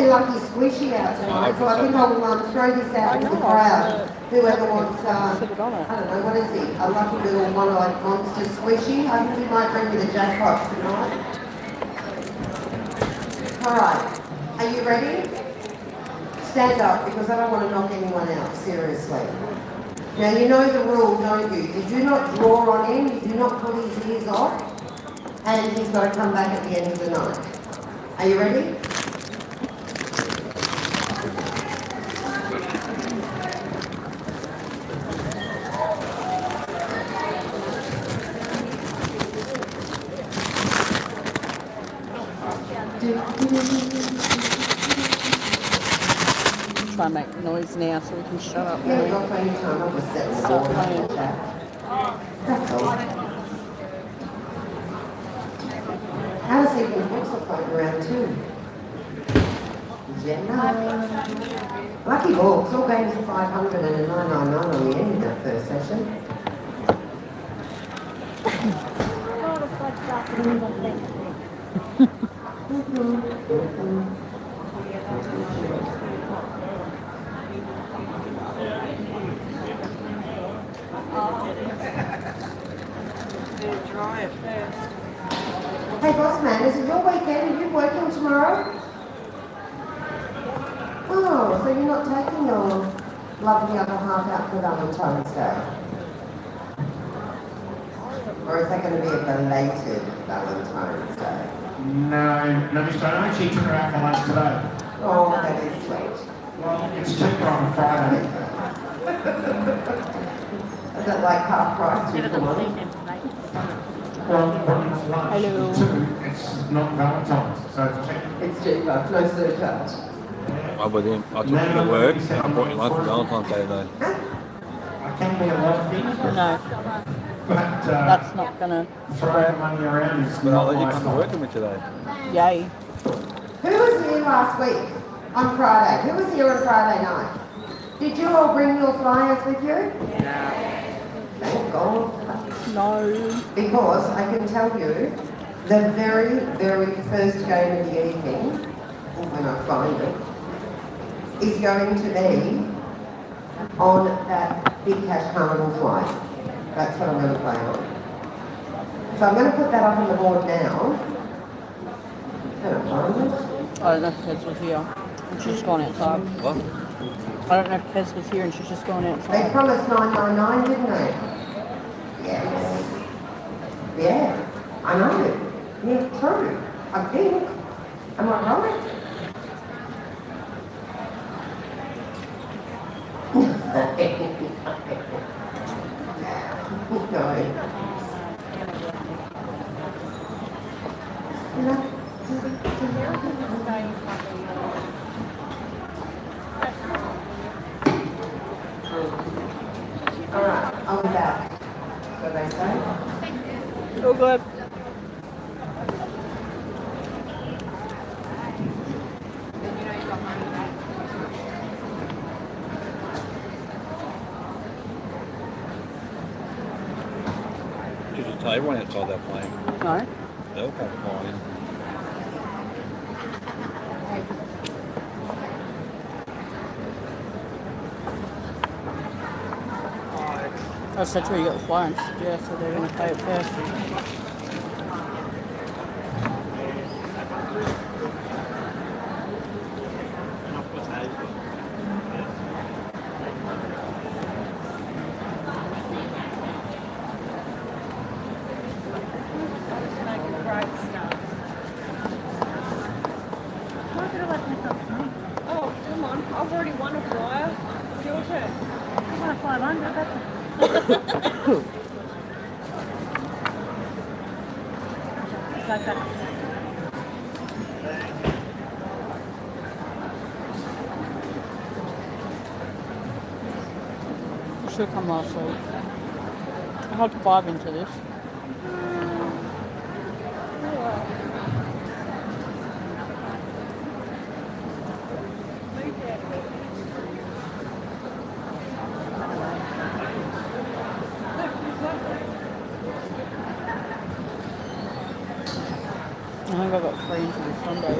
awfully lucky squishy out tonight, so I think I'll throw this out to the crowd. Whoever wants, I don't know, what is it? A lucky little one-eyed monster squishy. I think we might bring you the jackpot tonight. All right, are you ready? Stand up, because I don't want to knock anyone out, seriously. Now you know the rule, don't you? You do not draw on him, you do not pull his ears off, and he's got to come back at the end of the night. Are you ready? Try and make noise now so we can shut up. Yeah, we've got plenty of time. I'll just set the board and chat. That's all. How's Even's books are floating around too? Jenna. Lucky balls, all games are 500 and a 999 on the end of that first session. Hey boss man, is it your weekend? Are you working tomorrow? Oh, so you're not taking your lovely other half out for Valentine's Day? Or is that going to be a belated Valentine's Day? No, Miss Jones, she took her out for lunch today. Oh, that is sweet. Well, it's cheaper on Friday. Is it like half price? Well, when it's lunch, Hello. too, it's not Valentine's, so it's cheaper. It's cheaper, no surcharge. I'm with him. I took him to work. I brought him lunch for Valentine's Day though. I can be a lot of things, No, but that's not gonna throwing work. money around is But I'll not let you my come to style. work with me today. Yay. Who was here last week on Friday? Who was here on Friday night? Did you all bring your flyers with you? Thank God. No. Because I can tell you, the very, very first game of the evening, when I find it, is going to be on that Big Cash Carnival flight. That's what I'm going to play on. So I'm going to put that up on the board now. Can I find it? I don't know if Kez was here. And she's just gone outside. What? I don't know if Kez was here and she's just gone They outside. promised 999, didn't they? Yes. Yeah, I know. Yeah, true. I think. Am I right? All right, I'll be back. So they say. Oh, good. Did you tell everyone outside that plane? No. They'll come flying. I said to her, you got the flyer, and she said, yeah, so they're going to pay it first. Oh, come on. I've already won a flyer. It's your turn. I won a 500. It's like that. You should have come last week. I had 5 into this. I think I got 3 into this Sunday.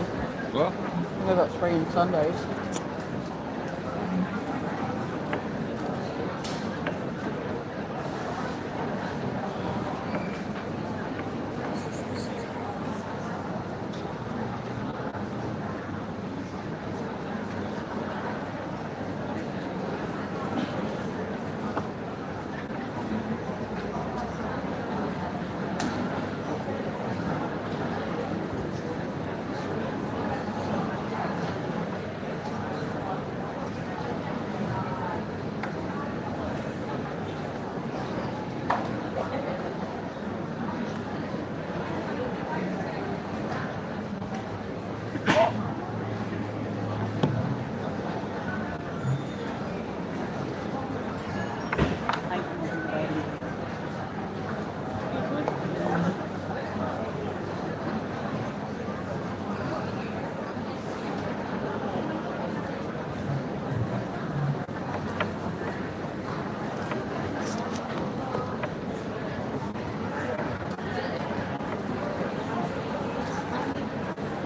What? think I got 3 on Sundays.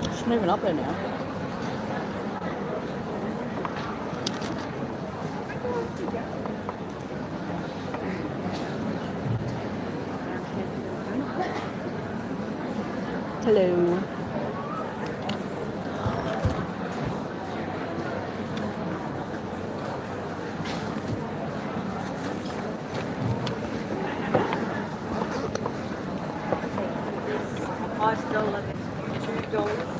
It's moving up there now. Hello. I still love it. $2.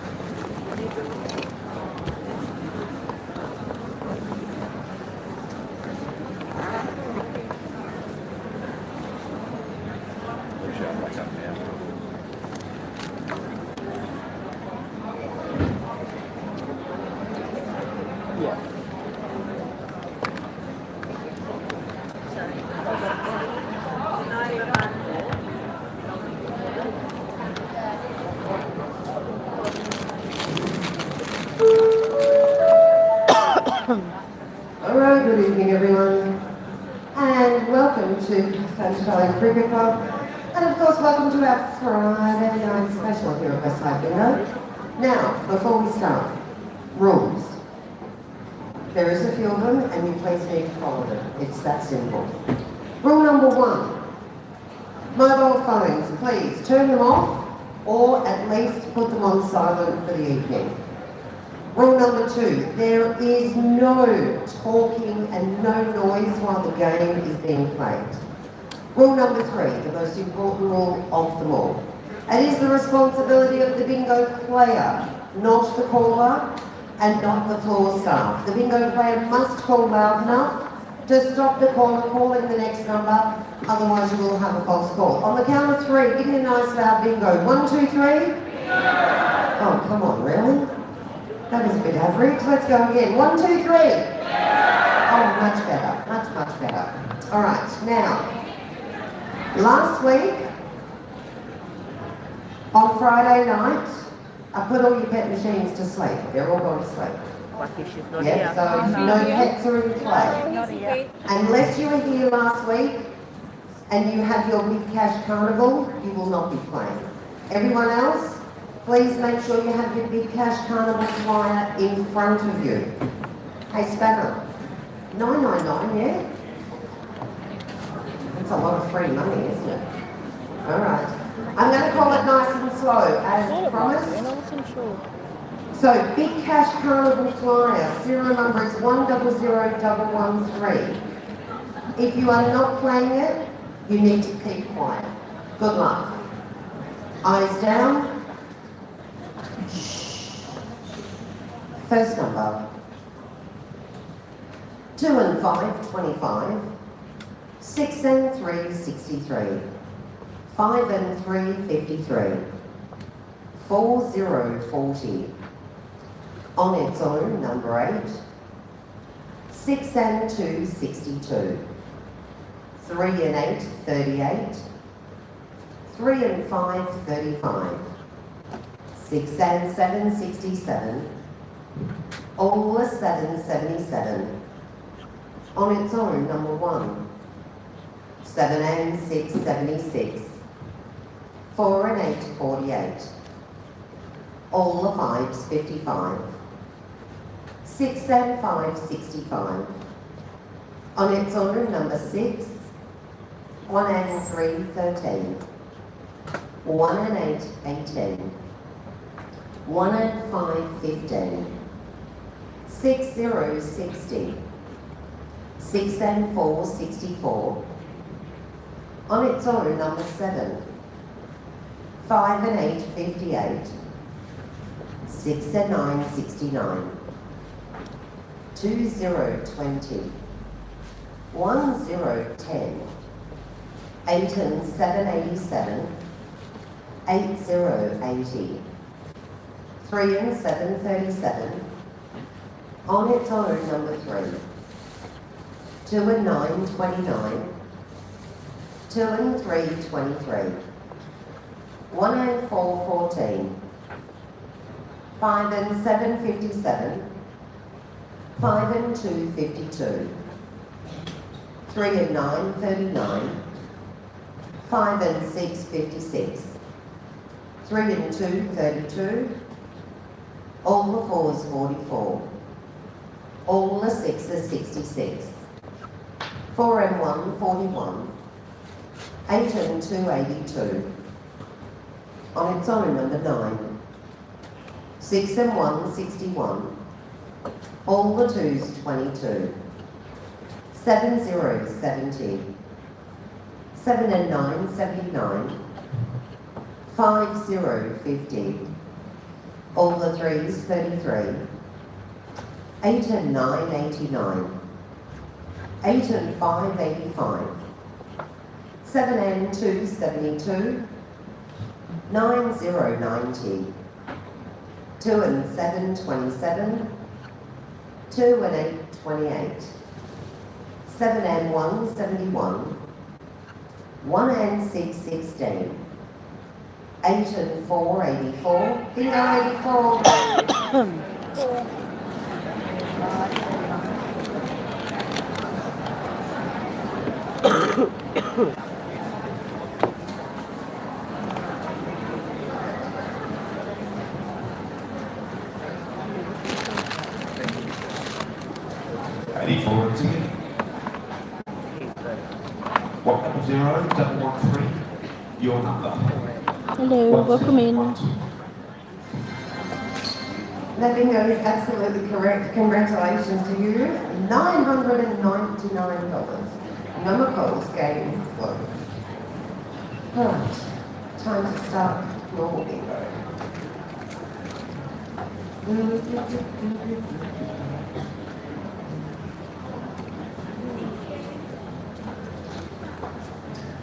Yeah. Alright, good evening everyone, and welcome to Santa Valley Cricket Club, and of course welcome to our Friday night special here at Westside Bingo. Now, before we start, rules. There is a few of them, and you please need to follow them. It's that simple. Rule number 1. Mobile phones, please turn them off, or at least put them on silent for the evening. Rule number 2, there is no talking and no noise while the game is being played. Rule number 3, the most important rule of them all. It is the responsibility of the bingo player, not the caller and not the floor staff. The bingo player must call loud enough to stop the caller calling the next number, otherwise you will have a false call. On the count of 3, give me a nice loud bingo. 1, 2, 3. Oh, come on, really? That was a bit average. Let's go again. 1, 2, 3. Oh, much better. Much better. All right, now, last week, on Friday night, I put all your pet machines to sleep. They're all gone to sleep. Yeah, so no pets are in play. Unless you were here last week and you have your Big Cash Carnival, you will not be playing. Everyone else, please make sure you have your Big Cash Carnival flyer in front of you. Hey, Spanner, 999, yeah? That's a lot of free money, isn't it? All right. I'm going to call it nice and slow, as promised. So, Big Cash Carnival flyer, serial number is 100113. If you are not playing it, you need to keep quiet. Good luck. Eyes down. First number, 2 and 5, 25, 6 and 3, 63, 5 and 3, 53, 4, 0, 40, on its own, number 8, 6 and 2, 62, 3 and 8, 38, 3 and 5, 35, 6 and 7, 67, all the 7, 77, on its own, number 1, 7 and 6, 76, 4 and 8, 48, all the 5s, 55, 6 and 5, 65. On its honour, number 6, 1 and 3, 13. 1 and 8, 18. 1 and 5, 15. 6, 0, 60. 6 and 4, 64. On its honour, number 7, 5 and 8, 58. 6 and 9, 69. 2, 0, 20. 1, 0, 10. 8 and 7, 87. 8, 0, 80. 3 and 7, 37. On its honour, number 3. 2 and 9, 29. 2 and 3, 23. 1 and 4, 14. 5 and 7, 57. 5 and 2, 52. 3 and 9, 39. 5 and 6, 56. 3 and 2, 32. All the 4s, 44. All the 6s, 66. 4 and 1, 41. 8 and 2, 82. On its honour, number 9. 6 and 1, 61. All the 2s, 22. 7, 0, 70. 7 and 9, 79. 5, 0, 50. All the 3s, 33. 8 and 9, 89. 8 and 5, 85. 7 and 2, 72. 9, 0, 90. 2 and 7, 27. 2 and 8, 28. 7 and 1, 71. 1 and 6, 16. 8 and 4, 84. Bingo, 84. 84 ticket. 100-113. Your number. Hello, welcome in. That bingo is absolutely correct. Congratulations to you. $999. Number calls game closed. Right, time to start normal bingo.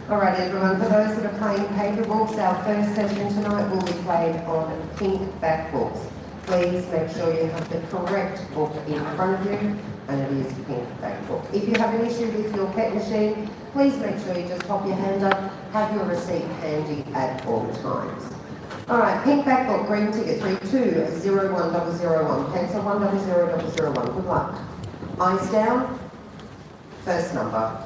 Alright everyone, for those that are playing paper books, our first session tonight will be played on pink back books. Please make sure you have the correct book in front of you, and it is pink back book. If you have an issue with your pet machine, please make sure you just pop your hand up, have your receipt handy at all times. Alright, pink back book, green ticket 32010001, pencil 10001. Good luck. Eyes down. First number.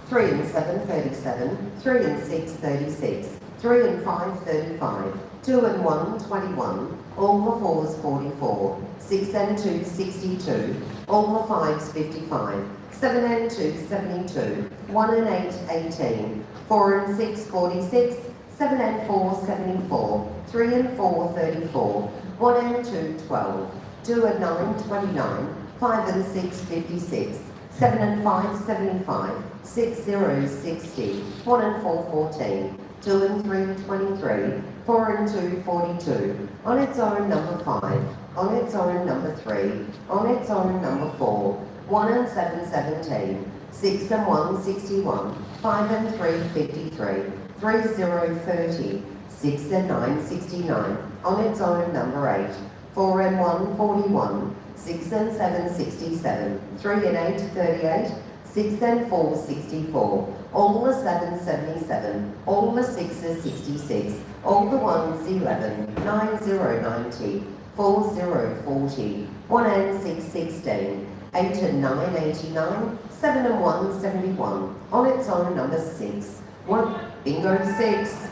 3 and 7, 37. 3 and 6, 36. 3 and 5, 35. 2 and 1, 21. All the 4s, 44. 6 and 2, 62. All the 5s, 55. 7 and 2, 72. 1 and 8, 18. 4 and 6, 46. 7 and 4, 74. 3 and 4, 34. 1 and 2, 12. 2 and 9, 29. 5 and 6, 56. 7 and 5, 75. 6, 0, 60. 1 and 4, 14. 2 and 3, 23. 4 and 2, 42. On its own, number 5. On its own, number 3. On its own, number 4. 1 and 7, 17. 6 and 1, 61. 5 and 3, 53. 3, 0, 30. 6 and 9, 69. On its own, number 8. 4 and 1, 41. 6 and 7, 67. 3 and 8, 38. 6 and 4, 64. All the 7s, 77. All the 6s, 66. All the 1s, 11. 9, 0, 90. 4, 0, 40. 1 and 6, 16. 8 and 9, 89. 7 and 1, 71. On its own, number 6. 1, bingo 6.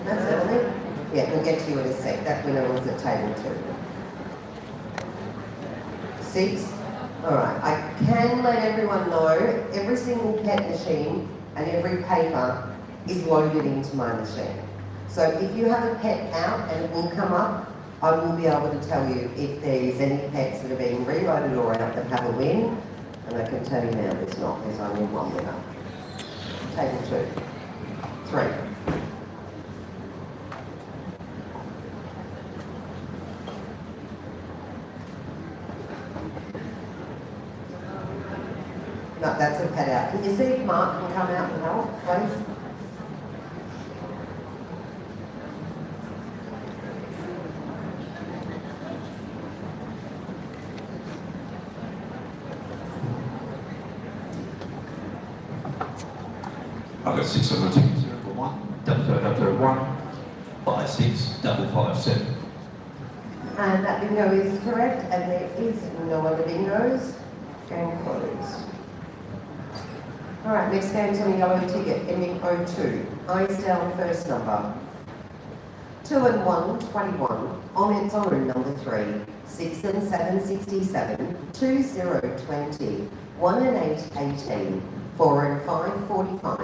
That's early. Yeah, we'll get to you in a sec. That winner was at table 2. 6. Alright, I can let everyone know every single pet machine and every paper is loaded into my machine. So if you have a pet out and it will come up, I will be able to tell you if there's any pets that are being reloaded or out that have a win. And I can tell you now there's not, there's only one winner. Table 2. 3. No, that's a pet out. Can you see if Mark can come out and help, please? I've got 6 on the ticket, 041, 0001, 56, 557. And that bingo is correct, and there is no other bingos. Game closed. Alright, next game's on a yellow ticket, ending 02. Eyes down, first number. 2 and 1, 21. On its own, number 3. 6 and 7, 67. 2, 0, 20. 1 and 8, 18. 4 and 5, 45.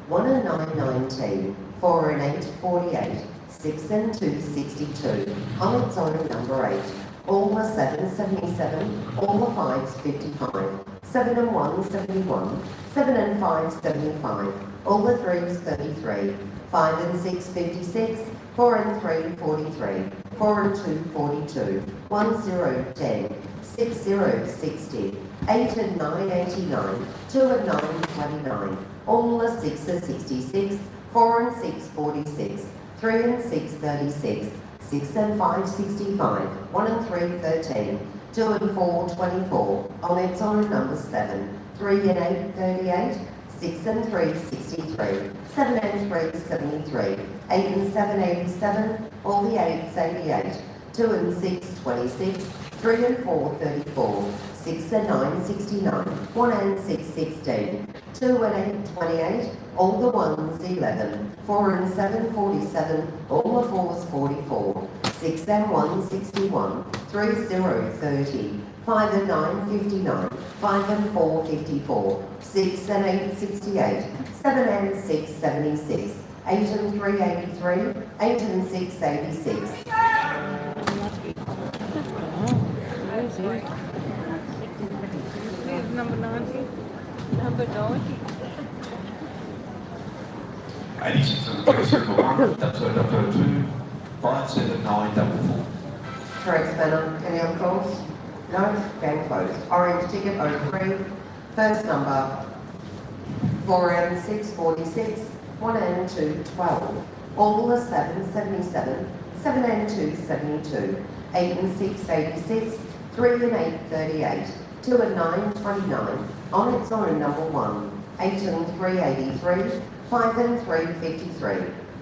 1 and 9, 19. 4 and 8, 48. 6 and 2, 62. On its own, number 8. All the 7, 77. All the 5s, 55. 7 and 1, 71. 7 and 5, 75. All the 3s, 33. 5 and 6, 56. 4 and 3, 43. 4 and 2, 42. 1, 0, 10. 6, 0, 60. 8 and 9, 89. 2 and 9, 29. All the 6s, 66. 4 and 6, 46. 3 and 6, 36. 6 and 5, 65. 1 and 3, 13. 2 and 4, 24. On its own, number 7. 3 and 8, 38. 6 and 3, 63. 7 and 3, 73. 8 and 7, 87. All the 8s, 88. 2 and 6, 26. 3 and 4, 34. 6 and 9, 69. 1 and 6, 16. 2 and 8, 28. All the 1s, 11. 4 and 7, 47. All the 4s, 44. 6 and 1, 61. 3, 0, 30. 5 and 9, 59. 5 and 4, 54. 6 and 8, 68. 7 and 6, 76. 8 and 3, 83. 8 and 6, 86. Here's number 90. Number 90. 86 on the ticket, 041, 0002, 57944. Correct, Spanner. Any other calls? No? Game closed. Orange ticket 03. First number. 4 and 6, 46. 1 and 2, 12. All the 7, 77. 7 and 2, 72. 8 and 6, 86. 3 and 8, 38. 2 and 9, 29. On its own, number 1. 8 and 3, 83. 5 and 3, 53.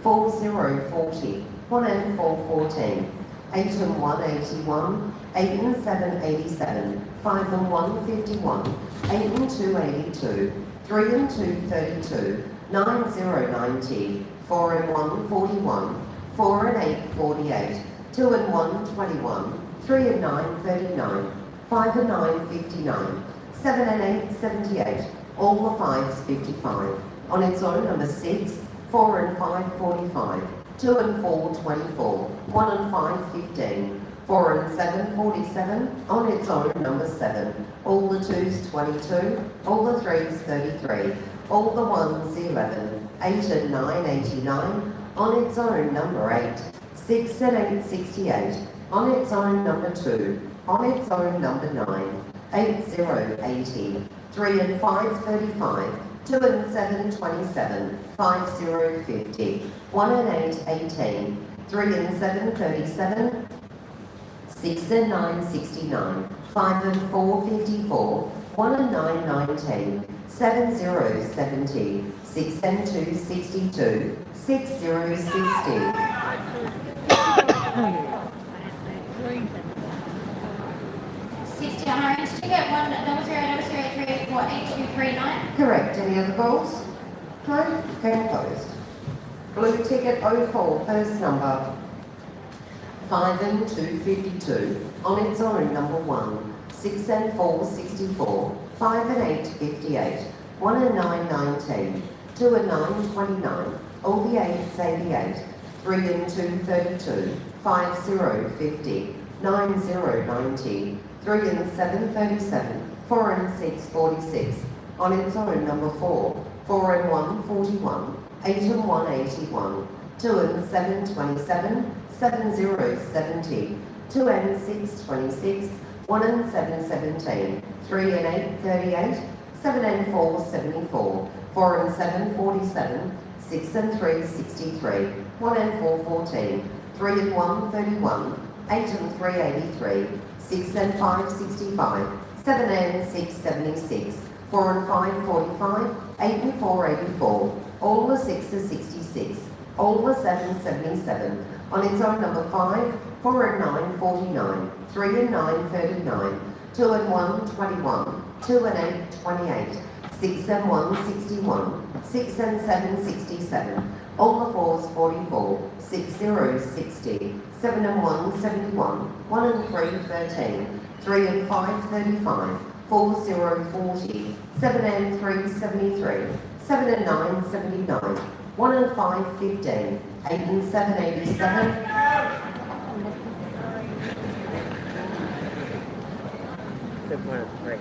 4, 0, 40. 1 and 4, 14. 8 and 1, 81. 8 and 7, 87. 5 and 1, 51. 8 and 2, 82. 3 and 2, 32. 9, 0, 90. 4 and 1, 41. 4 and 8, 48. 2 and 1, 21. 3 and 9, 39. 5 and 9, 59. 7 and 8, 78. All the 5s, 55. On its own, number 6. 4 and 5, 45. 2 and 4, 24. 1 and 5, 15. 4 and 7, 47. On its own, number 7. All the 2s, 22. All the 3s, 33. All the 1s, 11. 8 and 9, 89. On its own, number 8. 6 and 8, 68. On its own, number 2. On its own, number 9. 8, 0, 80. 3 and 5, 35. 2 and 7, 27. 5, 0, 50. 1 and 8, 18. 3 and 7, 37. 6 and 9, 69. 5 and 4, 54. 1 and 9, 19. 7, 0, 70. 6 and 2, 62. 6, 0, 60. 60 on orange ticket, 1 double 0 3 4 8 2 3 9. Correct. Any other calls? No? Game closed. Blue ticket 04, first number. 5 and 2, 52. On its own, number 1. 6 and 4, 64, 5 and 8, 58, 1 and 9, 19, 2 and 9, 29, all the 8s, 88, 3 and 2, 32, 5, 0, 50, 9, 0, 90, 3 and 7, 37, 4 and 6, 46, on its own number 4, 4 and 1, 41, 8 and 1, 81, 2 and 7, 27, 7, 0, 70, 2 and 6, 26, 1 and 7, 17, 3 and 8, 38, 7 and 4, 74, 4 and 7, 47, 6 and 3, 63, 1 and 4, 14, 3 and 1, 31, 8 and 3, 83, 6 and 5, 65, 7 and 6, 76, 4 and 5, 45, 8 and 4, 84, all the 6s, 66, all the 7s, 77, on its own number 5, 4 and 9, 49, 3 and 9, 39, 2 and 1, 21, 2 and 8, 28, 6 and 1, 61, 6 and 7, 67, all the 4s, 44, 6, 0, 60, 7 and 1, 71, 1 and 3, 13, 3 and 5, 35, 4, 0, 40, 7 and 3, 73, 7 and 9, 79, 1 and 5, 15, 8 and 7, 87, Good one, great.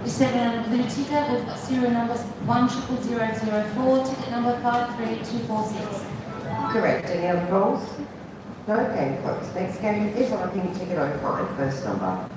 Seven blue ticket, we've got serial numbers 100004, ticket number 53246. correct. Any other calls? No, game closed. Next game is on a pink ticket 05, first number.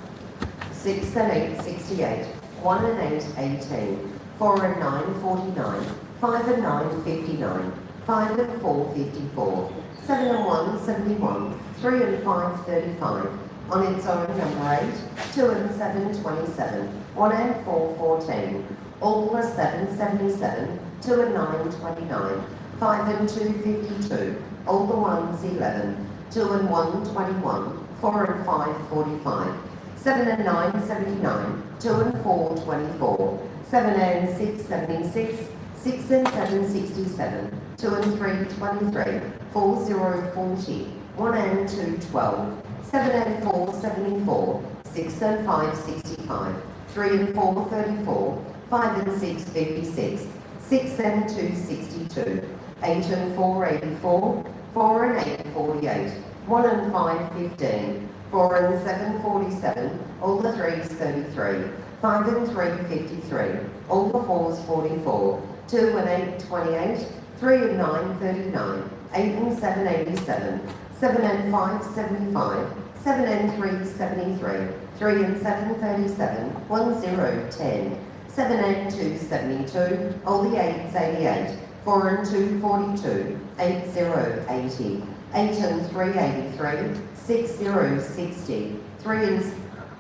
6 and 8, 68, 1 and 8, 18, 4 and 9, 49, 5 and 9, 59, 5 and 4, 54, 7 and 1, 71, 3 and 5, 35, on its own number 8, 2 and 7, 27, 1 and 4, 14, all the 7, 77, 2 and 9, 29, 5 and 2, 52, all the 1s, 11, 2 and 1, 21, 4 and 5, 45, 7 and 9, 79, 2 and 4, 24, 7 and 6, 76, 6 and 7, 67, 2 and 3, 23, 4, 0, 40, 1 and 2, 12, 7 and 4, 74, 6 and 5, 65, 3 and 4, 34, 5 and 6, 56, 6 and 2, 62, 8 and 4, 84, 4 and 8, 48, 1 and 5, 15, 4 and 7, 47, all the 3s, 33, 5 and 3, 53, all the 4s, 44, 2 and 8, 28, 3 and 9, 39, 8 and 7, 87, 7 and 5, 75, 7 and 3, 73, 3 and 7, 37, 1, 0, 10, 7 and 2, 72, all the 8s, 88, 4 and 2, 42, 8, 0, 80, 8 and 3, 83, 6, 0, 60, 3 and...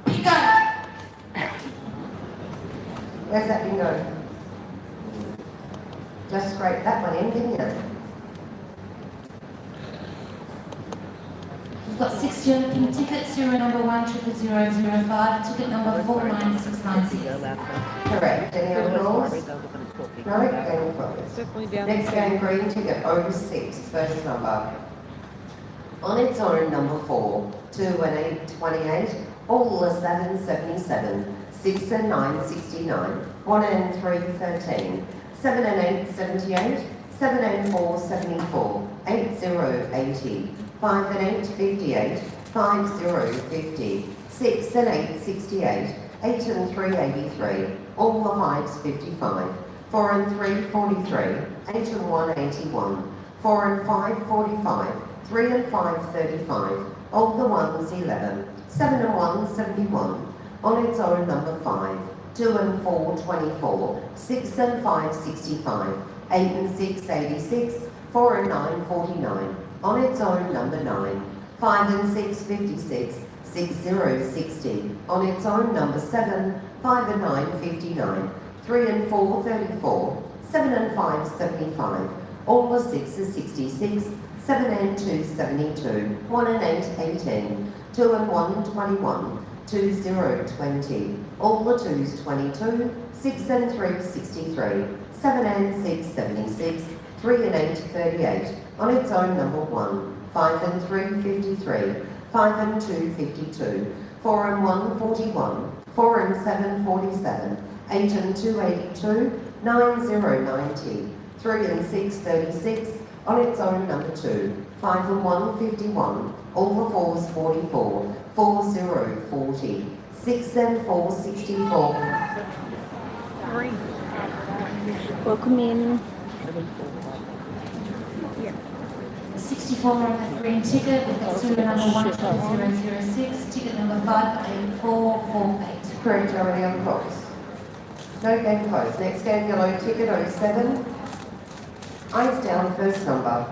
Bingo! Where's that bingo? Just scrape that one in, didn't you? We've got 60 on the pink ticket, serial number 100005, ticket number 49696. Correct. Any other rules? No, game closed. Definitely down. Next game, green ticket 06, first number. On its own, number 4, 2 and 8, 28, all the 7, 77, 6 and 9, 69, 1 and 3, 13, 7 and 8, 78, 7 and 4, 74, 8, 0, 80, 5 and 8, 58, 5, 0, 50, 6 and 8, 68, 8 and 3, 83, all the 5s, 55, 4 and 3, 43, 8 and 1, 81, 4 and 5, 45, 3 and 5, 35, all the 1s, 11, 7 and 1, 71, on its own number 5, 2 and 4, 24, 6 and 5, 65, 8 and 6, 86, 4 and 9, 49, on its own number 9, 5 and 6, 56, 6, 0, 60, on its own number 7, 5 and 9, 59, 3 and 4, 34, 7 and 5, 75, all the 6s, 66, 7 and 2, 72, 1 and 8, 18, 2 and 1, 21, 2, 0, 20, all the 2s, 22, 6 and 3, 63, 7 and 6, 76, 3 and 8, 38. On its own, number 1, 5 and 3, 53, 5 and 2, 52, 4 and 1, 41, 4 and 7, 47, 8 and 2, 82, 9, 0, 90, 3 and 6, 36. On its own, number 2, 5 and 1, 51, all the 4s, 44, 4, 0, 40, 6 and 4, 64. Welcome in. 64 on the green ticket, we've got serial number 10006, ticket number 58448. Correct, Joe, any other calls? No game closed. Next game, yellow ticket 07. Eyes down, first number.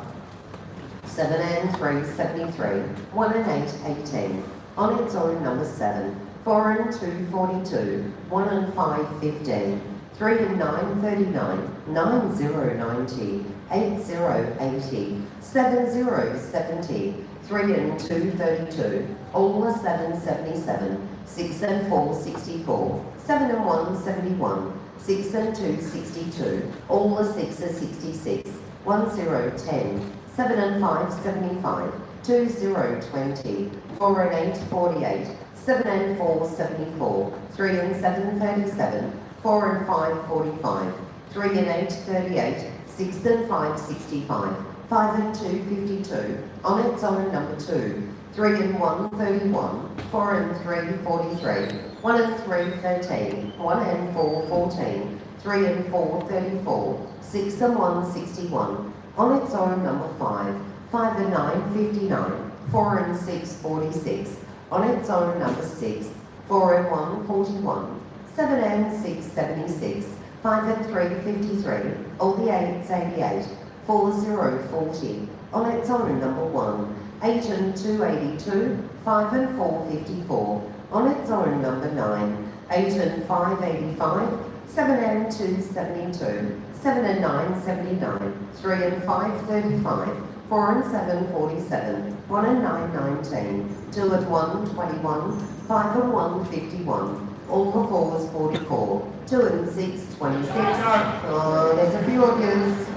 7 and 3, 73. 1 and 8, 18. On its own, number 7. 4 and 2, 42. 1 and 5, 15. 3 and 9, 39. 9, 0, 90. 8, 0, 80. 7, 0, 70. 3 and 2, 32. All the 7, 77. 6 and 4, 64. 7 and 1, 71. 6 and 2, 62. All the 6 are 66. 1, 0, 10. 7 and 5, 75. 2, 0, 20. 4 and 8, 48. 7 and 4, 74. 3 and 7, 37. 4 and 5, 45. 3 and 8, 38. 6 and 5, 65. 5 and 2, 52. On its own, number 2. 3 and 1, 31. 4 and 3, 43. 1 and 3, 13. 1 and 4, 14. 3 and 4, 34. 6 and 1, 61. On its own, number 5. 5 and 9, 59. 4 and 6, 46. On its own, number 6. 4 and 1, 41. 7 and 6, 76. 5 and 3, 53. All the 8s, 88. 4, 0, 40. On its own, number 1. 8 and 2, 82. 5 and 4, 54. On its own, number 9. 8 and 5, 85. 7 and 2, 72. 7 and 9, 79. 3 and 5, 35. 4 and 7, 47. 1 and 9, 19. 2 and 1, 21. 5 and 1, 51. All the 4s, 44. 2 and 6, 26. Oh, there's a few of yous.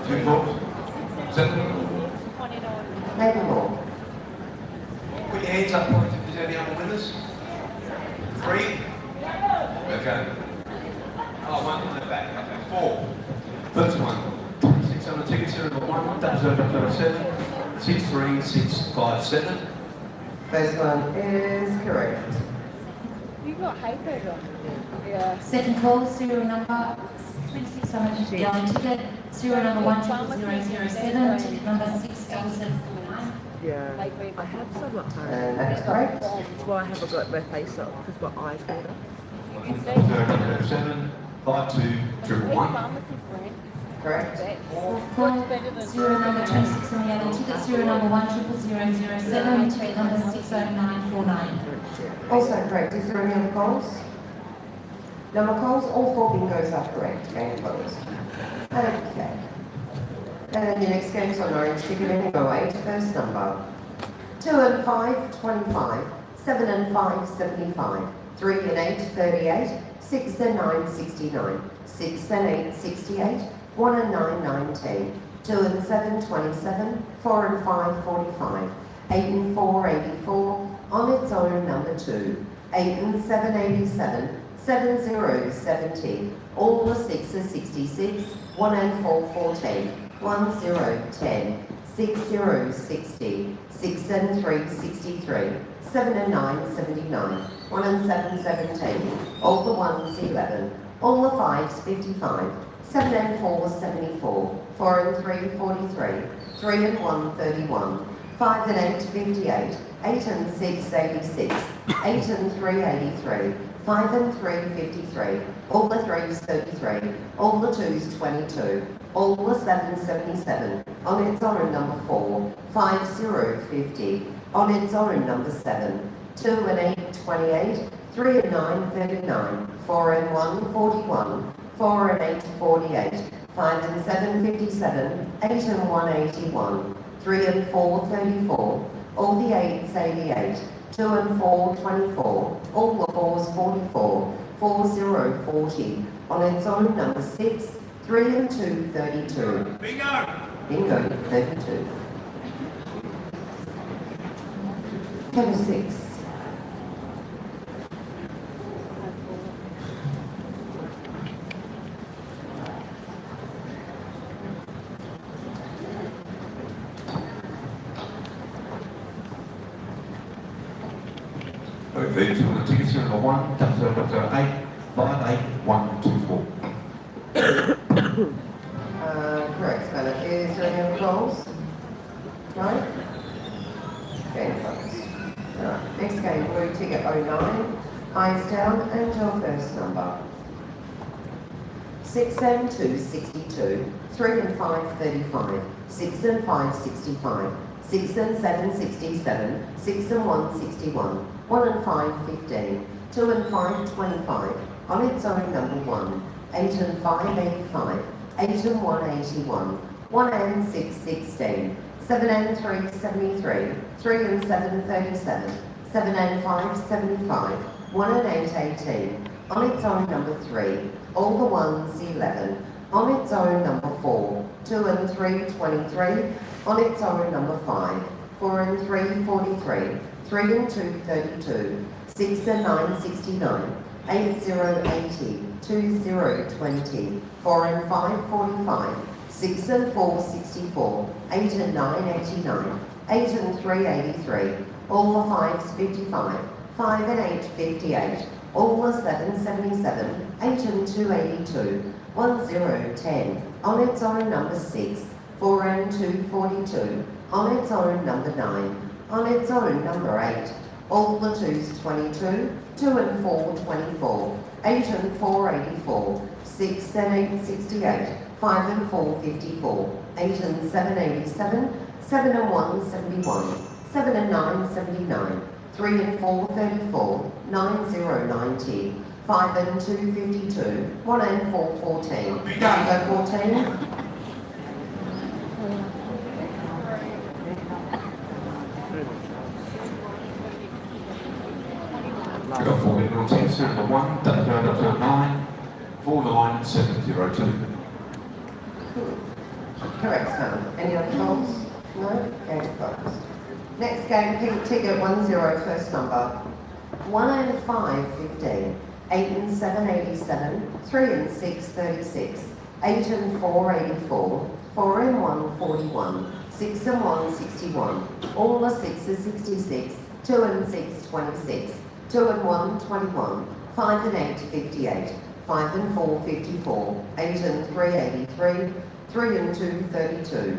2 balls. 7. Maybe more. Put your hands up, boys, if there's any other winners. 3. Okay. Oh, 1 in the back. Okay. 4. First one. 6 on the ticket, serial number 1, 007, 63657. First one is correct. You got hay fever. Yeah. Second call, serial number 26 on the yellow ticket, serial number 10007, ticket number 6779. Yeah, Hay fever. I have some at home. And that's correct. That's why I haven't got my face up, because my eyes water. 007, 5211. Pharmacy friend. Correct. Fourth call, serial number 26 on the yellow ticket, serial number 10007, ticket number 60949. Also correct. Is there any other calls? Number calls, all 4 bingos are correct. Game closed. Okay. And the next game's on orange ticket bingo 8, first number. 2 and 5, 25. 7 and 5, 75. 3 and 8, 38. 6 and 9, 69. 6 and 8, 68. 1 and 9, 19. 2 and 7, 27. 4 and 5, 45. 8 and 4, 84. On its own, number 2. 8 and 7, 87. 7, 0, 70. All the 6 are 66. 1 and 4, 14. 1, 0, 10. 6, 0, 60. 6 and 3, 63. 7 and 9, 79. 1 and 7, 17. All the 1s, 11. All the 5s, 55. 7 and 4, 74. 4 and 3, 43. 3 and 1, 31. 5 and 8, 58. 8 and 6, 86. 8 and 3, 83. 5 and 3, 53. All the 3s, 33. All the 2s, 22. All the 7s, 77. On its own, number 4. 5, 0, 50. On its own, number 7. 2 and 8, 28. 3 and 9, 39. 4 and 1, 41. 4 and 8, 48. 5 and 7, 57. 8 and 1, 81. 3 and 4, 34. All the 8s, 88. 2 and 4, 24. All the 4s, 44. 4, 0, 40. On its own, number 6, 3 and 2, 32. Bingo! Bingo, 32. Table 6. Okay, so the tickets are number 1, Dr. 8, 5, 8, 1, 2, 4. Correct, Spanner. Is there any other goals? No? Game closed. Alright, next game, blue ticket 09, eyes down, and your first number. 6 and 2, 62, 3 and 5, 35, 6 and 5, 65, 6 and 7, 67, 6 and 1, 61, 1 and 5, 15, 2 and 5, 25, on its own number 1, 8 and 5, 85, 8 and 1, 81, 1 and 6, 16, 7 and 3, 73, 3 and 7, 37, 7 and 5, 75, 1 and 8, 18, on its own number 3, all the ones 11, on its own number 4, 2 and 3, 23, on its own number 5, 4 and 3, 43, 3 and 2, 32, 6 and 9, 69, 8, 0, 80, 2, 0, 20, 4 and 5, 45, 6 and 4, 64, 8 and 9, 89, 8 and 3, 83, all the 5s, 55, 5 and 8, 58, all the 7, 77, 8 and 2, 82, 1, 0, 10, on its own number 6, 4 and 2, 42, on its own number 9, on its own number 8, all the 2s, 22, 2 and 4, 24, 8 and 4, 84, 6 and 8, 68, 5 and 4, 54, 8 and 7, 87, 7 and 1, 71, 7 and 9, 79, 3 and 4, 34, 9, 0, 90, 5 and 2, 52, 1 and 4, 14. Bingo 14. We've got 4 little tickets here, number 1, Dr. 9, 4 the line, 702. Correct, Stan. Any other goals? No? Game closed. Next game, pink ticket 10, first number. 1 and 5, 15. 8 and 7, 87. 3 and 6, 36. 8 and 4, 84. 4 and 1, 41. 6 and 1, 61. All the 6s, 66. 2 and 6, 26. 2 and 1, 21. 5 and 8, 58. 5 and 4, 54. 8 and 3, 83. 3 and 2, 32.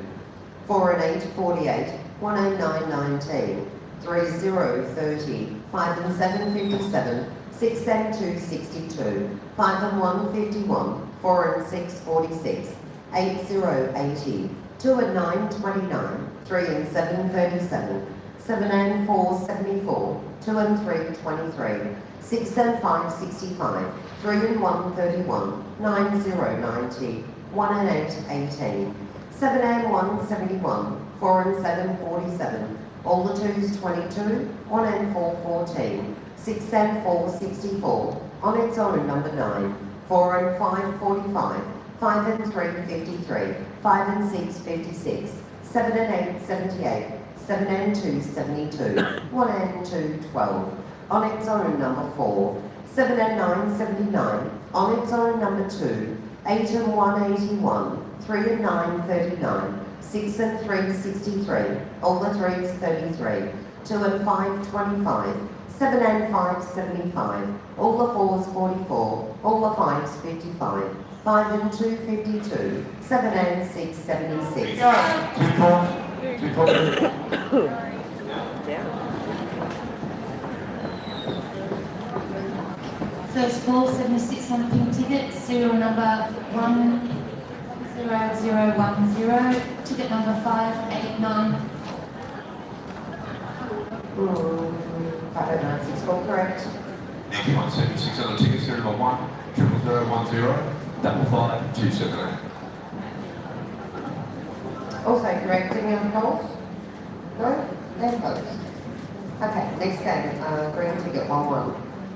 4 and 8, 48. 1 and 9, 19. 3, 0, 30. 5 and 7, 57. 6 and 2, 62. 5 and 1, 51. 4 and 6, 46. 8, 0, 80. 2 and 9, 29. 3 and 7, 37. 7 and 4, 74. 2 and 3, 23. 6 and 5, 65. 3 and 1, 31. 9, 0, 90. 1 and 8, 18. 7 and 1, 71. 4 and 7, 47. All the 2s, 22. 1 and 4, 14. 6 and 4, 64. On its own, number 9. 4 and 5, 45. 5 and 3, 53. 5 and 6, 56. 7 and 8, 78. 7 and 2, 72. 1 and 2, 12. On its own, number 4. 7 and 9, 79. On its own, number 2. 8 and 1, 81. 3 and 9, 39. 6 and 3, 63. All the 3s, 33. 2 and 5, 25. 7 and 5, 75. All the 4s, 44. All the 5s, 55. 5 and 2, 52. 7 and 6, 76. 2 points. 2 points. First ball, 76 on the pink ticket, serial number 10010, ticket number 589. I don't know if it's all correct. Next one, 76 on the ticket, serial number 1, 00010, 55278. Also correct, any other goals? No? They're closed. Okay, next game, green ticket 1-1.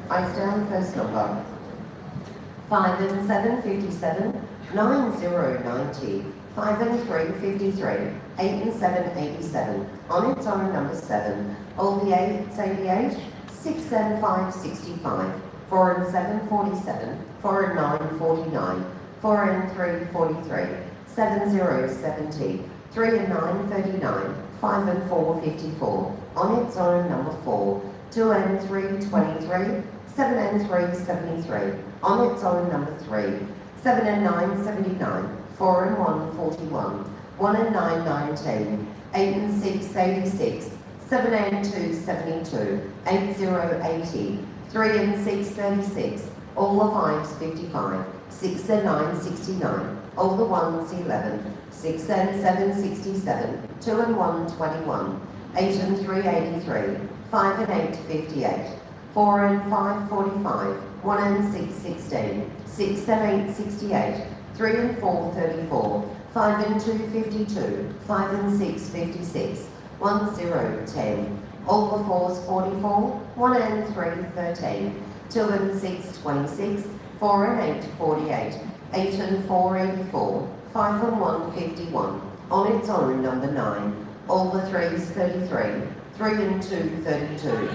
Eyes down, first number. 5 and 7, 57, 9, 0, 90, 5 and 3, 53, 8 and 7, 87, on its own number 7, all the 8s, 88, 6 and 5, 65, 4 and 7, 47, 4 and 9, 49, 4 and 3, 43, 7, 0, 70, 3 and 9, 39, 5 and 4, 54, on its own number 4, 2 and 3, 23, 7 and 3, 73, on its own number 3, 7 and 9, 79, 4 and 1, 41, 1 and 9, 19, 8 and 6, 86, 7 and 2, 72, 8, 0, 80, 3 and 6, 36, all the 5s, 55, 6 and 9, 69, all the 1s, 11, 6 and 7, 67, 2 and 1, 21, 8 and 3, 83, 5 and 8, 58, 4 and 5, 45, 1 and 6, 16, 6 and 8, 68, 3 and 4, 34, 5 and 2, 52, 5 and 6, 56, 1, 0, 10, all the 4s, 44, 1 and 3, 13, 2 and 6, 26, 4 and 8, 48, 8 and 4, 84, 5 and 1, 51, on its own number 9, all the 3s, 33, 3 and 2, 32.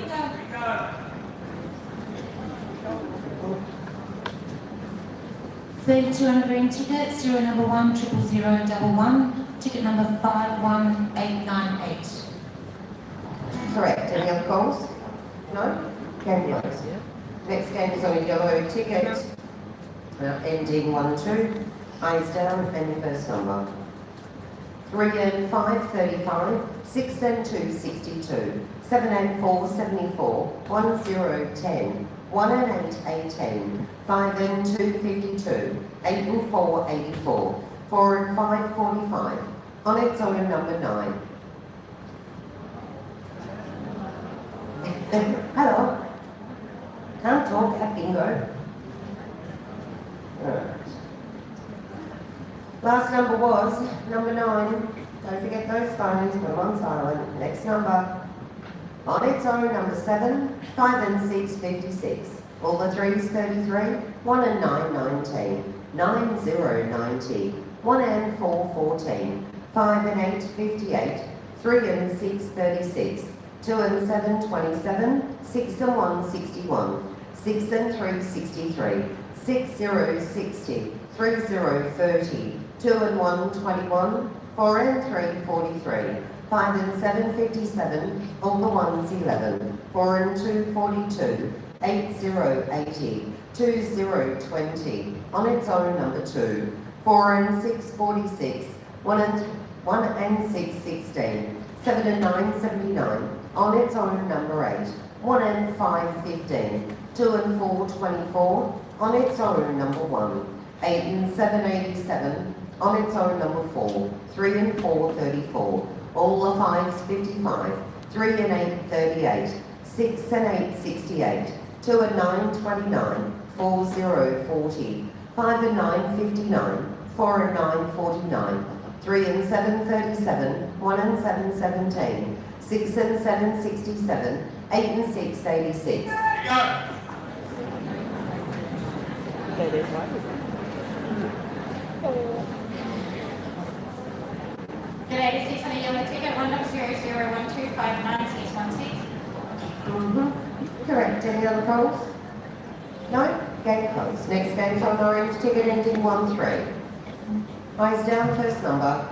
32 on a green ticket, serial number 1001111, ticket number 51898. Correct. Any other calls? No? Game closed. Next game is on a yellow ticket, ending 1-2, eyes down, and your first number. 3 and 5, 35, 6 and 2, 62, 7 and 4, 74, 1, 0, 10, 1 and 8, 18, 5 and 2, 52, 8 and 4, 84, 4 and 5, 45, on its own number 9. Hello. Can't talk at bingo. Right. Last number was number 9. Don't forget those phones, put them on silent. Next number. On its own, number 7, 5 and 6, 56. All the 3s, 33, 1 and 9, 19, 9, 0, 90, 1 and 4, 14, 5 and 8, 58, 3 and 6, 36, 2 and 7, 27, 6 and 1, 61, 6 and 3, 63, 6, 0, 60, 3, 0, 30, 2 and 1, 21, 4 and 3, 43, 5 and 7, 57, all the 1s, 11, 4 and 2, 42, 8, 0, 80, 2, 0, 20, on its own number 2, 4 and 6, 46, 1 and 6, 16, 7 and 9, 79, on its own number 8, 1 and 5, 15, 2 and 4, 24, on its own number 1, 8 and 7, 87, on its own number 4, 3 and 4, 34, all the 5s, 55, 3 and 8, 38, 6 and 8, 68, 2 and 9, 29, 4, 0, 40, 5 and 9, 59, 4 and 9, 49, 3 and 7, 37, 1 and 7, 17, 6 and 7, 67, 8 and 6, 86. That is right. The 86 on a yellow ticket, 10012599616. Correct. Any other calls? No? Game closed. Next game's on orange ticket ending 1-3. Eyes down, first number.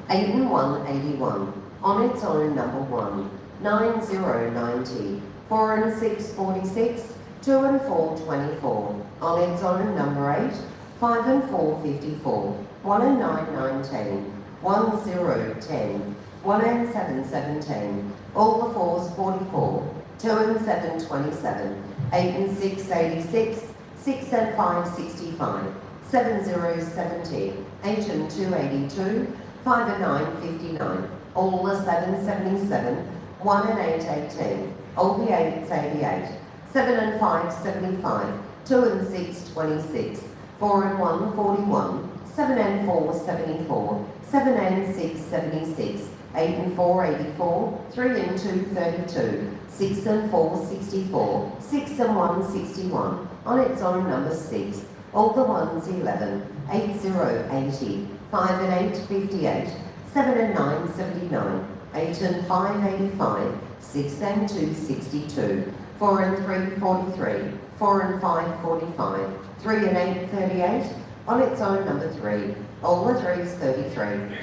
8 and 1, 81. On its own number 1. 9, 0, 90. 4 and 6, 46. 2 and 4, 24. On its own number 8. 5 and 4, 54. 1 and 9, 19. 1, 0, 10. 1 and 7, 17. All the 4s, 44. 2 and 7, 27. 8 and 6, 86. 6 and 5, 65. 7, 0, 70. 8 and 2, 82. 5 and 9, 59. All the 7, 77. 1 and 8, 18. All the 8s, 88. 7 and 5, 75. 2 and 6, 26. 4 and 1, 41. 7 and 4, 74. 7 and 6, 76. 8 and 4, 84. 3 and 2, 32. 6 and 4, 64. 6 and 1, 61. on its own number 6. All the 1s 11, 8 0 80, 5 and 8 58, 7 and 9 79, 8 and 5 85, 6 and 2 62, 4 and 3 43, 4 and 5 45, 3 and 8 38, on its own number 3. All the 3s 33.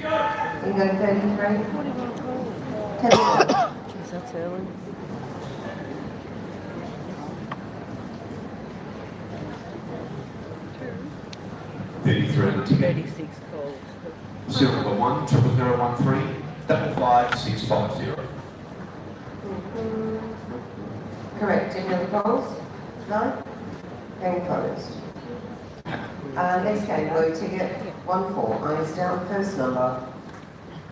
You go 33? 10 Jeez, that's early. $33 on the ticket. 36 calls. Serial number 1 00013 55650. Correct. Any other calls? No? Then closed. Next game, blue ticket 1-4, eyes down, first number.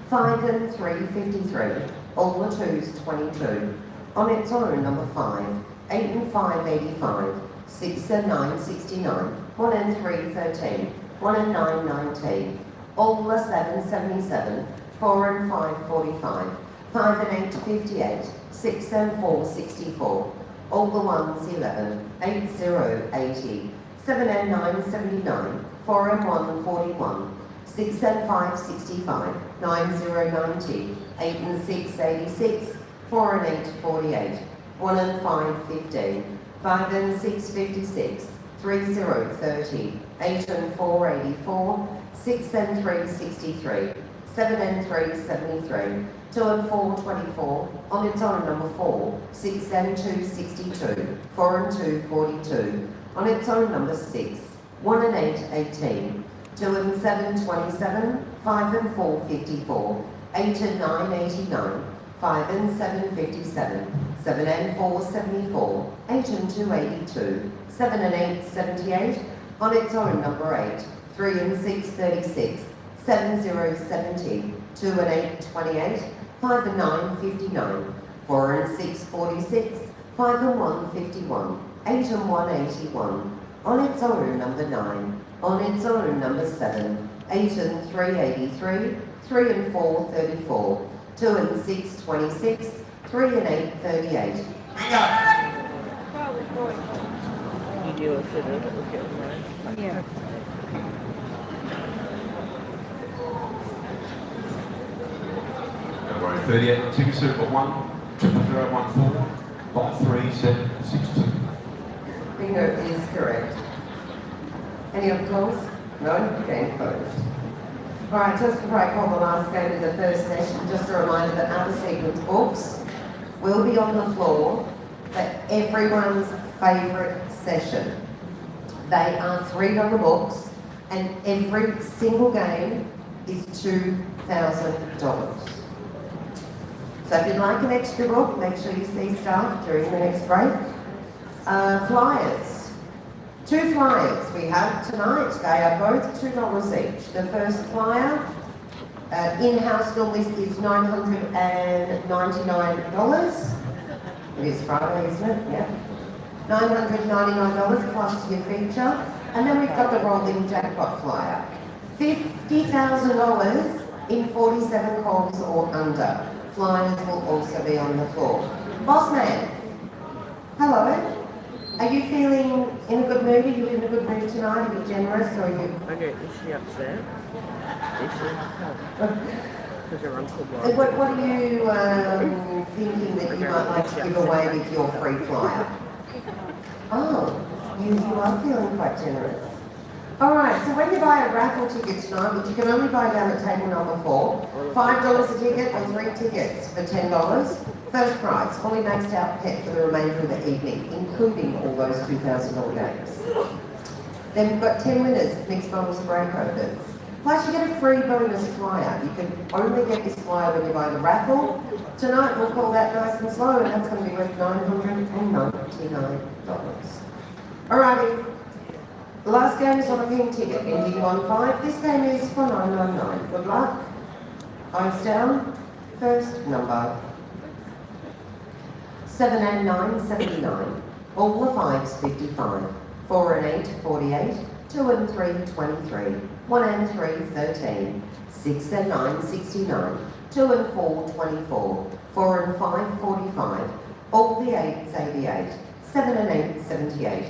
5 and 3 53, all the 2s 22. On its own, number 5, 8 and 5 85, 6 and 9 69, 1 and 3 13, 1 and 9 19, all the 7 77, 4 and 5 45, 5 and 8 58, 6 and 4 64, all the 1s 11, 8 0 80, 7 and 9 79, 4 and 1 41, 6 and 5 65, 9 0 90, 8 and 6 86, 4 and 8 48, 1 and 5 15, 5 and 6 56, 3 0 30, 8 and 4 84, 6 and 3 63, 7 and 3 73, 2 and 4 24, on its own number 4, 6 and 2 62, 4 and 2 42, on its own number 6, 1 and 8 18, 2 and 7 27, 5 and 4 54, 8 and 9 89, 5 and 7 57, 7 and 4 74, 8 and 2 82, 7 and 8 78, on its own number 8, 3 and 6 36, 7 0 70, 2 and 8 28, 5 and 9 59, 4 and 6 46, 5 and 1 51, 8 and 1 81, on its own number 9, on its own number 7, 8 and 3 83, 3 and 4 34, 2 and 6 26, 3 and 8 38. You do it for the little kid, right? Yeah. Don't worry, 38, ticket serial number 1 00014 53762. Bingo is correct. Any other calls? No? Game closed. Alright, just before I call the last game of the first session, just a reminder that other sequence books will be on the floor for everyone's favourite session. They are $3 books and every single game is $2,000. So if you'd like an extra book, make sure you see staff during the next break. Flyers. 2 flyers we have tonight. They are both $2 each. The first flyer, in-house bill list is $999. It is Friday, isn't it? Yeah. $999 plus your feature. And then we've got the rolling jackpot flyer. $50,000 in 47 calls or under. Flyers will also be on the floor. Boss man, hello. Are you feeling in a good mood? Are you in a good mood tonight? Are you generous or are you... Okay, is she upset? Is she upset? Because her uncle was. What are you thinking that you might like to give away with your free flyer? Oh, you are feeling quite generous. Alright, so when you buy a raffle ticket tonight, which you can only buy down at table number 4, $5 a ticket or 3 tickets for $10. First prize, fully maxed out pet for the remainder of the evening, including all those $2,000 games. Then we've got 10 winners, mixed bottles of break opens. Plus you get a free bonus flyer. You can only get this flyer when you buy the raffle. Tonight we'll call that nice and slow, and that's going to be worth $999. Alrighty. The last game is on a pink ticket, ending 1-5. This game is for $999. Good luck. Eyes down. First number. 7 and 9, 79. All the 5s, 55. 4 and 8, 48. 2 and 3, 23. 1 and 3, 13. 6 and 9, 69. 2 and 4, 24. 4 and 5, 45. All the 8s, 88. 7 and 8, 78.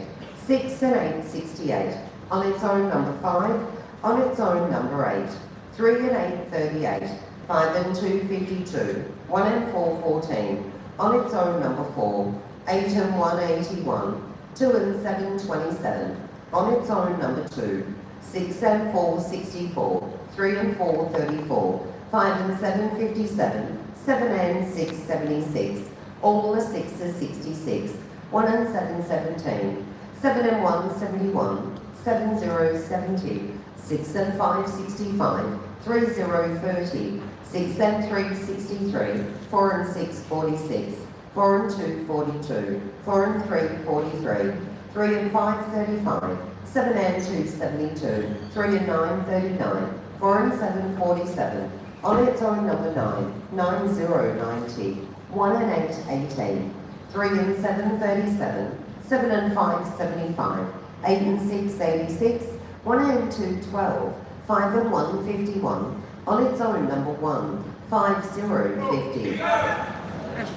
6 and 8, 68. On its own, number 5. On its own, number 8. 3 and 8, 38. 5 and 2, 52. 1 and 4, 14. On its own, number 4. 8 and 1, 81. 2 and 7, 27. On its own, number 2. 6 and 4, 64. 3 and 4, 34. 5 and 7, 57. 7 and 6, 76. All the 6s, 66. 1 and 7, 17. 7 and 1, 71. 7 0, 70. 6 and 5, 65. 3 0, 30. 6 and 3, 63. 4 and 6, 46. 4 and 2, 42. 4 and 3, 43. 3 and 5, 35. 7 and 2, 72. 3 and 9, 39. 4 and 7, 47. On its own, number 9. 9 0, 90. 1 and 8, 18. 3 and 7, 37. 7 and 5, 75. 8 and 6, 86. 1 and 2, 12. 5 and 1, 51. On its own, number 1. 5 0, 50.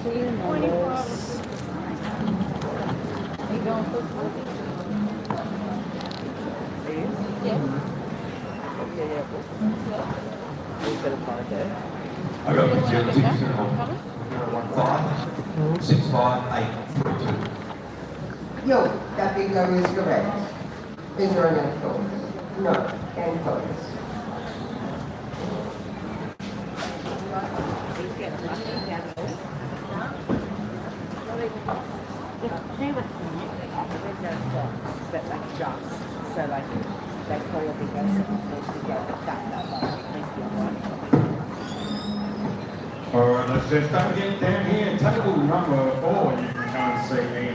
Clear numbers. Are you going for it? Are you? Yeah. Yeah. We've got to find it. I got the 5, 6, 5, 8, 3, 2. Yo, that bingo is correct. Is there any thoughts? No, and thoughts. He's getting lucky down the They were window clocks that like jumps, so like they probably go supposed to go that way, at least the other one. Alright, let's just don't get down here. Table number 4, you can come and see me.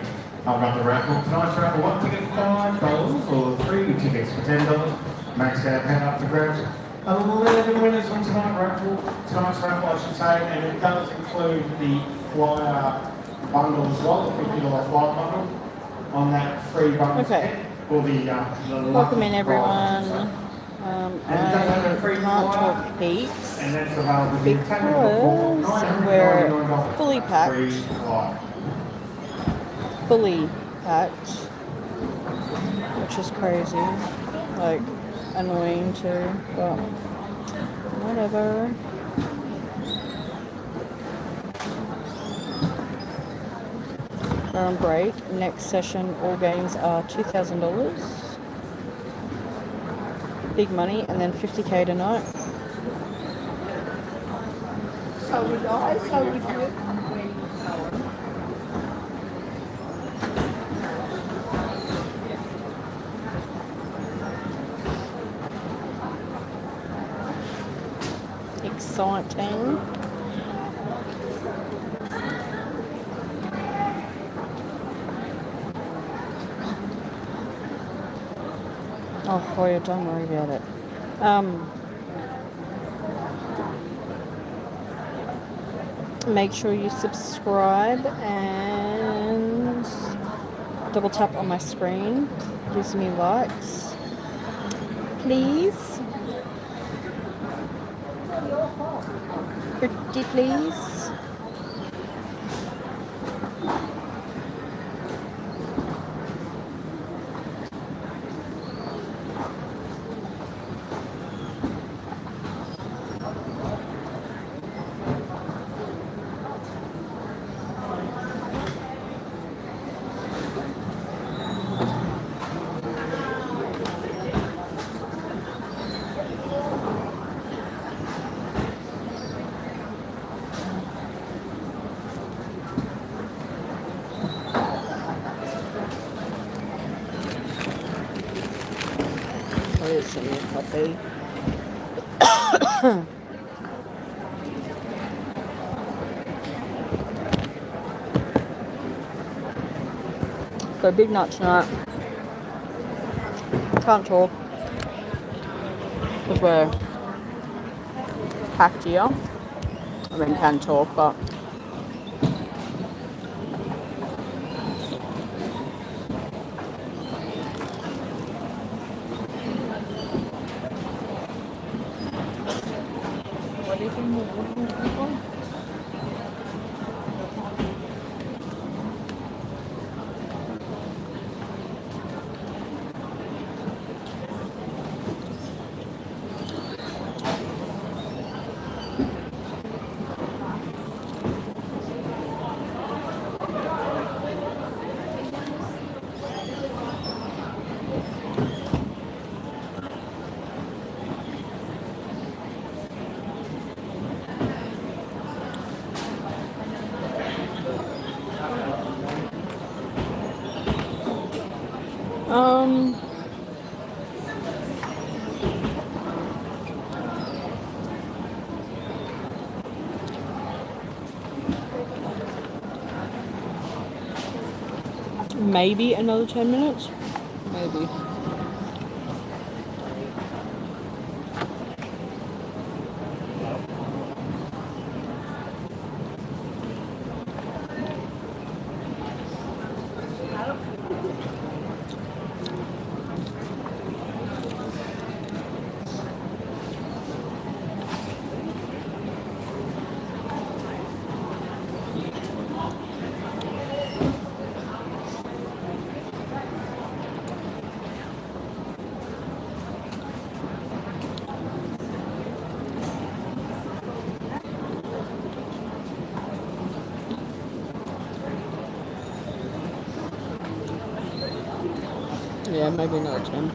I've got the raffle. Tonight's raffle, 1 ticket for $5 or 3 tickets for $10. Max out, hand up for grabs. 11 winners on tonight's raffle, I should say, and it does include the flyer bundle as well, the $50 flyer bundle on that free bundle Okay. set. Or the Welcome in, everyone. I can't talk heaps and that's available because we're fully packed. Fully packed, which is crazy, like annoying too, but whatever. We're on break. Next session, all games are $2,000. Big money, and then 50k tonight. So would I, so would you. Exciting. Oh, Hoya, don't worry about it. Make sure you subscribe and double tap on my screen. Gives me likes. Please. Pretty please. Please send me a copy. Got a big night tonight. Can't talk because we're packed here. I mean, can talk, but What do you think we're looking for? maybe another 10 minutes. Maybe. Yeah, maybe another 10.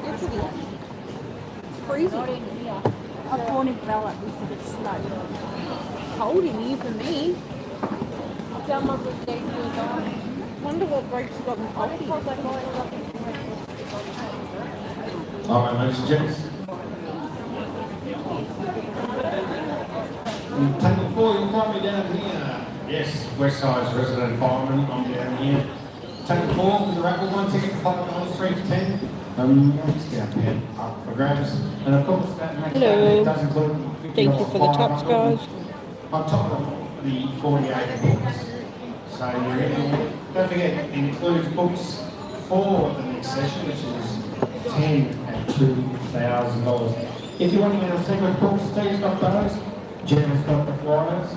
Yes, it is. It's freezing. I was born in Bella. This is a bit snow. Cold in here for me. Wonder what breaks got me coffee. Alright, ladies and gents. Table 4, you'll find me down here. Yes, West Side's resident fireman, I'm down here. Table 4, the Raffle, 1 ticket for $5, 3 for 10. It's down here, up for grabs. And of course, that makes Hello. it does include Thank you for the tops, guys. On top of the 48 books. So you're getting, don't forget, it includes books for the next session, which is 10 and $2,000. If you want to get a secret books, Steve's got those. Jen's got the flyers.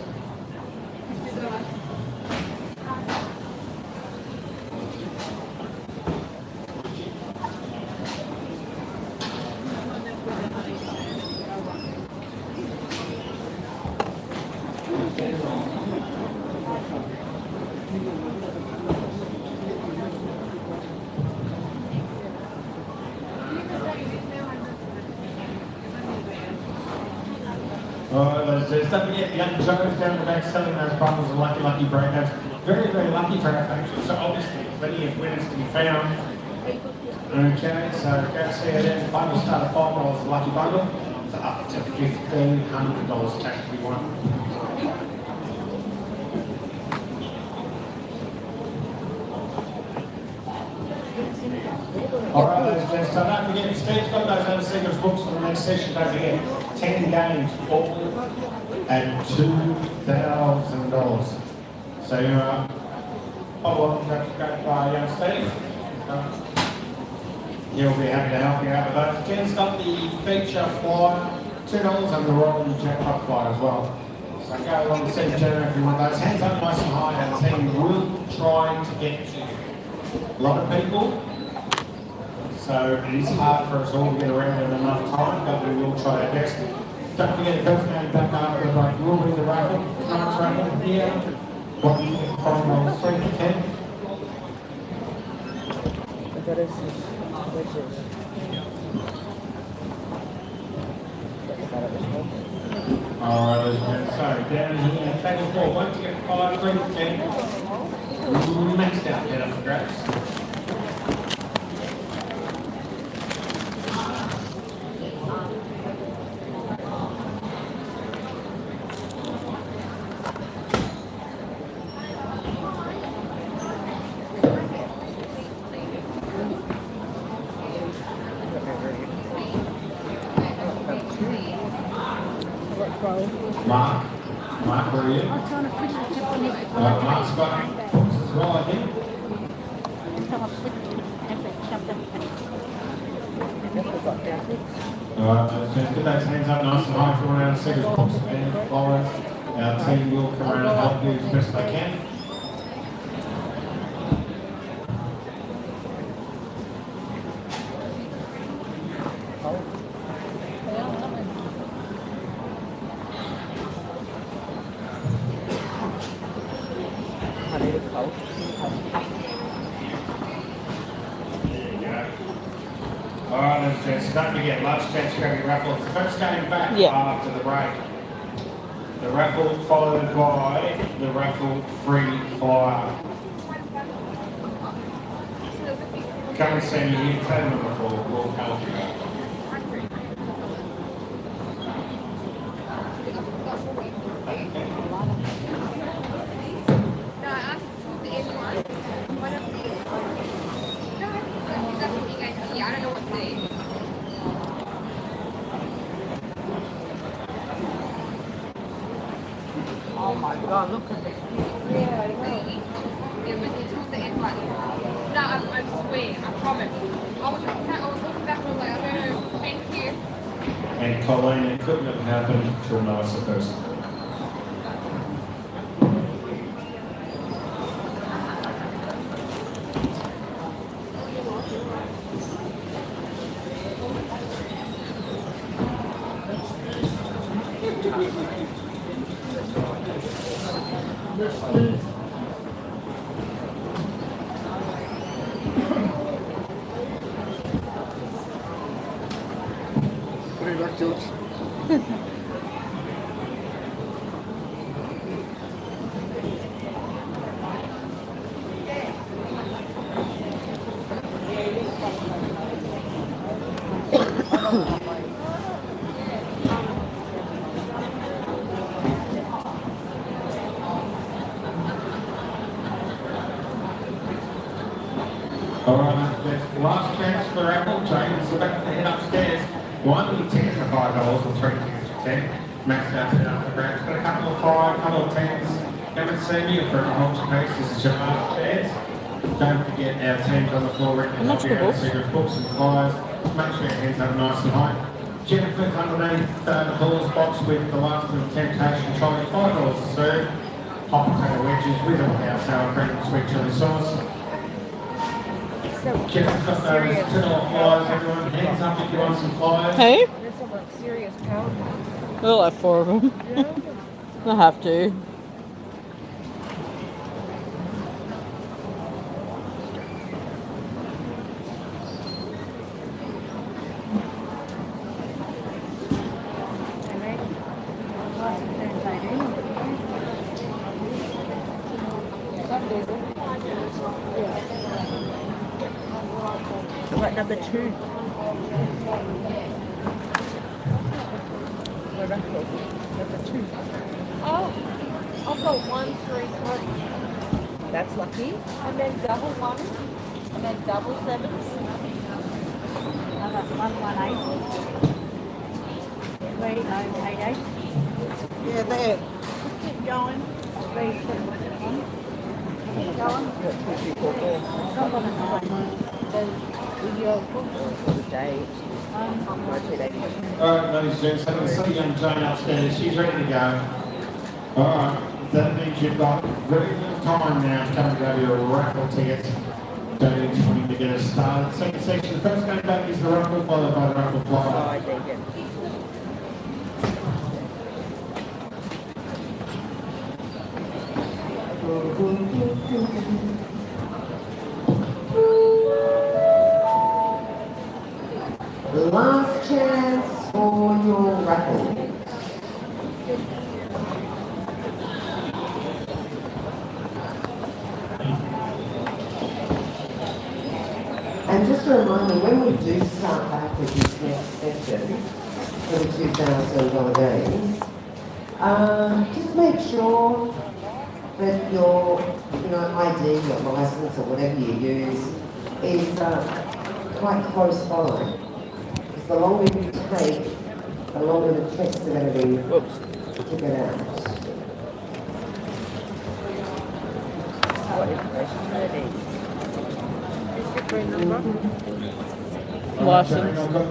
Don't forget, young Joe's down the back selling those bundles of lucky breakouts. Very, very lucky for our function, so obviously plenty of winners to be found. Okay, so go see her then. Bundle start at $5 a lucky bundle, so up to $1,500 cash to be won. Alright, ladies and gents, so don't forget, Steve's got those other secrets books for the next session. Don't forget, 10 games, all at $2,000. So, welcome to young Steve. He'll be happy to help you out with those. Jen's got the feature flyer, $2 and the rolling jackpot flyer as well. So go along and see Jen if you want those. Hands up nice and high, our team will try to get to a lot of people. So it is hard for us all to get around in enough time, but we will try our best. Don't forget, first game back after the break will be the raffle. Tonight's raffle here. What do you think from 3 to 10? What is this? Wedges. Alright, let's go. So down here, table 4, 1 ticket for 5, 3 to 10. Maxed out, get up for grabs. Mark, where are you? Mark's got books as well, I think. Alright, let's get those hands up nice and high if you want to see us books and flyers. Our team will come around and help you as best they can. Alright, let's don't forget, last chance to grab your raffle. It's the first game back after the break. The raffle followed by the raffle free flyer. Come and see me here, table number 4, we'll help you. Oh my god, look at this. No, I swear, I promise. I was looking back and I was like, oh, thank you. And Colleen, it couldn't have happened to a nicer person. What do you like, George? Alright, that's the last chance for Raffle. James is about to head upstairs. One ticket for $5 or 3 tickets for 10. Max out set up for grabs. Got a couple of 5, couple of 10s. Haven't seen you for a multi case. This is your last chance. Don't forget our teams on the floor written Not copy the out books. secret books and flyers. Make sure your hands up nice and high. Jennifer's underneath the balls box with the last of the temptation trolley. $5 to serve. Hot potato wedges with or without sour cream and sweet chili sauce. Jennifer's got those $2 flyers, everyone. Hands up if you want some flyers. Hey? There's some like serious powder. There are like 4 of them. I have to. What number 2? Number 2. Oh, I've got 1, 3, 3. That's lucky. And then double 1. And then double 7s. I've got 118. Ready, go, 88. Yeah, there. Keep going. 371. Keep going. Got 2 people there. I've got a 9. For the day. Alright, ladies and gents, having see young Jane upstairs. She's ready to go. Alright, that means you've got very little time now to come and grab your raffle tickets. Don't need 20 to get us started. Second section, the first game back is the raffle, followed by the raffle flyer. Last chance for your raffle. And just a reminder, when we do start back with this next session for the $2,000 games, just make sure that your ID, your license or whatever you use is quite close by. Because the longer you take, the longer the checks are going to be to get out. What information are these? Is the green number? License. I've got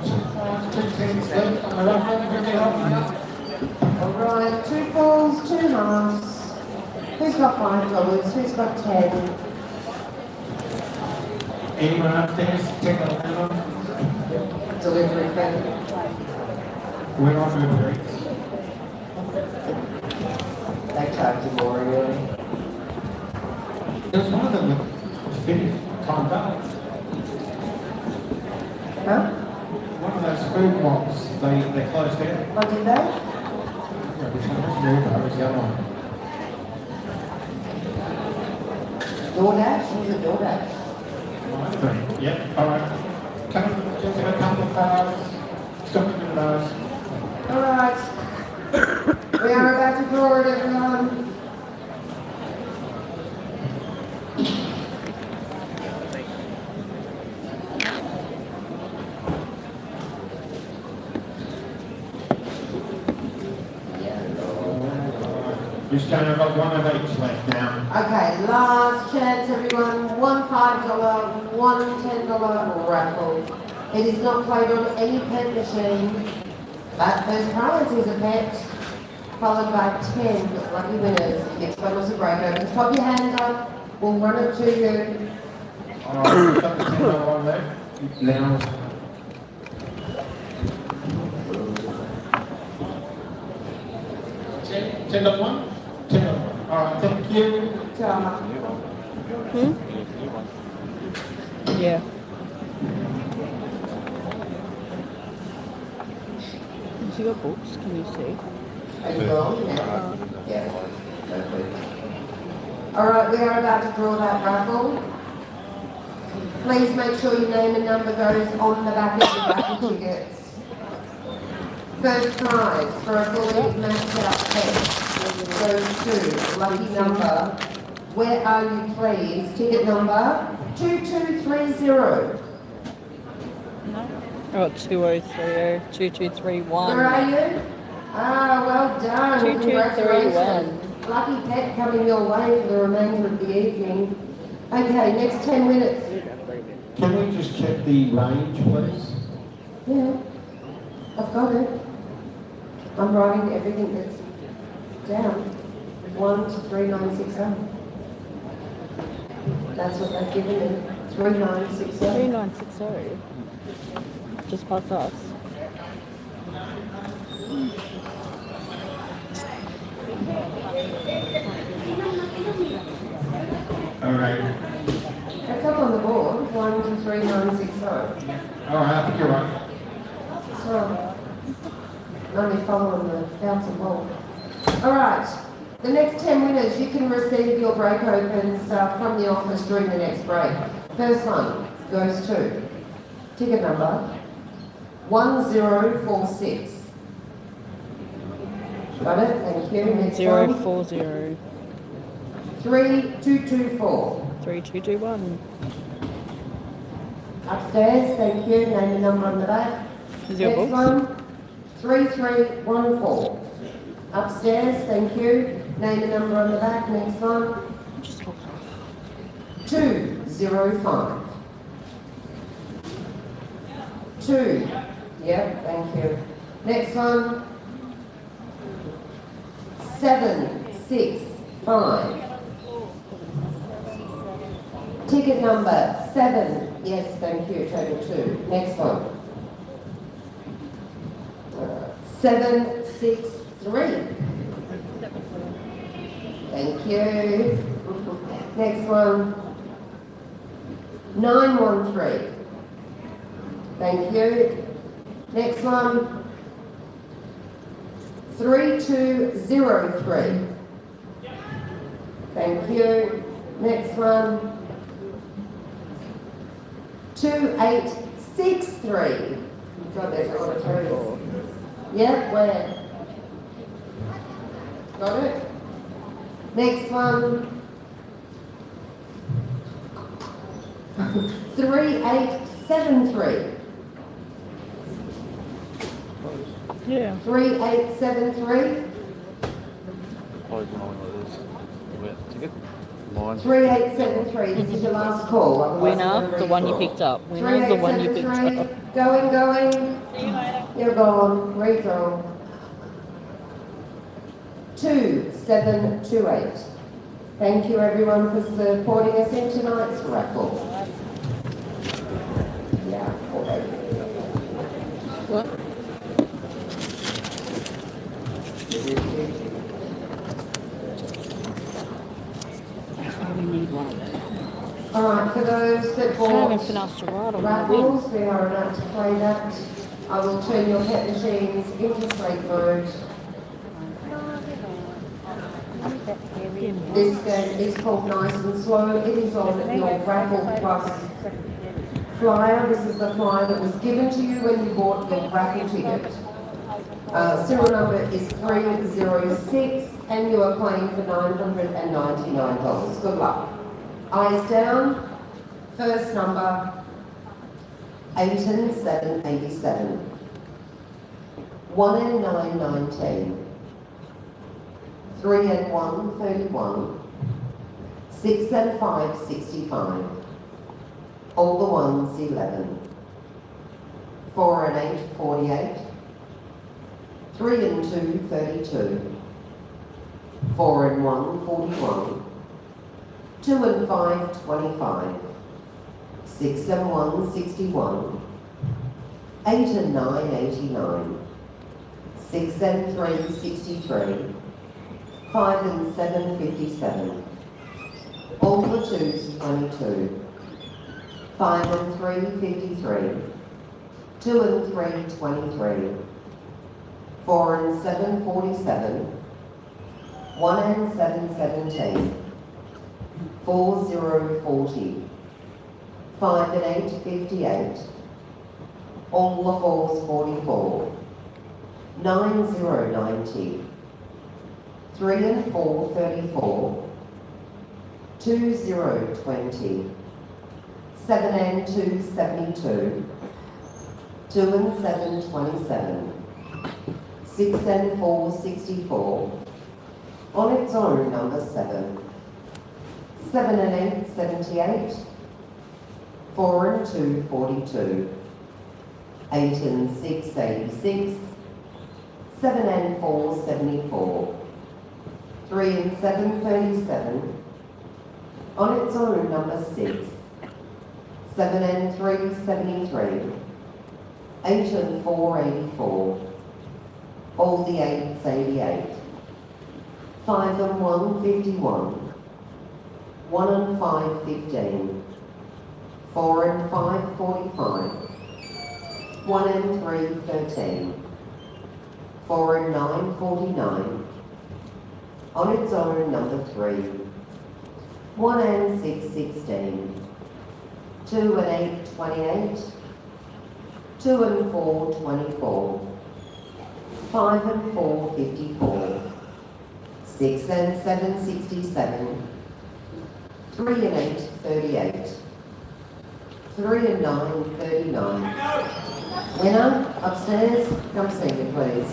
two teams left on the raffle. Can you help me out? Alright, 2 falls, 2 halves. Who's got $5? Who's got 10? Anyone upstairs? Take a look. Delivery fee. We're on Uber Eats. They charge you more really. There was one of them that finished timed up. Huh? One of those food mobs, they closed down. Oh, did they? Yeah. Which one was new? That was the other one. DoorDash? Was it DoorDash? Might have been. Yep, alright. Just a couple of fives. Stop in those. All right. We are about to draw it, everyone. Just going, I've got one of each left now. Okay, last chance, everyone. One $5, one $10 raffle. It is not played on any pet machine. That first prize is a pet, followed by 10 lucky winners. It's bundles of break opens. Pop your hand up. We'll run it to you. Alright, got the $10 one there. Now. $10 one? $10 one. Alright, thank you. Yeah. Has he got books? Can you see? Are you wrong? Yeah. All right, we are about to draw that raffle. Please make sure your name and number goes on the back of the raffle tickets. First prize for a fully maxed out pet goes to lucky number. Where are you, please? Ticket number 2230. Oh, 2030, 2231. Where are you? Ah, well done. 2231. Congratulations. Lucky pet coming your way for the remainder of the evening. Okay, next 10 minutes. Can we just check the range, please? Yeah, I've got it. I'm writing everything that's down. 1 to 3960. That's what they've given me. 3960. 3960. Just past us. Alright. That's up on the board. 1 to 3960. Alright, I think you're right. So, only following the bouncing ball. All right. The next 10 winners, you can receive your break opens from the office during the next break. First one goes to ticket number 1046. Got it? Thank you. Next 040. one. 3224. 3221. Upstairs, thank you. Name and number on the back. Is your Next books? one, 3314. Upstairs, thank you. Name and number on the back. Next one, 205. 2. Yep, thank you. Next one, 765. Ticket number 7. Yes, thank you. Total 2. Next one. 763. Thank you. Next one. 913. Thank you. Next one. 3203. Thank you. Next one. 2863. God, there's a lot of threes. Yep, where? Got it? Next one. 3873. Yeah. 3873. Close mine with this. Ticket? Mine. 3873. This is your last call. otherwise I'm Winner, gonna the one you recall. picked up. Winner, the one you picked 3873. up. Going. See you later. You're gone. Redraw. 2728. Thank you everyone for supporting us in tonight's raffle. Yeah, okay. What? We need one of them. Alright, for those that I haven't bought anything else to write on my win. raffles, we are about to play that. I will turn your pet machines into sleep mode. This game is called Nice and Slow. It is on your Raffle Plus flyer. This is the flyer that was given to you when you bought your Raffle ticket. Serial number is 306 and you are playing for $999. Good luck. Eyes down. First number, 8 and 7, 87. 1 and 9, 19. 3 and 1, 31. 6 and 5, 65. All the ones, 11. 4 and 8, 48. 3 and 2, 32. 4 and 1, 41. 2 and 5, 25. 6 and 1, 61. 8 and 9, 89. 6 and 3, 63. 5 and 7, 57. All for 2s, 22. 5 and 3, 53. 2 and 3, 23. 4 and 7, 47. 1 and 7, 17. 4, 0, 40. 5 and 8, 58. All the 4s, 44. 9, 0, 90. 3 and 4, 34. 2, 0, 20. 7 and 2, 72. 2 and 7, 27. 6 and 4, 64. On its own, number 7. 7 and 8, 78. 4 and 2, 42. 8 and 6, 86. 7 and 4, 74. 3 and 7, 37. On its own, number 6. 7 and 3, 73. 8 and 4, 84. All the 8s, 88. 5 and 1, 51. 1 and 5, 15. 4 and 5, 45. 1 and 3, 13. 4 and 9, 49. On its own, number 3. 1 and 6, 16. 2 and 8, 28. 2 and 4, 24. 5 and 4, 54. 6 and 7, 67. 3 and 8, 38. 3 and 9, 39. Winner, upstairs, come see me, please.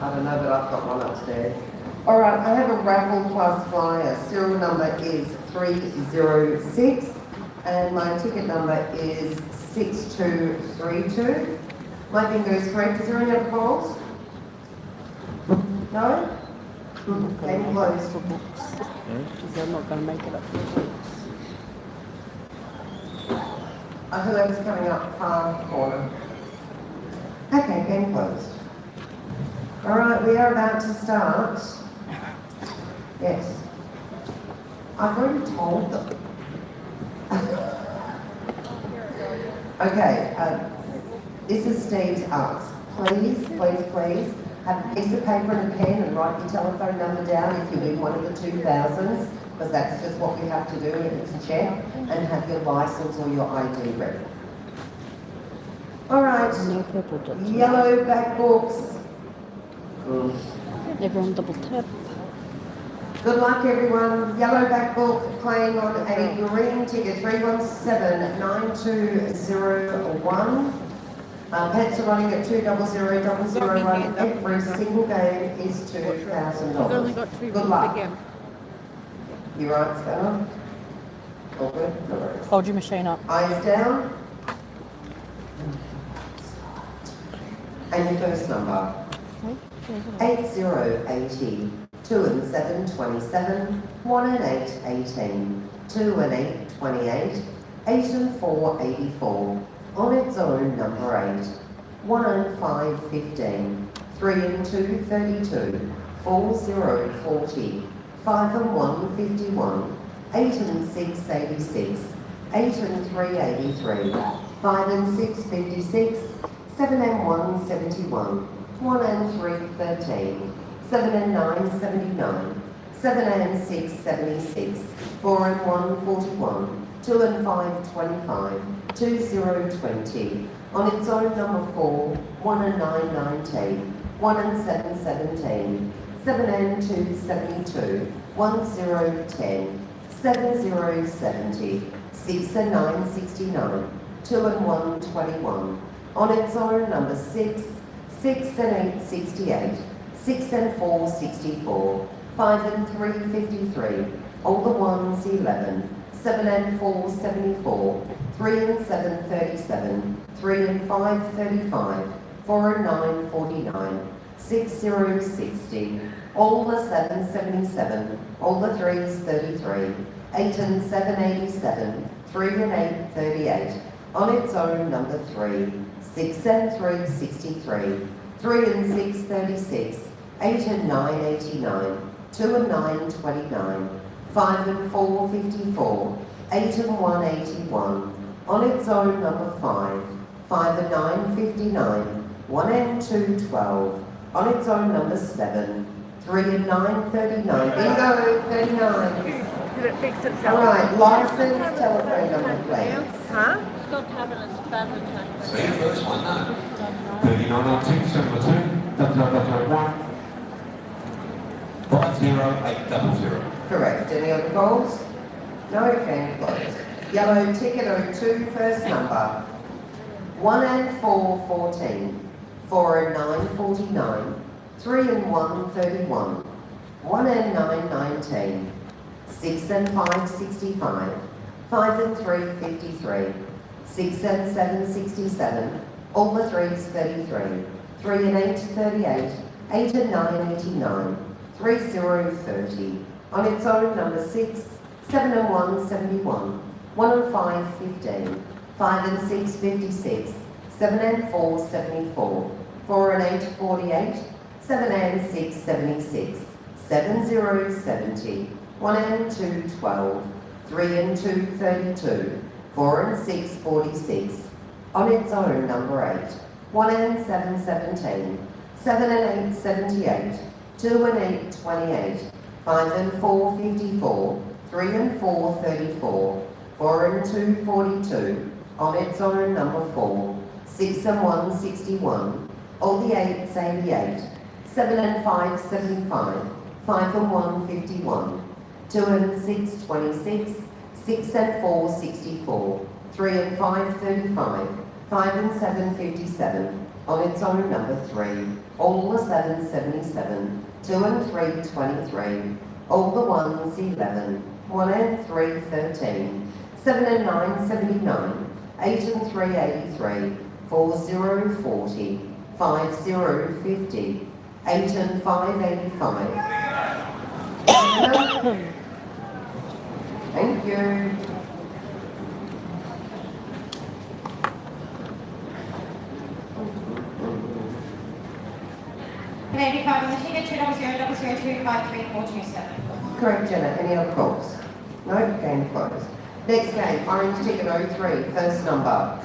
I don't know, but I've got one upstairs. All right, I have a Raffle Plus flyer. Serial number is 306, and my ticket number is 6232. My finger is correct. Is there any other calls? No? Game closed. For books. Because they're not going to make it up for books. Whoever's coming up far corner. Okay, game closed. All right, we are about to start. Yes. I've already told them. Okay, this is Steve's ask. Please, please, please, have a piece of paper and a pen and write your telephone number down if you win one of the 2000s, because that's just what we have to do if it's a check, and have your license or your ID ready. All right, yellow back books. Everyone double tap. Good luck, everyone. Yellow back book playing on a green ticket, 3179201. Pets are running at 200,001. Every single game is $2,000. We've only got 2 Good luck. again. You right, Stella? All good? No worries. Hold your machine up. Eyes down. And your first number. 8080. 2 and 7, 27. 1 and 8, 18. 2 and 8, 28. 8 and 4, 84. On its own, number 8. 1 and 5, 15. 3 and 2, 32. 4, 0, 40. 5 and 1, 51. 8 and 6, 86. 8 and 3, 83. 5 and 6, 56. 7 and 1, 71. 1 and 3, 13. 7 and 9, 79. 7 and 6, 76. 4 and 1, 41. 2 and 5, 25. 2, 0, 20. On its own number 4, 1 and 9, 19. 1 and 7, 17. 7 and 2, 72. 1, 0, 10. 7, 0, 70. 6 and 9, 69. 2 and 1, 21. On its own number 6, 6 and 8, 68. 6 and 4, 64. 5 and 3, 53. All the 1s, 11. 7 and 4, 74. 3 and 7, 37. 3 and 5, 35. 4 and 9, 49. 6, 0, 60. All the 7s, 77. All the 3s, 33. 8 and 7, 87. 3 and 8, 38. On its own number 3. 6 and 3, 63. 3 and 6, 36. 8 and 9, 89. 2 and 9, 29. 5 and 4, 54. 8 and 1, 81. On its own number 5. 5 and 9, 59. 1 and 2, 12. On its own number 7. 3 and 9, 39. Bingo, 39. Did it fix itself? All right, license, telephone number, please. Huh? Stop having a spasm attack. See the first one, no. 3902, 702, 0001. 50800. Correct. Any other calls? No, okay, closed. Yellow ticket 02, first number. 1 and 4, 14. 4 and 9, 49. 3 and 1, 31. 1 and 9, 19. 6 and 5, 65. 5 and 3, 53. 6 and 7, 67. All the 3s, 33. 3 and 8, 38. 8 and 9, 89. 3, 0, 30. On its own number 6. 7 and 1, 71. 1 and 5, 15. 5 and 6, 56. 7 and 4, 74. 4 and 8, 48. 7 and 6, 76. 7, 0, 70. 1 and 2, 12. 3 and 2, 32. 4 and 6, 46. On its own number 8. 1 and 7, 17. 7 and 8, 78. 2 and 8, 28. 5 and 4, 54. 3 and 4, 34. 4 and 2, 42. On its own number 4. 6 and 1, 61. All the 8s, 88. 7 and 5, 75. 5 and 1, 51. 2 and 6, 26. 6 and 4, 64. 3 and 5, 35. 5 and 7, 57. On its own number 3. All the 7s, 77. 2 and 3, 23. All the 1s, 11. 1 and 3, 13. 7 and 9, 79. 8 and 3, 83. 4, 0, 40. 5, 0, 50. 8 and 5, 85. Thank you. $85 on the ticket, $200025347. Correct, Jenna. Any other calls? No, game closed. Next game, orange ticket 03, first number.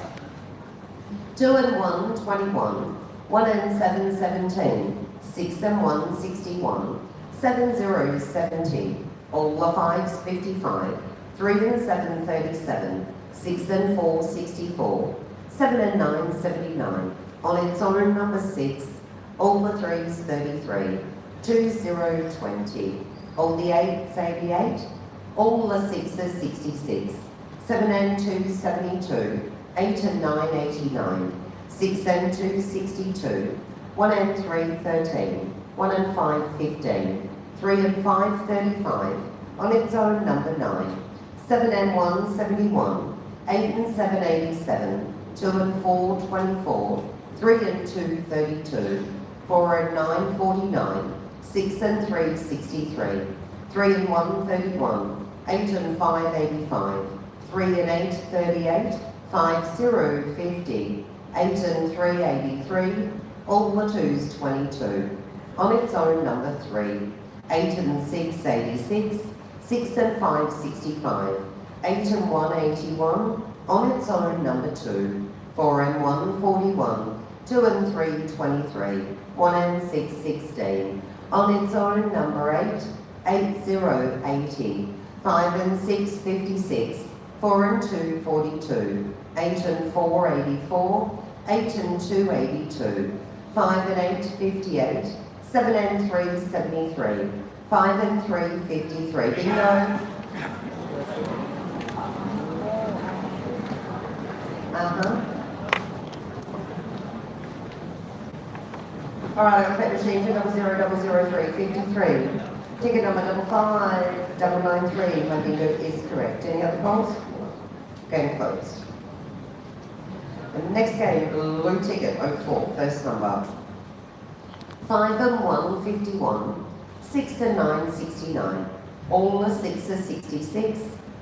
2 and 1, 21. 1 and 7, 17. 6 and 1, 61. 7, 0, 70. All the 5s, 55. 3 and 7, 37. 6 and 4, 64. 7 and 9, 79. On its own number 6. All the 3s, 33. 2, 0, 20. All the 8s, 88. All the 6s, 66. 7 and 2, 72. 8 and 9, 89. 6 and 2, 62. 1 and 3, 13. 1 and 5, 15. 3 and 5, 35. On its own number 9. 7 and 1, 71. 8 and 7, 87. 2 and 4, 24. 3 and 2, 32. 4 and 9, 49. 6 and 3, 63. 3 and 1, 31. 8 and 5, 85. 3 and 8, 38. 5, 0, 50. 8 and 3, 83. All the 2s, 22. On its own number 3. 8 and 6, 86. 6 and 5, 65. 8 and 181, on its own number 2, 4 and 141, 2 and 3 23, 1 and 6 16, on its own number 8, 8 0 80, 5 and 6 56, 4 and 2 42, 8 and 4 84, 8 and 2 82, 5 and 8 58, 7 and 3 73, 5 and 3 53. Bingo. Alright, I've got machine 20003 53. Ticket number 55993. My bingo is correct. Any other calls? Game closed. The next game, blue ticket 04, first number. 5 and 1 51, 6 and 9 69. All the 6 are 66,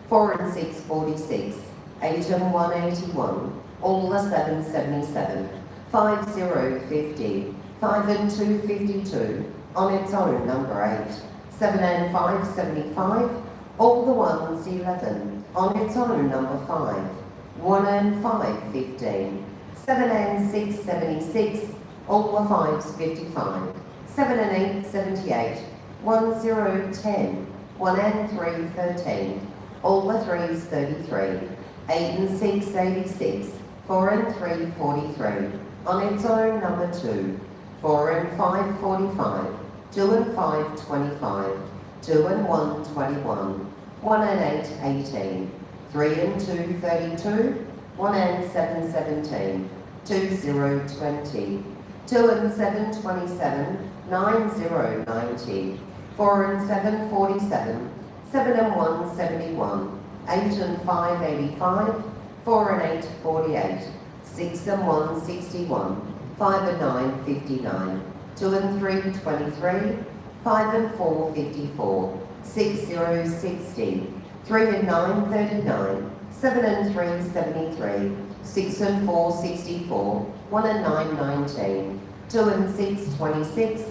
4 and 6 46, 8 and 1 81. All the 7 77, 5 0 50, 5 and 2 52, on its own number 8, 7 and 5 75, all the 1s 11, on its own number 5, 1 and 5 15, 7 and 6 76, all the 5s 55, 7 and 8 78, 1 0 10, 1 and 3 13, all the 3s 33, 8 and 6 86, 4 and 3 43, on its own number 2, 4 and 5 45, 2 and 5 25, 2 and 1 21, 1 and 8 18, 3 and 2 32, 1 and 7 17, 2 0 20, 2 and 7 27, 9 0 90, 4 and 7 47, 7 and 1 71, 8 and 5 85, 4 and 8 48, 6 and 1 61, 5 and 9 59, 2 and 3 23, 5 and 4 54, 6 0 60, 3 and 9 39, 7 and 3 73, 6 and 4 64, 1 and 9 19, 2 and 6 26,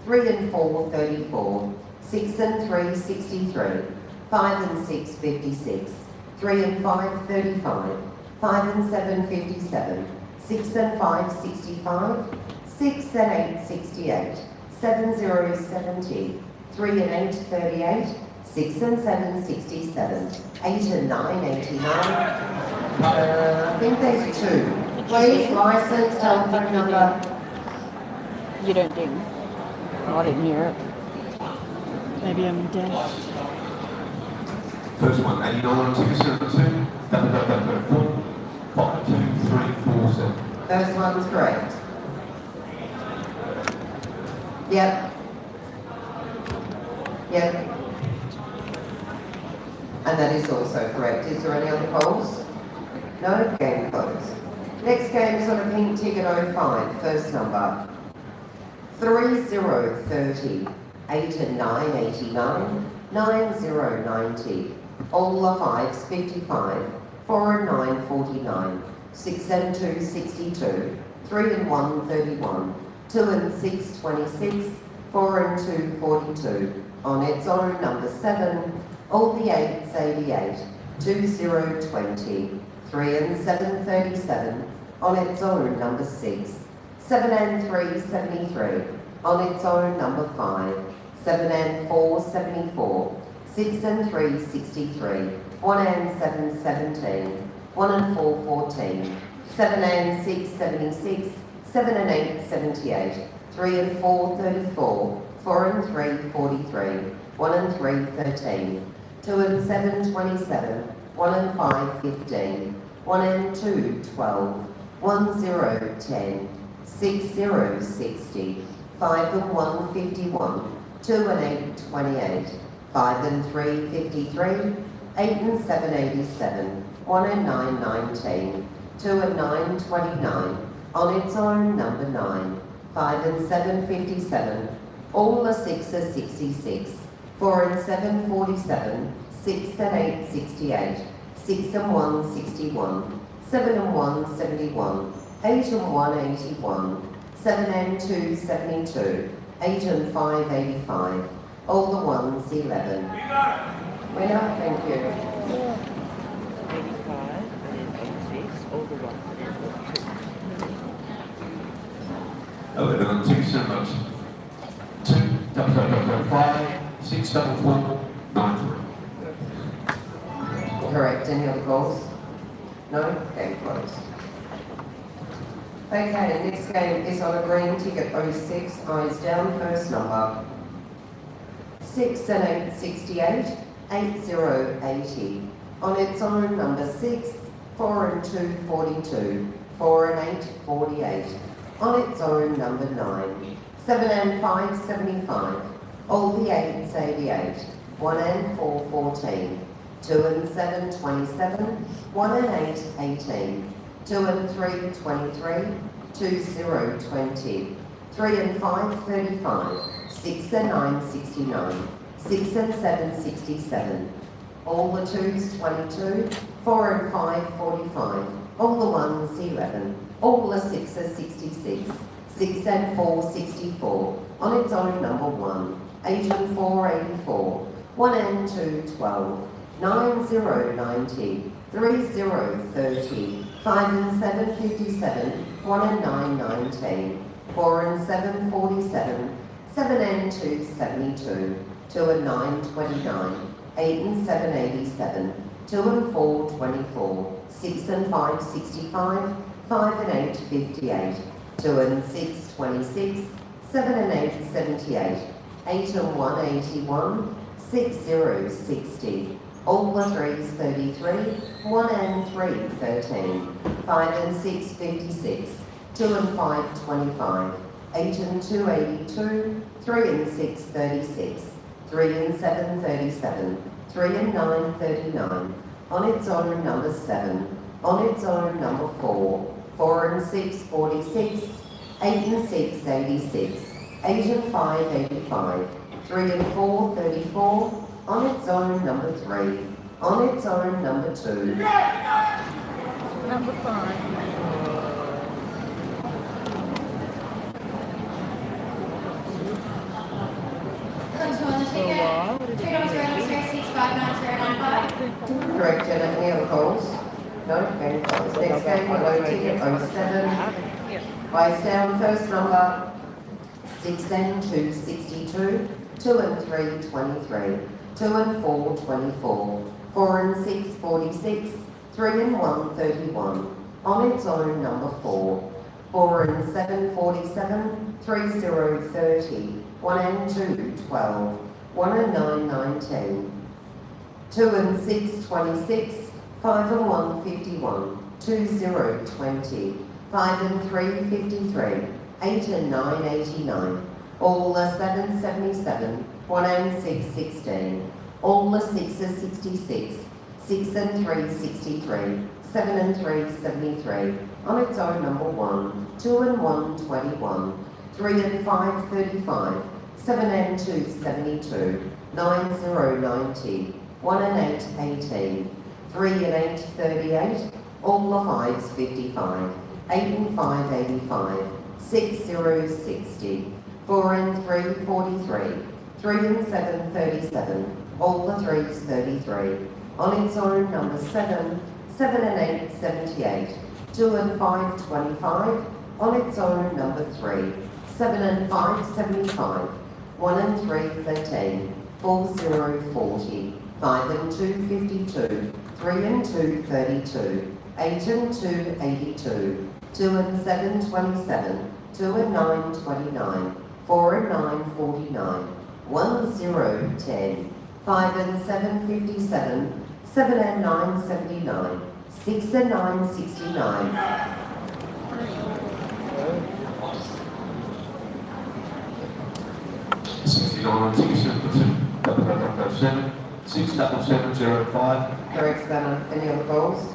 3 and 4 34, 6 and 3 63, 5 and 6 56, 3 and 5 35, 5 and 7 57, 6 and 5 65, 6 and 8 68, 7 0 70, 3 and 8 38, 6 and 7 67, 8 and 9 89. I think there's 2. Please, license, telephone number. You don't ding. I didn't hear it. Maybe I'm deaf. First one, 89 272, 4 5 2 3 4 7. First one's correct. Yep. Yep. And that is also correct. Is there any other polls? No? Game closed. Next game is on a pink ticket 05, first number. 3 0 30, 8 and 9 89, 9 0 90, all the 5s 55, 4 and 9 49, 6 and 2 62, 3 and 1 31, 2 and 6 26, 4 and 2 42, on its own number 7, all the 8s 88, 2 0 20, 3 and 7 37, on its own number 6, 7 and 3 73, on its own number 5, 7 and 4 74, 6 and 3 63, 1 and 7 17, 1 and 4 14, 7 and 6 76, 7 and 8 78, 3 and 4 34, 4 and 3 43, 1 and 3 13, 2 and 7 27, 1 and 5 15, 1 and 2 12, 1 0 10, 6 0 60, 5 and 1 51, 2 and 8 28, 5 and 3 53, 8 and 7 87, 1 and 9 19, 2 and 9 29, on its own number 9, 5 and 7 57, all the 6 are 66, 4 and 7 47, 6 and 8 68, 6 and 1 61, 7 and 1 71, 8 and 1 81, 7 and 2 72, 8 and 5 85, all the 1s 11. Winner, thank you. 85 and then 86, all the ones and then 42. Oh, and then tickets number 20005 644 93. Correct. Any other calls? No? Game closed. Okay, next game is on a green ticket 06, eyes down, first number. 6 and 8, 68, 8080. On its own, number 6, 4 and 2, 42, 4 and 8, 48. On its own, number 9, 7 and 5, 75. All the 8s, 88. 1 and 4, 14. 2 and 7, 27. 1 and 8, 18. 2 and 3, 23. 2, 0, 20. 3 and 5, 35. 6 and 9, 69. 6 and 7, 67. All the 2s, 22. 4 and 5, 45. All the 1s, 11. All the 6s, 66. 6 and 4, 64. On its own, number 1. 8 and 4, 84. 1 and 2, 12. 9, 0, 90. 3, 0, 30. 5 and 7, 57. 1 and 9, 19. 4 and 7, 47. 7 and 2, 72. 2 and 9, 29. 8 and 7, 87. 2 and 4, 24. 6 and 5, 65. 5 and 8, 58. 2 and 6, 26. 7 and 8, 78. 8 and 1, 81. 6, 0, 60. All the 3s, 33. 1 and 3, 13. 5 and 6, 56. 2 and 5, 25. 8 and 2, 82. 3 and 6, 36. 3 and 7, 37. 3 and 9, 39. On its own, number 7. On its own, number 4. 4 and 6, 46. 8 and 6, 86. 8 and 5, 85. 3 and 4, 34. On its own, number 3. On its own, number 2. Number 5. Correct, Jenna. Any other calls? No? Game closed. Next game, yellow ticket 07. Eyes down, first number. 6 and 2, 62. 2 and 3, 23. 2 and 4, 24. 4 and 6, 46. 3 and 1, 31. On its own, number 4. 4 and 7, 47. 3, 0, 30. 1 and 2, 12. 1 and 9, 19. 2 and 6, 26. 5 and 1, 51. 2, 0, 20. 5 and 3, 53. 8 and 9, 89. All the 7s, 77. 1 and 6, 16. All the 6s, 66. 6 and 3, 63. 7 and 3, 73. On its own, number 1. 2 and 1, 21. 3 and 5, 35. 7 and 2, 72. 9, 0, 90. 1 and 8, 18. 3 and 8, 38. All the 5s, 55. 8 and 5, 85. 6, 0, 60. 4 and 3, 43. 3 and 7, 37. All the 3s, 33. On its own, number 7. 7 and 8, 78. 2 and 5, 25. On its own, number 3. 7 and 5, 75. 1 and 3, 13. 4, 0, 40. 5 and 2, 52. 3 and 2, 32. 8 and 2, 82. 2 and 7, 27. 2 and 9, 29. 4 and 9, 49. 1, 0, 10. 5 and 7, 57. 7 and 9, 79. 6 and 9, 69. 69, 7, 67705. Correct, Spanner. Any other calls?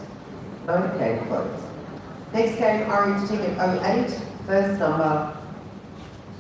No? Game closed. Next game, orange ticket 08. First number.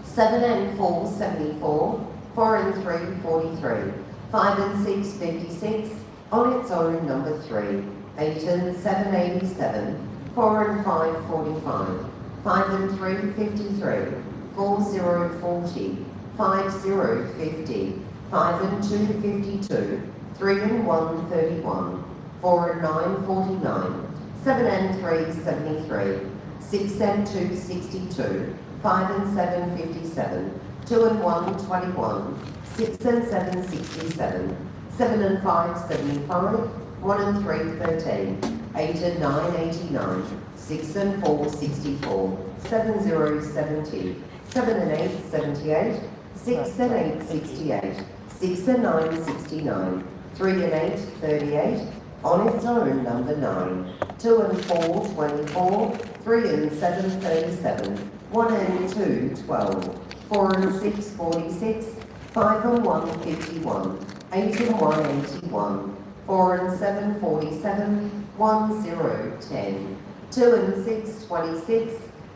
7 and 4, 74. 4 and 3, 43. 5 and 6, 56. On its own, number 3. 8 and 7, 87. 4 and 5, 45. 5 and 3, 53. 4, 0, 40. 5, 0, 50. 5 and 2, 52. 3 and 1, 31. 4 and 9, 49. 7 and 3, 73. 6 and 2, 62. 5 and 7, 57. 2 and 1, 21. 6 and 7, 67. 7 and 5, 75. 1 and 3, 13. 8 and 9, 89. 6 and 4, 64. 7, 0, 70. 7 and 8, 78. 6 and 8, 68. 6 and 9, 69. 3 and 8, 38. On its own, number 9. 2 and 4, 24. 3 and 7, 37. 1 and 2, 12. 4 and 6, 46. 5 and 1, 51. 8 and 1, 81. 4 and 7, 47. 1, 0, 10. 2 and 6, 26.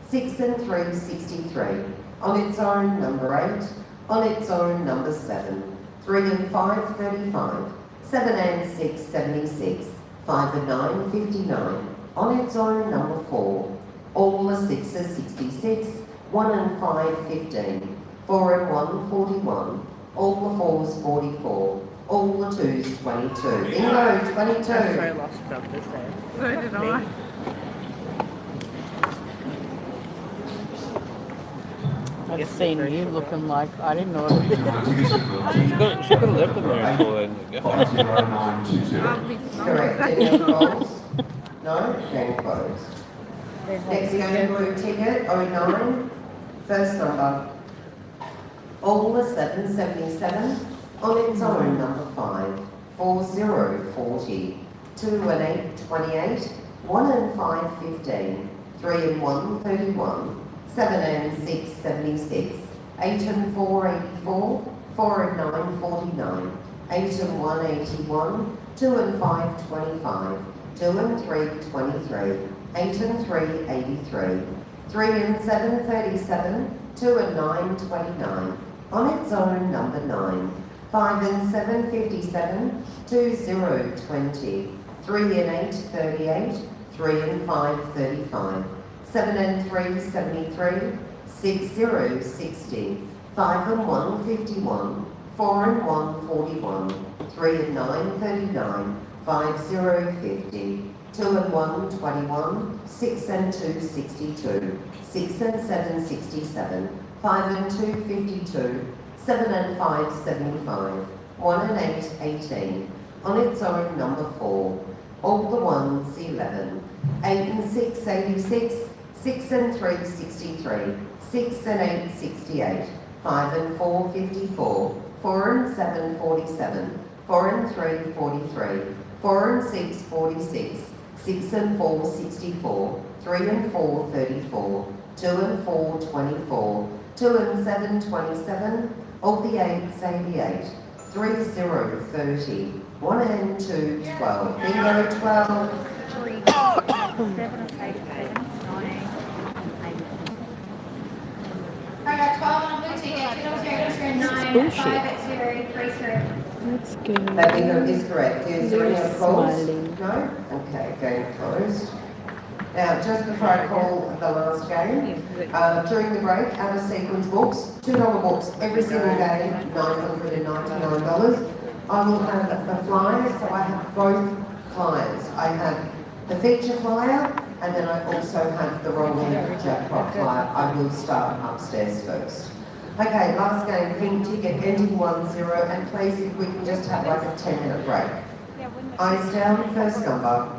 6 and 3, 63. On its own, number 8. On its own, number 7. 3 and 5, 35. 7 and 6, 76. 5 and 9, 59. On its own, number 4. All the 6s, 66. 1 and 5, 15. 4 and 1, 41. All the 4s, 44. All the 2s, 22. Bingo, 22. So lost about this there. So did I. I've seen you looking like I didn't know what it was. She could have left them there until then. 50922. Correct. Any other goals? No? Game closed. Next game, blue ticket, 09. First number. All the 7, 77. On its own, number 5. 4, 0, 40. 2 and 8, 28. 1 and 5, 15. 3 and 1, 31. 7 and 6, 76. 8 and 4, 84. 4 and 9, 49. 8 and 1, 81. 2 and 5, 25. 2 and 3, 23. 8 and 3, 83. 3 and 7, 37. 2 and 9, 29. On its own, number 9. 5 and 7, 57. 2, 0, 20. 3 and 8, 38. 3 and 5, 35. 7 and 3, 73. 6, 0, 60. 5 and 1, 51. 4 and 1, 41. 3 and 9, 39. 5, 0, 50. 2 and 1, 21. 6 and 2, 62. 6 and 7, 67. 5 and 2, 52. 7 and 5, 75. 1 and 8, 18. On its own, number 4. All the 1s, 11. 8 and 6, 86. 6 and 3, 63. 6 and 8, 68. 5 and 4, 54. 4 and 7, 47. 4 and 3, 43. 4 and 6, 46. 6 and 4, 64. 3 and 4, 34. 2 and 4, 24. 2 and 7, 27. All the 8s, 88. 3, 0, 30. 1 and 2, 12. Bingo, 12. 7, 8, 7, 9, 8. I got 12 on a blue ticket, 2 9, bullshit. 5 at 0, 3 0. That's good. That bingo is correct. Is there any other calls? Smiling. No? Okay, game closed. Now, just before I call the last game, during the break, out of sequence books, $2 books every single game, $999. I will have the flyers, so I have both flyers. I have the feature flyer, and then I also have the rolling jackpot flyer. I will start upstairs first. Okay, last game, pink ticket ending 1-0, and please if we can just have like a 10-minute break. Eyes down, first number.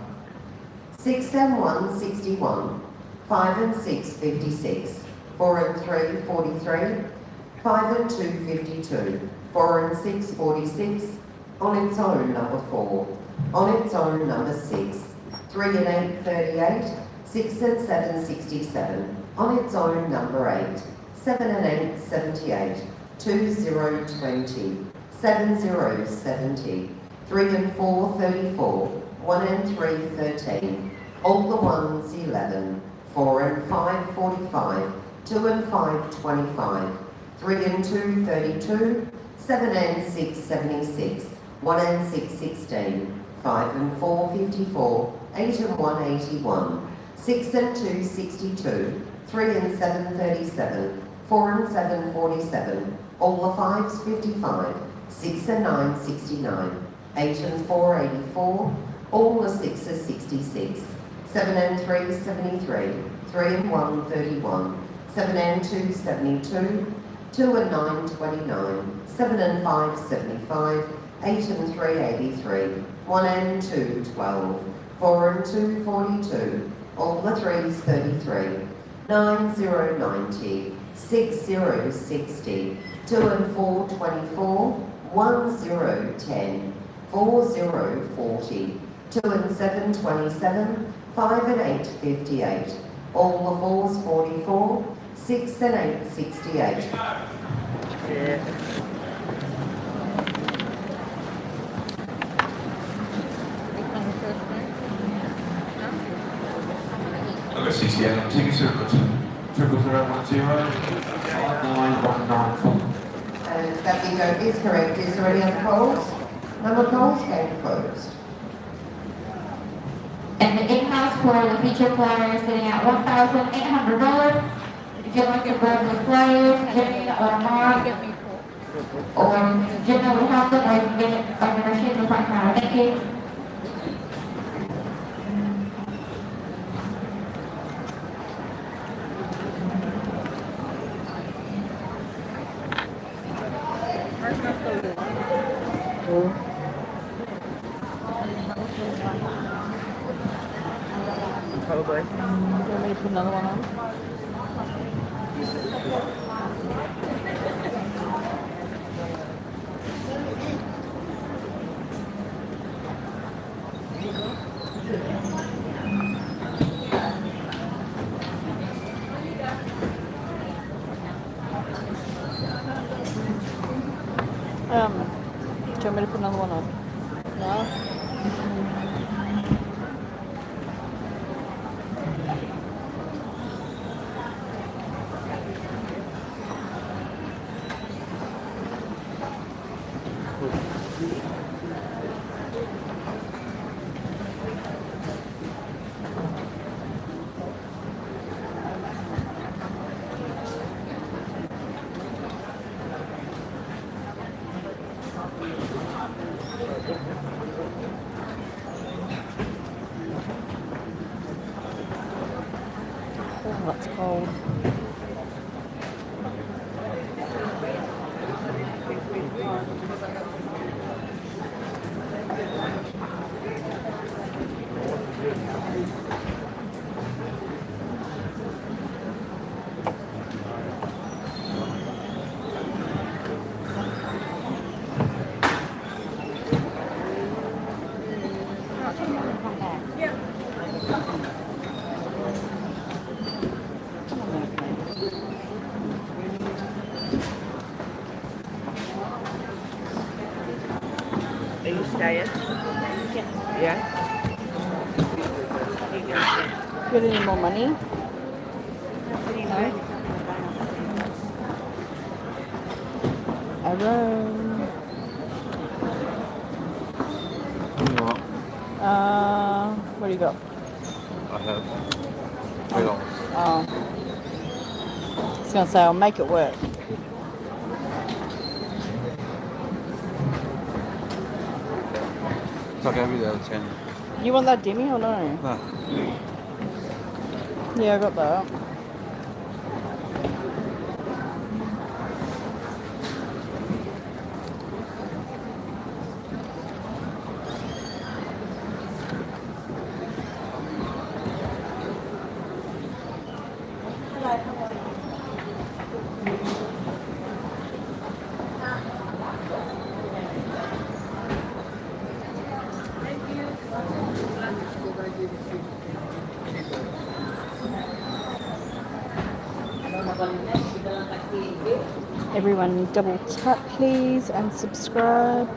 6 and 1, 61. 5 and 6, 56. 4 and 3, 43. 5 and 2, 52. 4 and 6, 46. On its own, number 4. On its own, number 6. 3 and 8, 38. 6 and 7, 67. On its own, number 8. 7 and 8, 78. 2, 0, 20. 7, 0, 70. 3 and 4, 34. 1 and 3, 13. All the 1s, 11. 4 and 5, 45. 2 and 5, 25. 3 and 2, 32. 7 and 6, 76. 1 and 6, 16. 5 and 4, 54. 8 and 1, 81. 6 and 2, 62. 3 and 7, 37. 4 and 7, 47. All the 5s, 55. 6 and 9, 69. 8 and 4, 84. All the 6 are 66. 7 and 3, 73. 3 and 1, 31. 7 and 2, 72. 2 and 9, 29. 7 and 5, 75. 8 and 3, 83. 1 and 2, 12. 4 and 2, 42. All the 3s, 33. 9, 0, 90. 6, 0, 60. 2 and 4, 24. 1, 0, 10. 4, 0, 40. 2 and 7, 27. 5 and 8, 58. All the 4s, 44. 6 and 8, 68. Yeah. I've got 68 on tickets, so I've got 0010 5994. And that bingo is correct. Is there any other polls? No more polls, game closed. And the in-house player, the feature player, is sitting at $1,800. If you'd like to grab the players, Jenny or Mark, or Jenna will help them, or you can get it on the machine in the front counter. Thank you. Probably. Do you want me to put another one on? Do you want me to put another one on? No? Oh, that's cold. Are you staying? Yeah. Got any more money? No? Aaron. You know what? What do you got? I have $3. Oh. I was going to say, I'll make it work. So I gave you the other 10. You want that Demi or no? No. Yeah, I got that. Everyone double tap please and subscribe.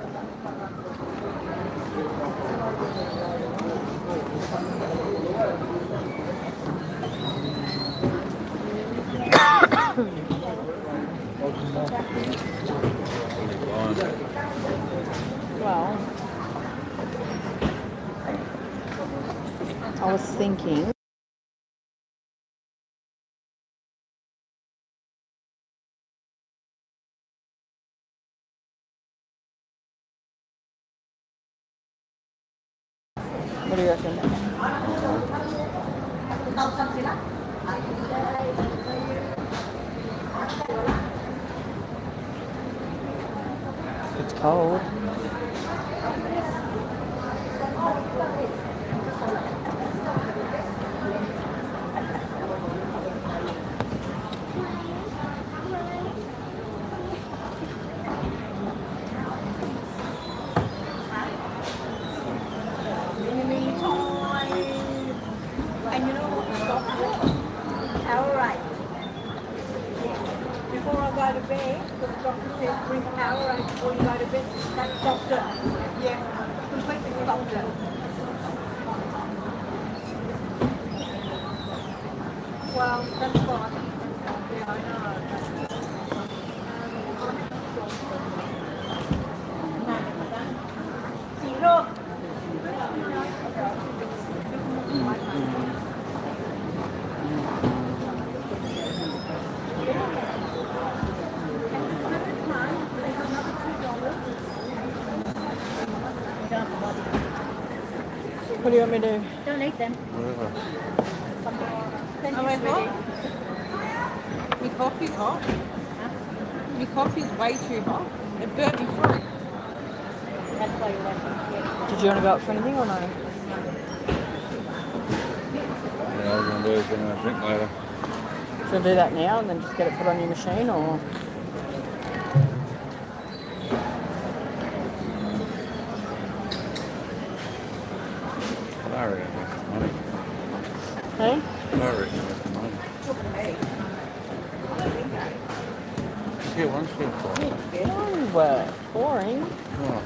Well, I was thinking What do you reckon? It's cold. And you know what the doctor? Powerade. Yes. Before I go to bed, the doctor says drink Powerade before you go to bed. That stopped it. Yeah, completely stopped it. Well, that's fine. Yeah, I know. Look. What do you want me to do? Don't eat them. Whatever. I went hot. My coffee's hot. My coffee's way too hot. It burnt me throat. That's why you like it. Did you want to go out for anything or no? Yeah, I was going to do is going to drink later. Should I do that now and then just get it put on your machine, or? I reckon that's the money. Hey? I reckon that's the money. Just get one skin for it. Well, boring. Oh,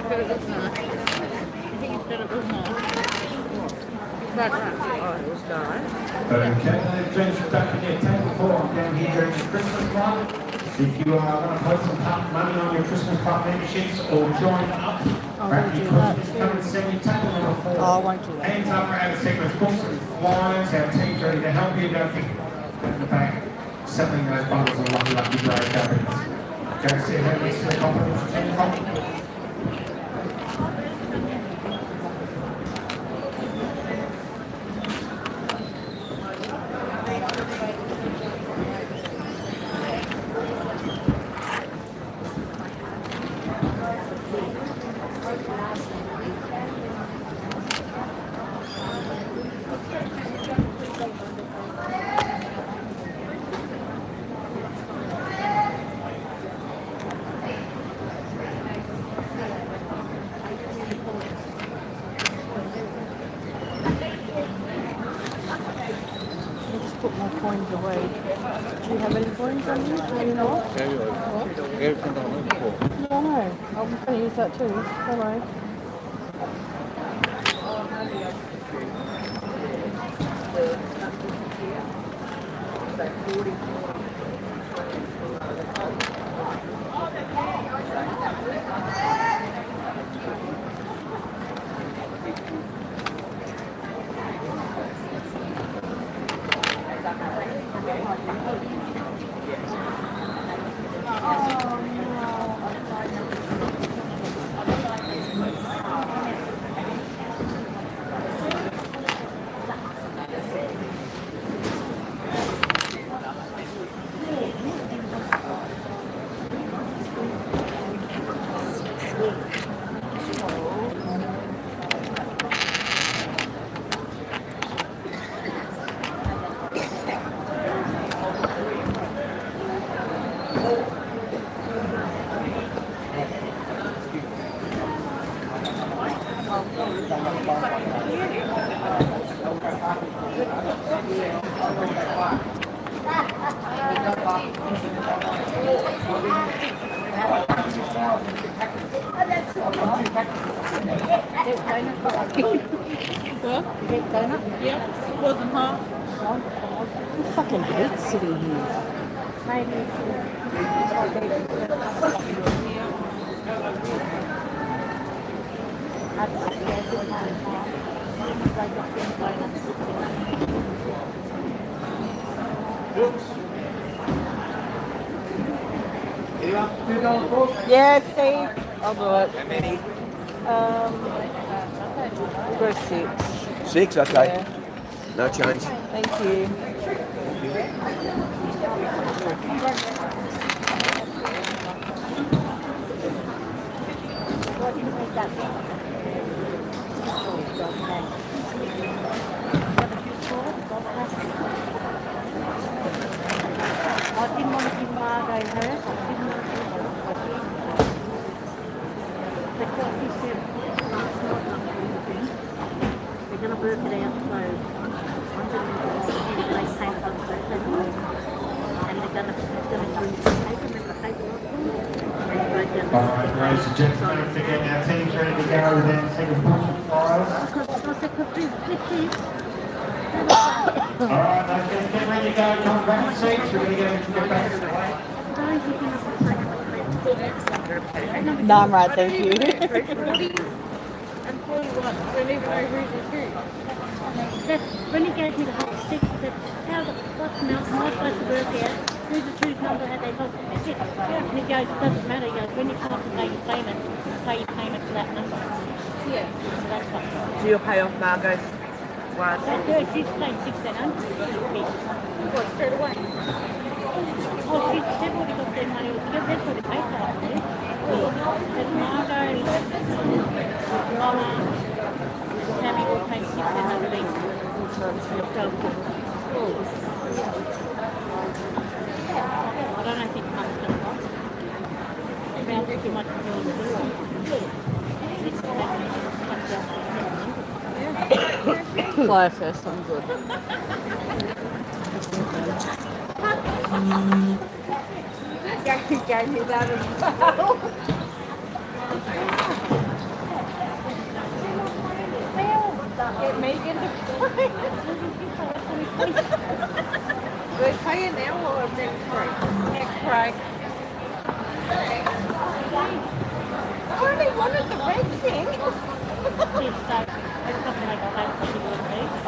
But it was nice. I think you said it was nice. But, oh, it was nice. Okay, ladies and gentlemen, don't forget table 4 down here during the Christmas club. If you are going to put some money on your Christmas club memberships or join up, I won't do that too. come and see me, table number 4. Oh, I won't do that. Hands up for out of sequence, books and flyers, our team's ready to help you. Don't think in the back, selling those bundles of lucky grey cabins. Go see how we see the confidence and confidence. I'll just put more coins away. Do you have any coins on you? Do you know? okay, everything I'm looking for. No, no. I'm going to use that too. Don't worry. Get donut. What? Get donut? Yeah. Wasn't hot. I fucking hate sitting here. Maybe. Yeah, Steve. I'll do it. How many? Go 6. 6, okay. Yeah. No change. Thank you. I didn't want to give Margot her. I didn't want to give her. Because she said it's not anything. They're going to work it out, so I'm going to make paint on Thursday night. And they're going to do the paper, make the paper up. Alright, ladies and gentlemen, if again our team's ready to go, then take a push of fires. Alright, let's get ready to go, come back to seats, we're going to get back to the way. No, I'm right, thank you. And 41. Don't even know who's the who. When he gave me the whole stick, he said, how the fuck am I supposed to work out who's the whose number had they got? I said, yeah. And he goes, it doesn't matter. He goes, when you come up to pay your payment to that number. Yeah. So that's fine. So you'll pay off Margot's one. That's good. She's paying 1,600. What, straight away? Oh, she said what he got their money. Because that's what he paid for, I believe. But Margot, Mama, Tammy will pay 1,600 each. I don't know if it's much going to cost. About too much to do in the Fly first, I'm good. Jackie gave me that as well. Get Megan to play. We're playing now or next break? Next break. I only wanted the red thing.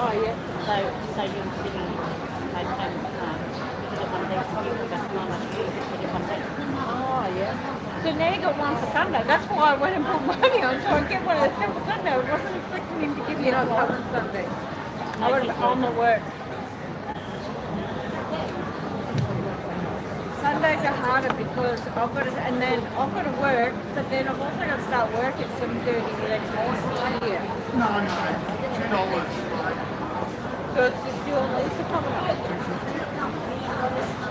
Oh, yeah. So you're sitting like Oh, yeah. So now you got one for Sunday. That's why I went and put money on, so I get one of them for Sunday. I wasn't expecting him to give me another one on Sunday. I would have on the work. Sundays are harder because I've got to, and then I've got to work, but then I've also got to start work at 7:30 the next morning. Yeah. No, $2. So it's just you and Lisa coming up.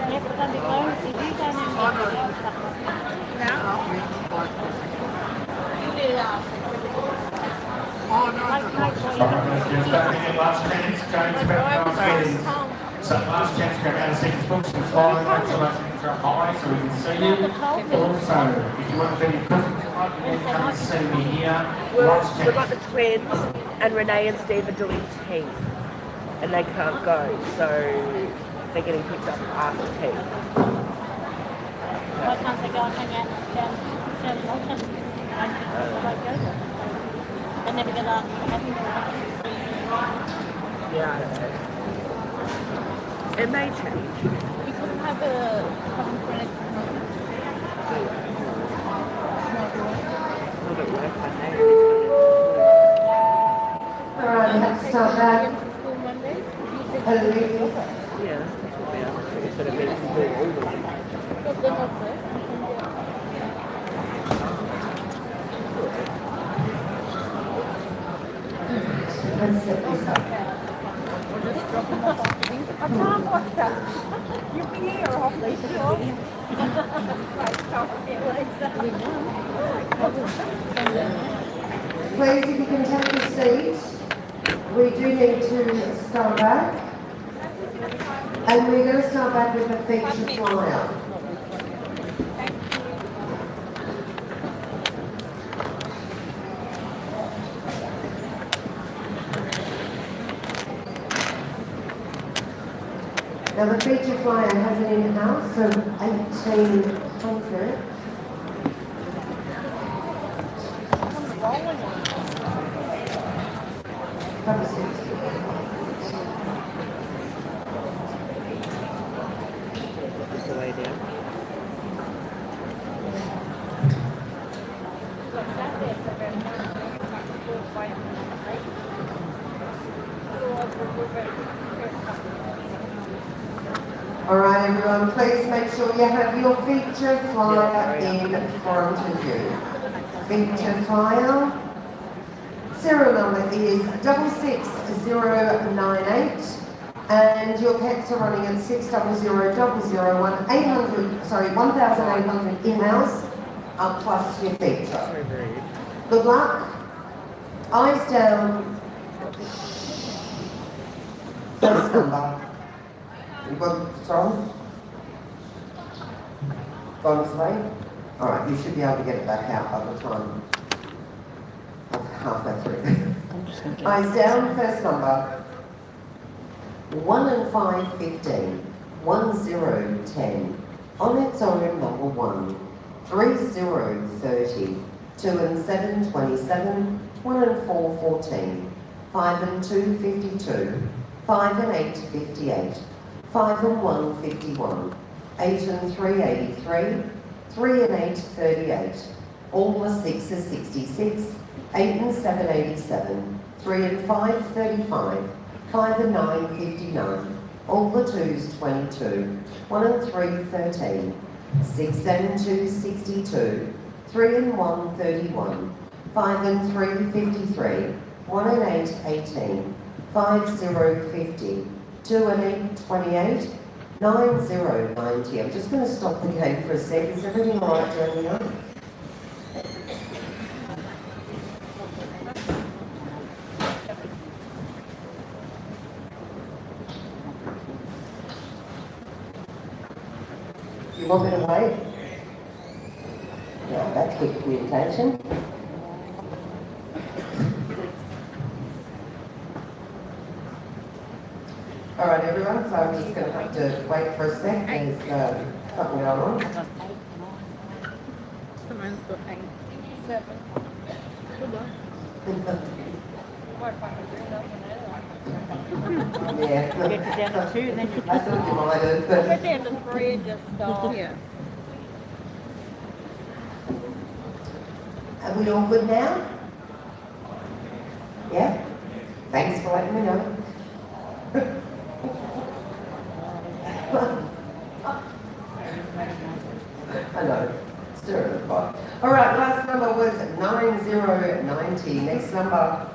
Yeah, but then the bonus is you don't have Now? You did ask. Alright, let's get started again, last chance, James, back to please. So last chance to grab out of seconds books and fly back to last extra high so we can see you. Also, if you want to do your Christmas club, you can come and see me here. Last We've got chance. the twins, and Renee and Steve are doing tea, and they can't go, so they're getting picked up after tea. why can't they go and hang out down Malton? They never get asked for having Yeah, I don't know. It may change. You couldn't have a common friend. Will it work one day? Alright, let's start back. School Monday. Hallelujah. Yeah, that's what we are. But it means we do it all the way. But then what's it? Let's set this up. I can't watch that. You can hear off these short. Please, if you can take a seat, we do need to start back. And we're going to start back with the feature flyer. Now the feature flyer has an in-house of 1,800. Double six. Just the way down. All right, everyone, please make sure you have your feature flyer in front of you. Feature flyer. Serial number is 66098, and your pets are running at 600001 1,800 in-house, plus your feature. Good luck. Eyes down. First number. You got strong? Gone this way? Alright, you should be able to get it back out by the time of halfway through. Eyes down, first number. 1 and 5, 15. 1, 0, 10. On its own, number 1. 3, 0, 30. 2 and 7, 27. 1 and 4, 14. 5 and 2, 52. 5 and 8, 58. 5 and 1, 51. 8 and 3, 83. 3 and 8, 38. All the 6 is 66. 8 and 7, 87. 3 and 5, 35. 5 and 9, 59. All the 2's 22. 1 and 3, 13. 6 and 2, 62. 3 and 1, 31. 5 and 3, 53. 1 and 8, 18. 5, 0, 50. 2 and 8, 28. 9, 0, 90. I'm just going to stop the game for a sec. Is everything all right down here? You want me to wait? Yeah, that's good communication. All right, everyone, so I'm just going to have to wait for a sec. There's something going on. Someone's got 8, 7. Good luck. Yeah. Get to down to 2 and then you I thought you might have, but... Get down to 3 and just stop. Yeah. Are we all good now? Yeah? Thanks for letting me know. I know. Stir in the pot. All right, last number was 9090. Next number,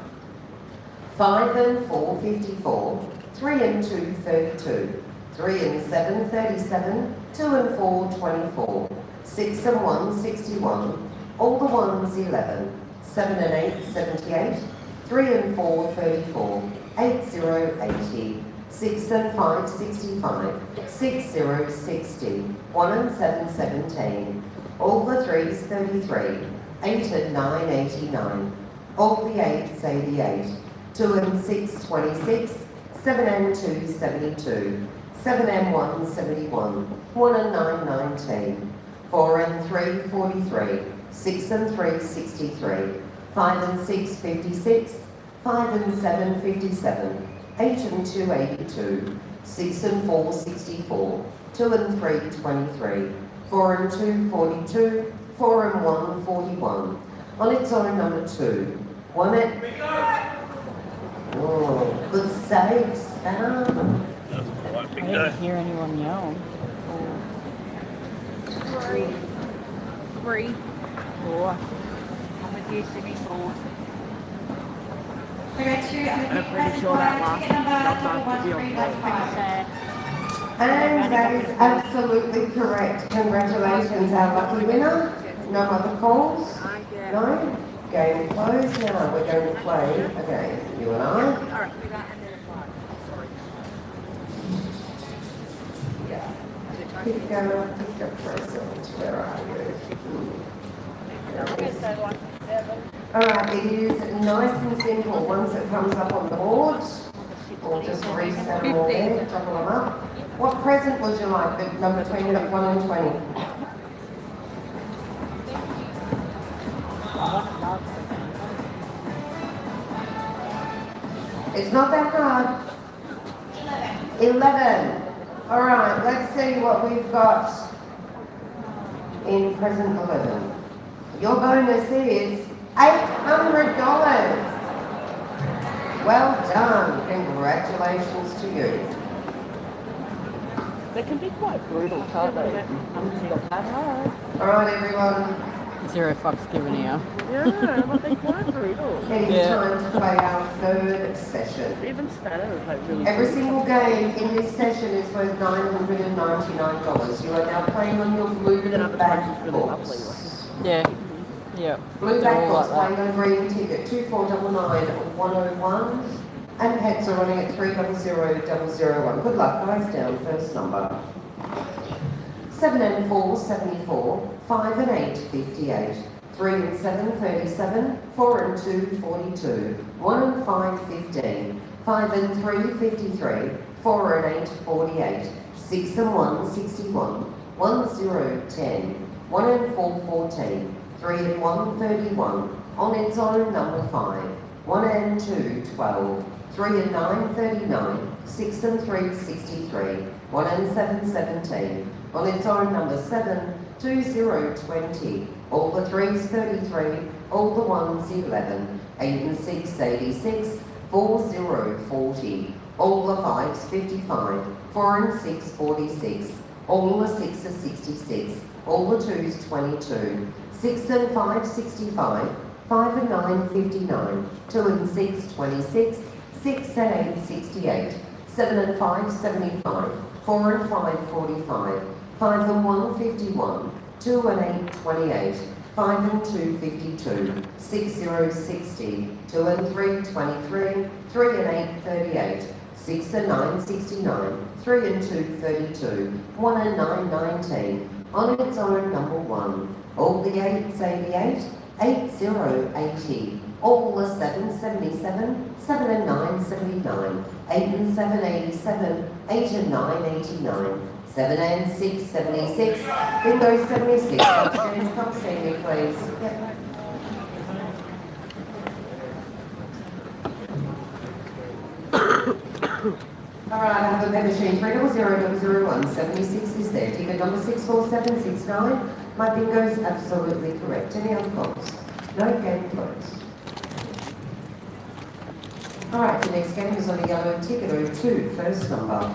5 and 4, 54. 3 and 2, 32. 3 and 7, 37. 2 and 4, 24. 6 and 1, 61. All the 1's 11. 7 and 8, 78. 3 and 4, 34. 8, 0, 80. 6 and 5, 65. 6, 0, 60. 1 and 7, 17. All the 3's 33. 8 and 9, 89. All the 8's 88. 2 and 6, 26. 7 and 2, 72. 7 and 1, 71. 1 and 9, 19. 4 and 3, 43. 6 and 3, 63. 5 and 6, 56. 5 and 7, 57. 8 and 2, 82. 6 and 4, 64. 2 and 3, 23. 4 and 2, 42. 4 and 1, 41. On its own, number 2. 1 at... Oh, good save, Spanner. I didn't hear anyone yell. 3. 3. 4. I'm with you, Simi. 4. We got 2 I'm pretty sure that last ticket number number to be on 11355. And that is absolutely correct. Congratulations, our lucky winner. No other calls? No? Game closed. Now we're going to play again, you and I. Alright, we got under the clock. Yeah. Keep going, pick up present. Where are you? Okay, so like 7. Alright, it is nice and simple. Once it comes up on the board, we'll just reset them all there, double them up. What present would you like? The number between 1 and 20. It's not that hard. 11. All right, let's see what we've got in present 11. Your bonus is $800. Well done. Congratulations to you. They can be quite brutal, can't they? It's not that hard. All right, everyone. 0 fucks given here. Yeah, but they're quite brutal. It is Yeah. time to play our third session. Even Spanner is like really Every brutal. single game in this session is worth $999. You are now playing on your blue back books. Yeah. Yeah. Blue They're back all books like that. playing on green ticket 2499-101 and pets are running at 300001. Good luck, guys. Down first number. 7 and 4, 74. 5 and 8, 58. 3 and 7, 37. 4 and 2, 42. 1 and 5, 15. 5 and 3, 53. 4 and 8, 48. 6 and 1, 61. 1, 0, 10. 1 and 4, 14. 3 and 1, 31. On its own number 5. 1 and 2, 12. 3 and 9, 39. 6 and 3, 63. 1 and 7, 17. On its own number 7, 2, 0, 20. All the 3s, 33. All the 1s, 11. 8 and 6, 86. 4, 0, 40. All the 5s, 55. 4 and 6, 46. All the 6s, 66. All the 2s, 22. 6 and 5, 65. 5 and 9, 59. 2 and 6, 26. 6 and 8, 68. 7 and 5, 75. 4 and 5, 45. 5 and 1, 51. 2 and 8, 28. 5 and 2, 52. 6, 0, 60. 2 and 3, 23. 3 and 8, 38. 6 and 9, 69. 3 and 2, 32. 1 and 9, 19. On its own number 1. All the 8s, 88. 8, 0, 80. All the 7s, 77. 7 and 9, 79. 8 and 7, 87. 8 and 9, 89. 7 and 6, 76. Bingo 76. Upstairs, come see me, please. Yep. All right, I have a machine 300001. 76 is there. Ticket number 64769. My bingo is absolutely correct. Any other calls? No, game closed. All right, the next game is on a yellow ticket 02, first number.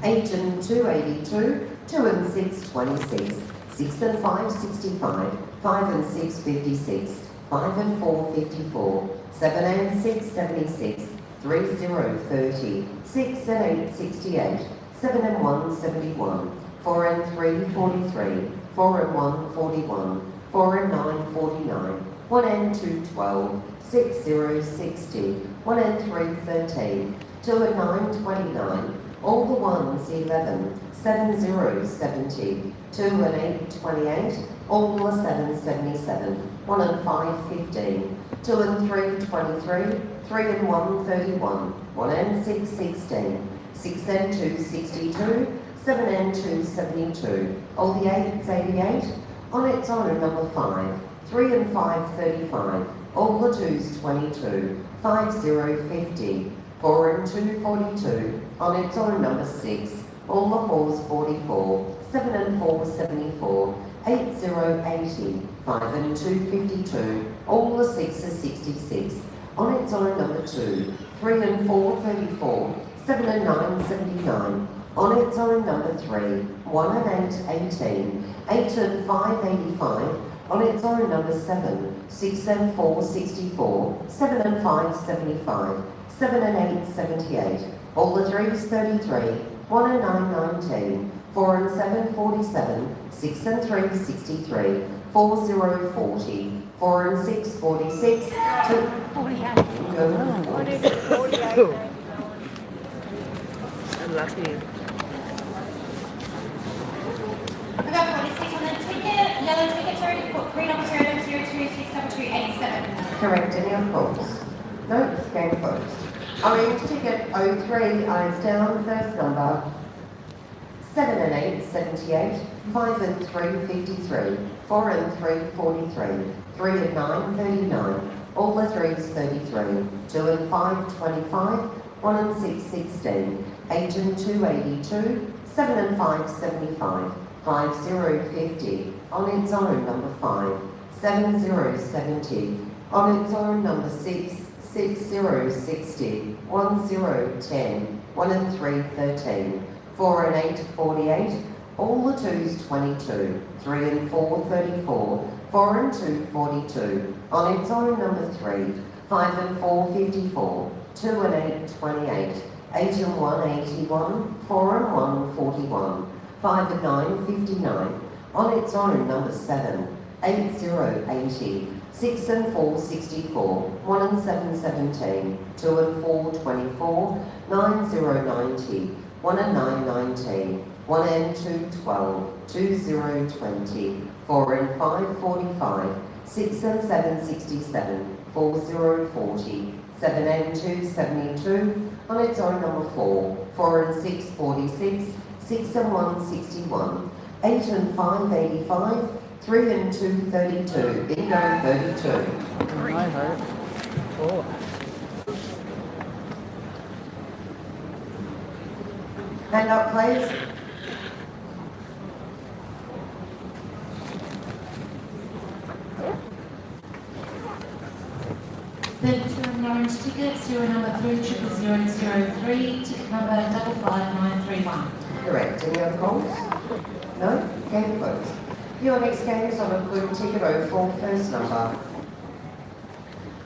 8 and 2, 82. 2 and 6, 26. 6 and 5, 65. 5 and 6, 56. 5 and 4, 54. 7 and 6, 76. 3, 0, 30. 6 and 8, 68. 7 and 1, 71. 4 and 3, 43. 4 and 1, 41. 4 and 9, 49. 1 and 2, 12. 6, 0, 60. 1 and 3, 13. 2 and 9, 29. All the 1s, 11. 7, 0, 70. 2 and 8, 28. All the 7s, 77. 1 and 5, 15. 2 and 3, 23. 3 and 1, 31. 1 and 6, 16. 6 and 2, 62. 7 and 2, 72. All the 8s, 88. On its own number 5. 3 and 5, 35. All the 2s, 22. 5, 0, 50. 4 and 2, 42. On its own number 6. All the 4s, 44. 7 and 4, 74. 8, 0, 80. 5 and 2, 52. All the 6s, 66. On its own number 2. 3 and 4, 34. 7 and 9, 79. On its own number 3. 1 and 8, 18. 8 and 5, 85. On its own number 7. 6 and 4, 64. 7 and 5, 75. 7 and 8, 78. All the 3s, 33. 1 and 9, 19. 4 and 7, 47. 6 and 3, 63. 4, 0, 40. 4 and 6, 46. 2. 48. What is it? 48. Lucky. I've got 46 on the ticket. Yellow ticket's already put 3 numbers 002672887. Correct. Any other calls? No, game closed. Orange ticket 03, eyes down, first number. 7 and 8, 78, 5 and 3, 53, 4 and 3, 43, 3 and 9, 39, all the 3s, 33, 2 and 5, 25, 1 and 6, 16, 8 and 2, 82, 7 and 5, 75, 5, 0, 50, on its own, number 5, 7, 0, 70, on its own, number 6, 6, 0, 60, 1, 0, 10, 1 and 3, 13, 4 and 8, 48, all the 2s, 22, 3 and 4, 34, 4 and 2, 42, on its own, number 3, 5 and 4, 54, 2 and 8, 28, 8 and 1, 81, 4 and 1, 41, 5 and 9, 59, on its own, number 7, 8, 0, 80, 6 and 4, 64, 1 and 7, 17, 2 and 4, 24, 9, 0, 90, 1 and 9, 19, 1 and 2, 12, 2, 0, 20, 4 and 5, 45, 6 and 7, 67, 4, 0, 40, 7 and 2, 72, on its own, number 4, 4 and 6, 46, 6 and 1, 61, 8 and 5, 85, 3 and 2, 32, bingo, 32. I heard. Oh. Hand up, please. $32 orange ticket, serial number 30003, ticket number 55931. Correct. Any other calls? No? Game closed. Your next game is on a blue ticket 04, first number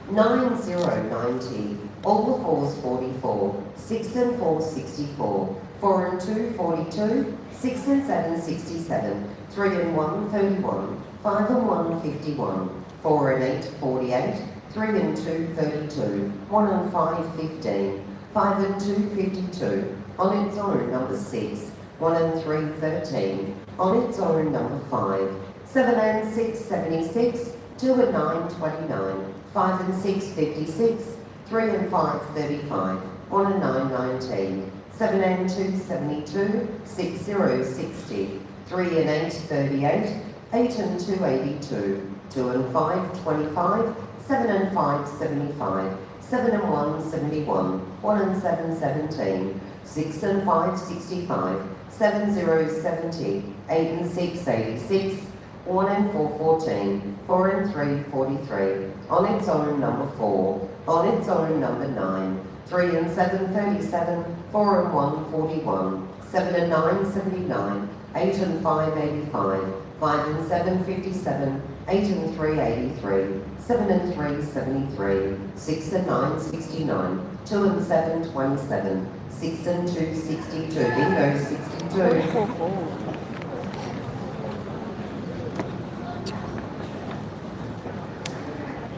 9090. All the 4s 44, 6 and 4 64, 4 and 2 42, 6 and 7 67, 3 and 1 31, 5 and 1 51, 4 and 8 48, 3 and 2 32, 1 and 5 15, 5 and 2 52, on its own, number 6, 1 and 3 13, on its own, number 5, 7 and 6 76, 2 and 9 29, 5 and 6 56, 3 and 5 35, 1 and 9 19, 7 and 2 72, 6 0 60, 3 and 8 38, 8 and 2 82, 2 and 5 25, 7 and 5 75, 7 and 1 71, 1 and 7 17, 6 and 5 65, 7 0 70, 8 and 6 86, 1 and 4 14, 4 and 3 43, on its own, number 4, on its own, number 9, 3 and 7 37, 4 and 1 41, 7 and 9 79, 8 and 5 85, 5 and 7 57, 8 and 3 83, 7 and 3 73, 6 and 9 69, 2 and 7 27, 6 and 2 62, bingo 62.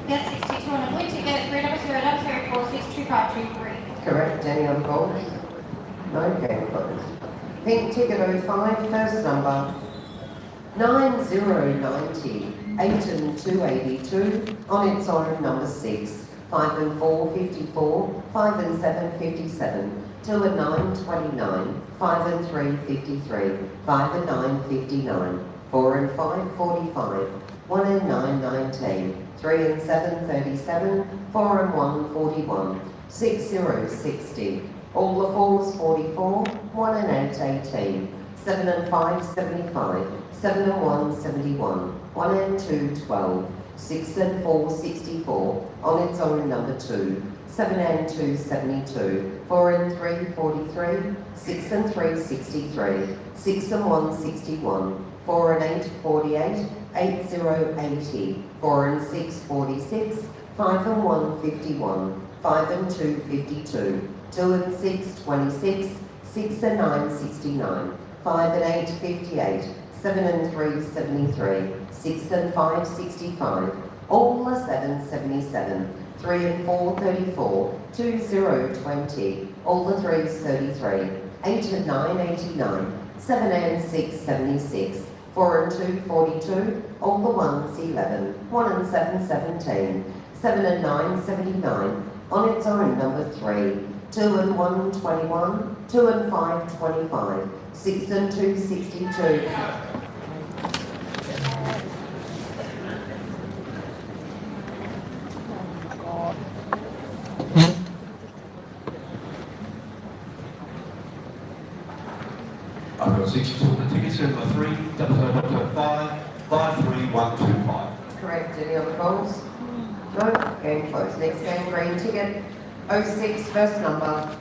Get 62 on a blue ticket, 300046253. Correct. Any other calls? No, game closed. Pink ticket 05, first number 9090, 8 and 2 82, on its own, number 6, 5 and 4 54, 5 and 7 57, 2 and 9 29, 5 and 3 53, 5 and 9 59, 4 and 5 45, 1 and 9 19, 3 and 7 37, 4 and 1 41, 6 0 60, all the 4s 44, 1 and 8 18, 7 and 5 75, 7 and 1 71, 1 and 2 12, 6 and 4 64, on its own, number 2, 7 and 2 72, 4 and 3 43, 6 and 3 63, 6 and 1 61, 4 and 8 48, 8 0 80, 4 and 6 46, 5 and 1 51, 5 and 2 52, 2 and 6 26, 6 and 9 69, 5 and 8 58, 7 and 3 73, 6 and 5 65, all the 7 77, 3 and 4 34, 2 0 20, all the 3s 33, 8 and 9 89, 7 and 6 76, 4 and 2 42, all the 1s 11, 1 and 7 17, 7 and 9 79, on its own, number 3, 2 and 1 21, 2 and 5 25, 6 and 2, 62. I've got 62 on the tickets, number 3, 5, 53125. Correct. Any other calls? No. Game closed. Next game, green ticket. 06, first number.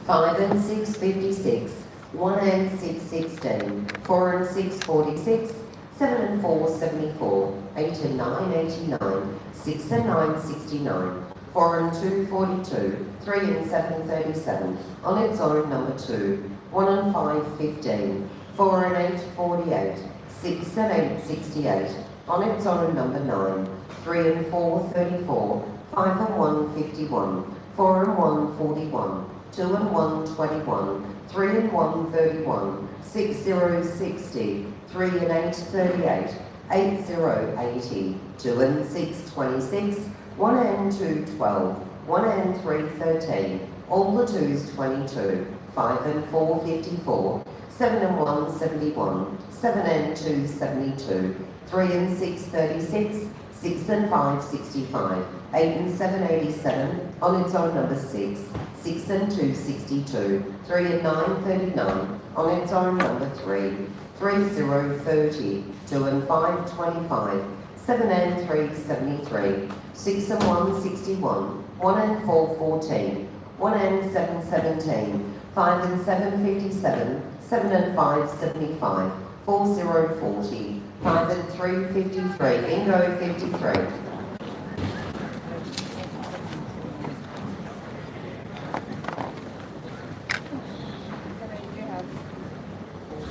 5 and 6, 56. 1 and 6, 16. 4 and 6, 46. 7 and 4, 74. 8 and 9, 89. 6 and 9, 69. 4 and 2, 42. 3 and 7, 37. On its own, number 2. 1 and 5, 15. 4 and 8, 48. 6 and 8, 68. On its own, number 9. 3 and 4, 34. 5 and 1, 51. 4 and 1, 41. 2 and 1, 21. 3 and 1, 31. 6, 0, 60. 3 and 8, 38. 8, 0, 80. 2 and 6, 26. 1 and 2, 12. 1 and 3, 13. All the 2s, 22. 5 and 4, 54. 7 and 1, 71. 7 and 2, 72. 3 and 6, 36. 6 and 5, 65. 8 and 7, 87. On its own, number 6. 6 and 2, 62. 3 and 9, 39. On its own, number 3. 3, 0, 30. 2 and 5, 25. 7 and 3, 73. 6 and 1, 61. 1 and 4, 14. 1 and 7, 17. 5 and 7, 57. 7 and 5, 75. 4, 0, 40. 5 and 3, 53. Bingo, 53.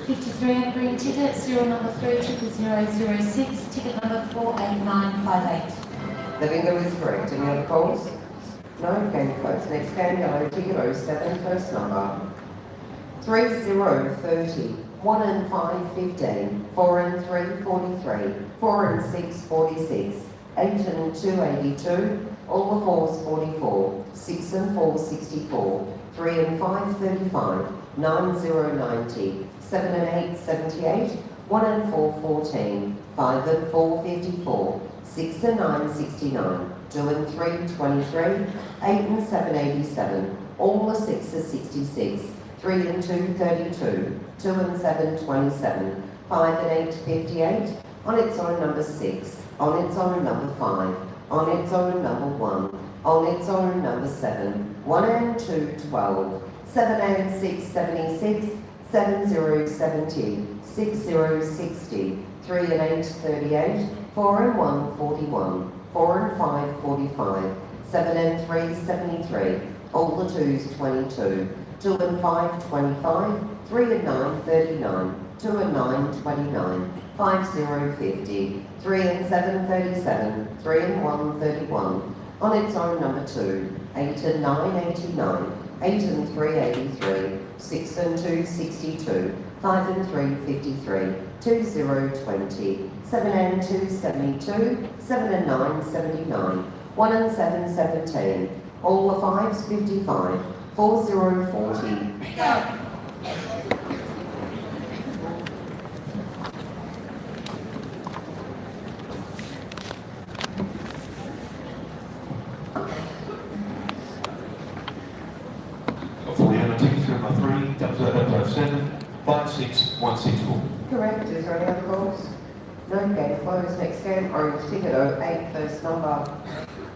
53 and green ticket, serial number 3, ticket 006, ticket number 48958. The bingo is correct. Any other calls? No. Game closed. Next game, yellow ticket 07, first number. 3, 0, 30. 1 and 5, 15. 4 and 3, 43. 4 and 6, 46. 8 and 2, 82. All the 4s, 44. 6 and 4, 64. 3 and 5, 35. 9, 0, 90. 7 and 8, 78. 1 and 4, 14. 5 and 4, 54. 6 and 9, 69. 2 and 3, 23. 8 and 7, 87. All the 6s, 66. 3 and 2, 32. 2 and 7, 27. 5 and 8, 58. On its own, number 6. On its own, number 5. On its own, number 1. On its own, number 7. 1 and 2, 12. 7 and 6, 76. 7, 0, 70. 6, 0, 60. 3 and 8, 38. 4 and 1, 41. 4 and 5, 45. 7 and 3, 73. All the 2s, 22. 2 and 5, 25. 3 and 9, 39. 2 and 9, 29. 5, 0, 50. 3 and 7, 37. 3 and 1, 31. On its own, number 2. 8 and 9, 89. 8 and 3, 83. 6 and 2, 62. 5 and 3, 53. 2, 0, 20. 7 and 2, 72. 7 and 9, 79. 1 and 7, 17. All the 5s, 55. 4, 0, 40. Got 40 on the tickets, number 3, 7, 5, 6, 164. Correct. Is there any other calls? No. Game closed. Next game, orange ticket 08, first number.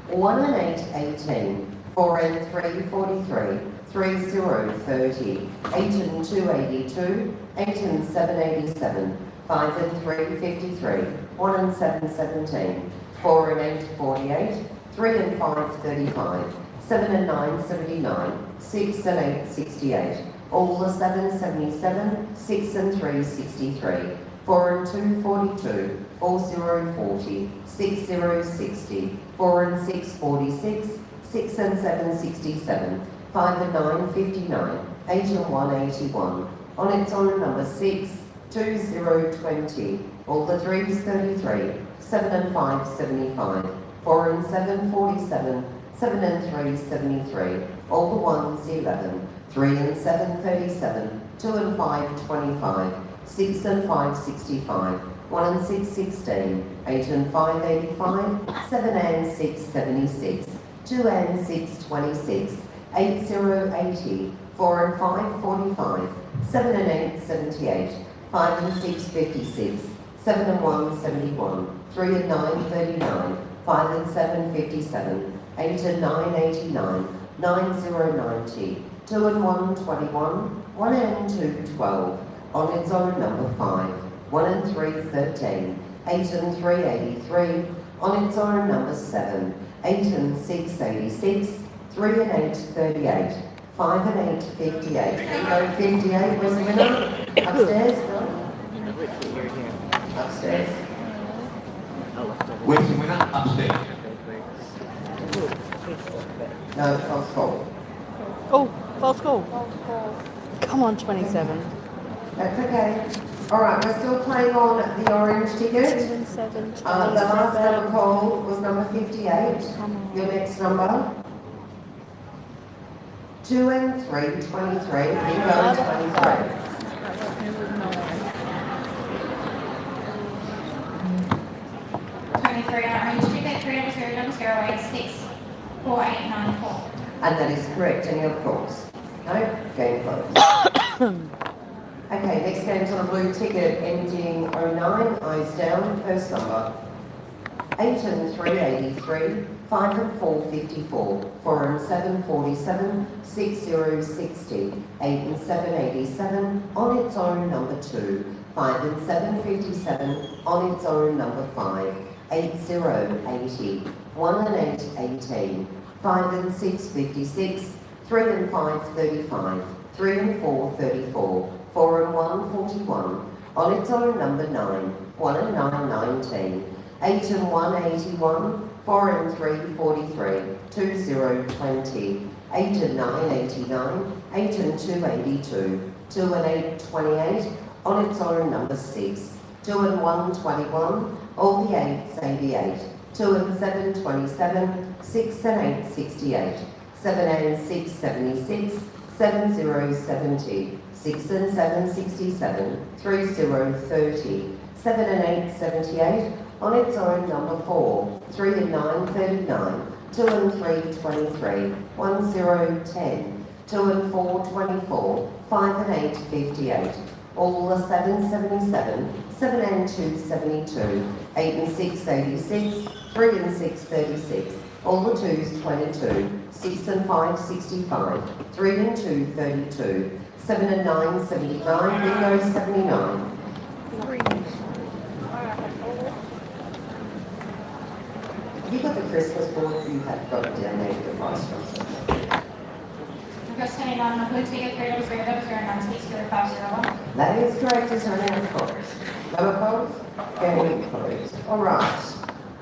1 and 8, 18. 4 and 3, 43. 3, 0, 30. 8 and 2, 82. 8 and 7, 87. 5 and 3, 53. 1 and 7, 17. 4 and 8, 48. 3 and 5, 35. 7 and 9, 79. 6 and 8, 68. All the 7, 77. 6 and 3, 63. 4 and 2, 42. 4, 0, 40. 6, 0, 60. 4 and 6, 46. 6 and 7, 67. 5 and 9, 59. 8 and 1, 81. On its own, number 6. 2, 0, 20. All the 3s, 33. 7 and 5, 75. 4 and 7, 47. 7 and 3, 73. All the 1s, 11. 3 and 7, 37. 2 and 5, 25, 6 and 5, 65, 1 and 6, 16, 8 and 5, 85, 7 and 6, 76, 2 and 6, 26, 8, 0, 80, 4 and 5, 45, 7 and 8, 78, 5 and 6, 56, 7 and 1, 71, 3 and 9, 39, 5 and 7, 57, 8 and 9, 89, 9, 0, 90, 2 and 1, 21, 1 and 2, 12, on its own number 5, 1 and 3, 13, 8 and 3, 83, on its own number 7, 8 and 6, 86, 3 and 8, 38, 5 and 8, 58. Bingo 58 was the winner. Upstairs? No? Upstairs. Where's the winner? Upstairs. No, false call. Oh, false call. Come on, 27. That's okay. All right, we're still playing on the orange ticket. 2 and 7, The last number called was number 58. Your next number. 2 and 3, 23. Bingo 23. 23 on orange ticket, 300-006-4894. And that is correct. Any other calls? No? Game closed. Okay, next game's on a blue ticket ending 09. Eyes down. First number. 8 and 3, 83. 5 and 4, 54. 4 and 7, 47. 6, 0, 60. 8 and 7, 87. On its own number 2. 5 and 7, 57. On its own number 5. 8, 0, 80. 1 and 8, 18. 5 and 6, 56. 3 and 5, 35. 3 and 4, 34. 4 and 1, 41. On its own number 9. 1 and 9, 19. 8 and 1, 81. 4 and 3, 43. 2, 0, 20. 8 and 9, 89. 8 and 2, 82. 2 and 8, 28. On its own number 6. 2 and 1, 21. All the 8s, 88. 2 and 7, 27. 6 and 8, 68. 7 and 6, 76. 7, 0, 70. 6 and 7, 67. 3, 0, 30. 7 and 8, 78. On its own number 4. 3 and 9, 39. 2 and 3, 23. 1, 0, 10. 2 and 4, 24. 5 and 8, 58. All the 7, 77. 7 and 2, 72. 8 and 6, 86. 3 and 6, 36. All the 2s, 22. 6 and 5, 65. 3 and 2, 32. 7 and 9, 79. Bingo 79. Have you got the Christmas board? You have got it down there with the price structure. Number 79 on blue ticket, 300-006-0501. That is correct. Is there any other calls? Lower calls? Game closed. All right.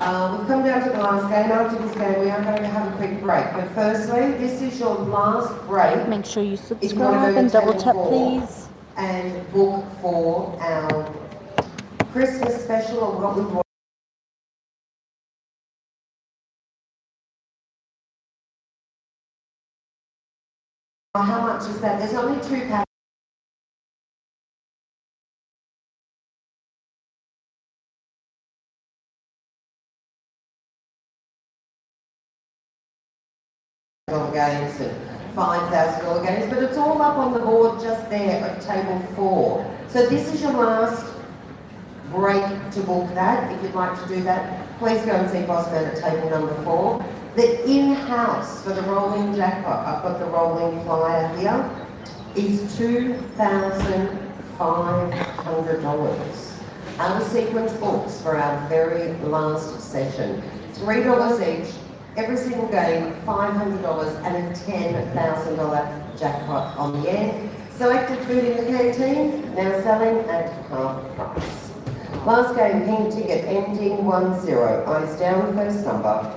We've come down to the last game. After this game, we are going to have a quick break. But firstly, this is your last break. Make sure you If you want to subscribe go and to double table tap, 4 please. and book for our Christmas special or what we want. How much is that? There's only 2 packs. Games and $5,000 games, but it's all up on the board just there at table 4. So this is your last break to book that. If you'd like to do that, please go and see Bossman at table number 4. The in-house for the rolling jackpot, I've got the rolling flyer here, is $2,500. Out of sequence books for our very last session. $3 each. Every single game, $500 and a $10,000 jackpot on the end. Selected food in the canteen, now selling at half price. Last game, pink ticket, ending 10. Eyes down, first number.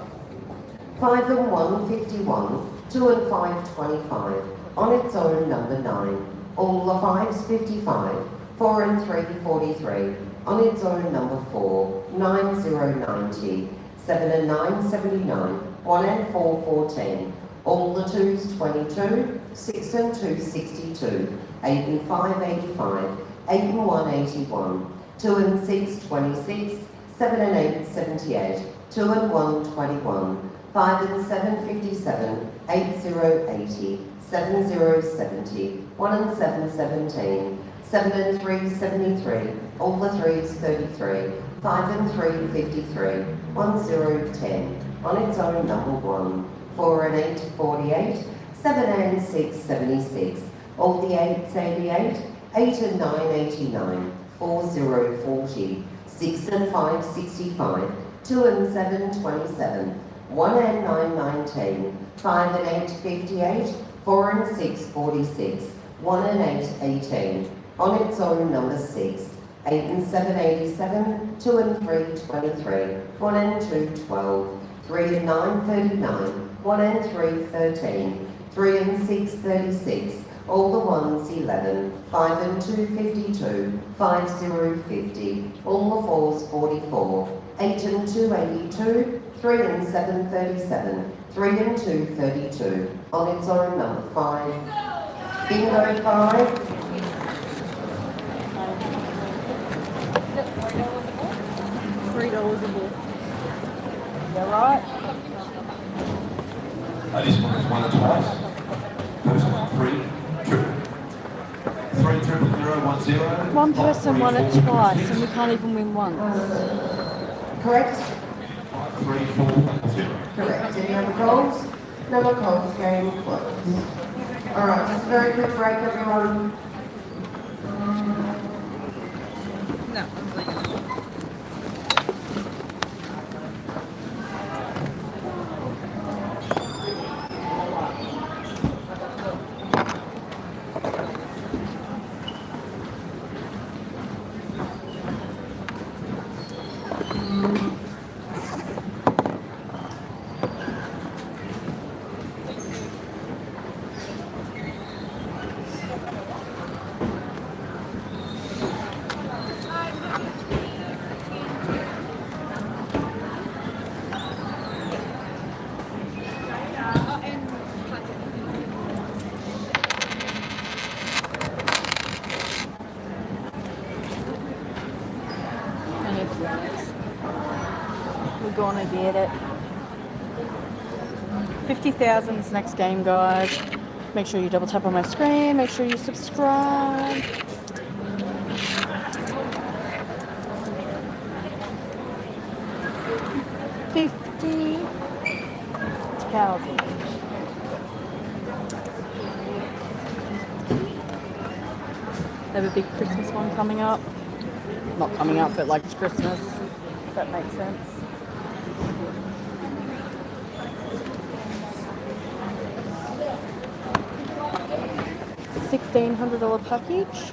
5 and 1, 51. 2 and 5, 25. On its own, number 9. All the 5s, 55. 4 and 3, 43. On its own, number 4. 9, 0, 90. 7 and 9, 79. 1 and 4, 14. All the 2s, 22. 6 and 2, 62, 8 and 5, 85, 8 and 1, 81, 2 and 6, 26, 7 and 8, 78, 2 and 1, 21, 5 and 7, 57, 8, 0, 80, 7, 0, 70, 1 and 7, 17, 7 and 3, 73, all the 3s, 33, 5 and 3, 53, 1, 0, 10, on its own number 1, 4 and 8, 48, 7 and 6, 76, all the 8s, 88, 8 and 9, 89, 4, 0, 40, 6 and 5, 65, 2 and 7, 27, 1 and 9, 19, 5 and 8, 58, 4 and 6, 46, 1 and 8, 18, on its own number 6, 8 and 7, 87, 2 and 3, 23, 1 and 2, 12, 3 and 9, 39, 1 and 3, 13, 3 and 6, 36, all the 1s, 11, 5 and 2, 52, 5, 0, 50, all the 4s, 44, 8 and 2, 82, 3 and 7, 37, 3 and 2, 32, on its own number 5. Bingo 5. $3 a ball. You're right. This one is 1 and twice. Person 3, triple. 3, triple, 0, 1, 0. One person won it 4, twice and we can't even win once. Correct? 3, 4, 0. Correct. Any other calls? No more calls. Game closed. All right, just a very quick break, everyone. No, I'm leaving. We're gonna get it. 50,000's next game, guys. Make sure you double tap on my screen. Make sure you subscribe. $50,000. They have a big Christmas one coming up. Not coming up, but like it's Christmas. If that makes sense. $1,600 package.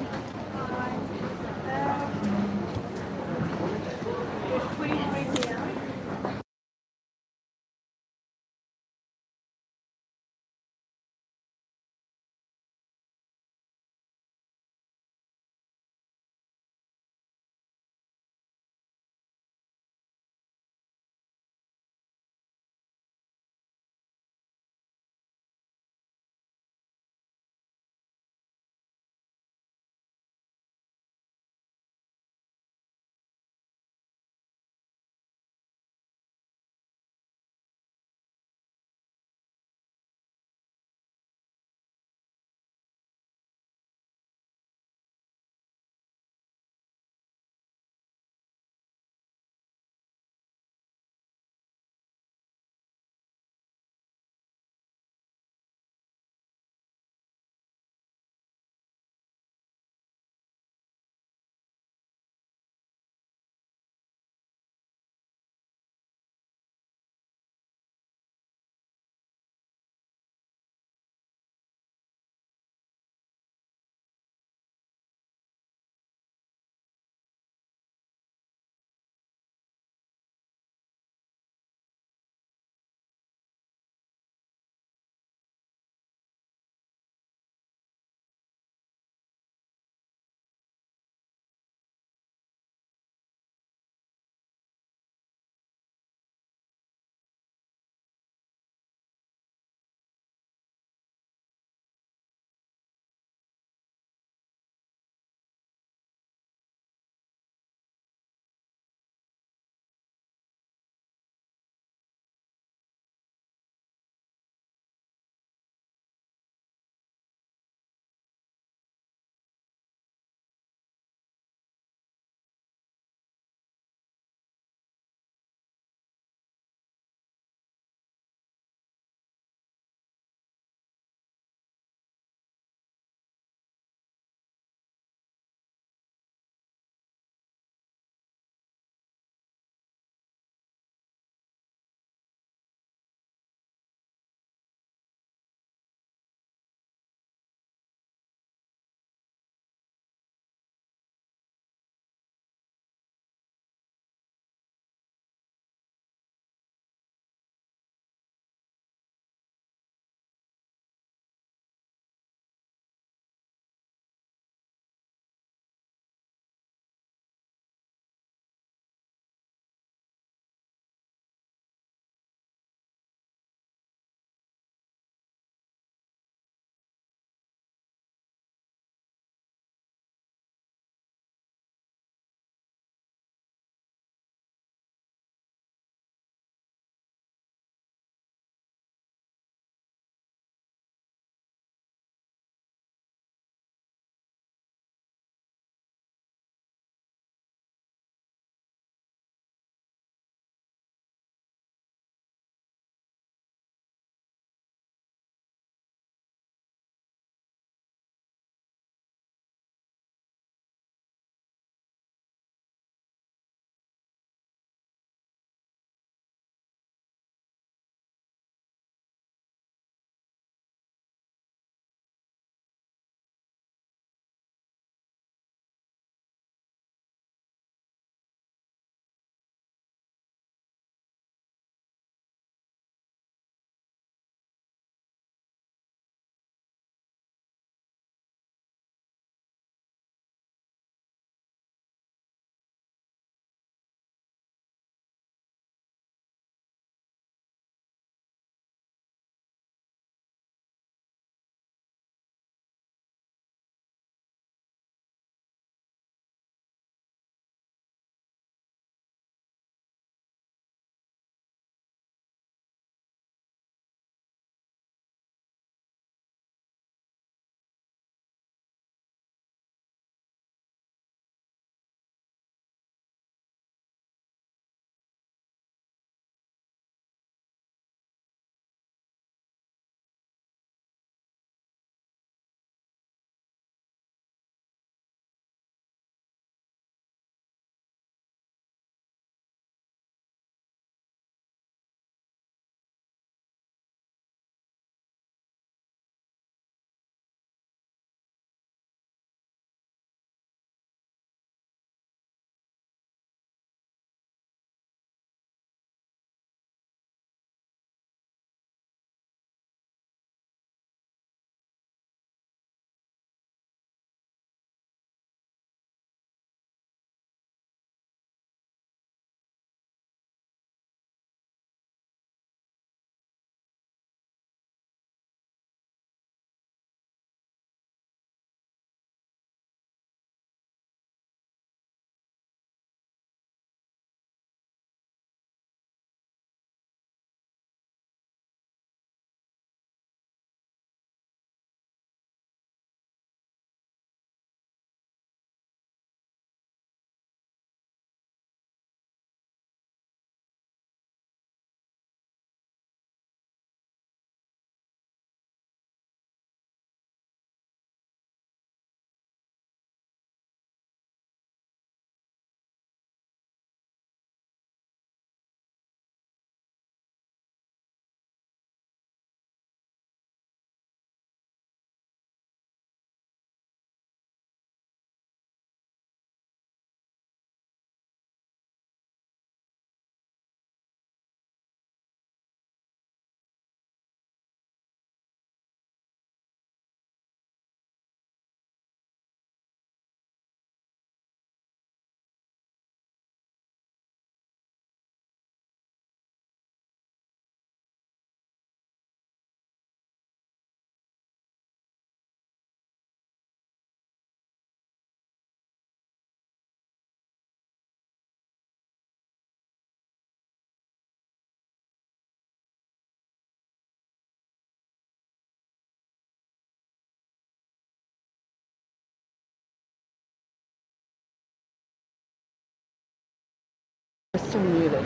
still muted.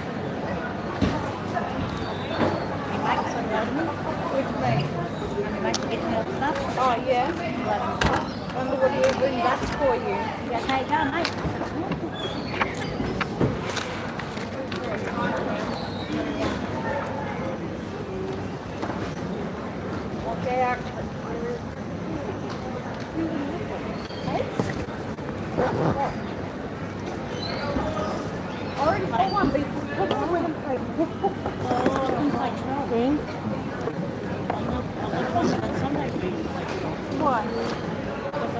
Oh, yeah. Wonder what he'll bring back for you. Watch out. I already got one, but you can put it with them. Why?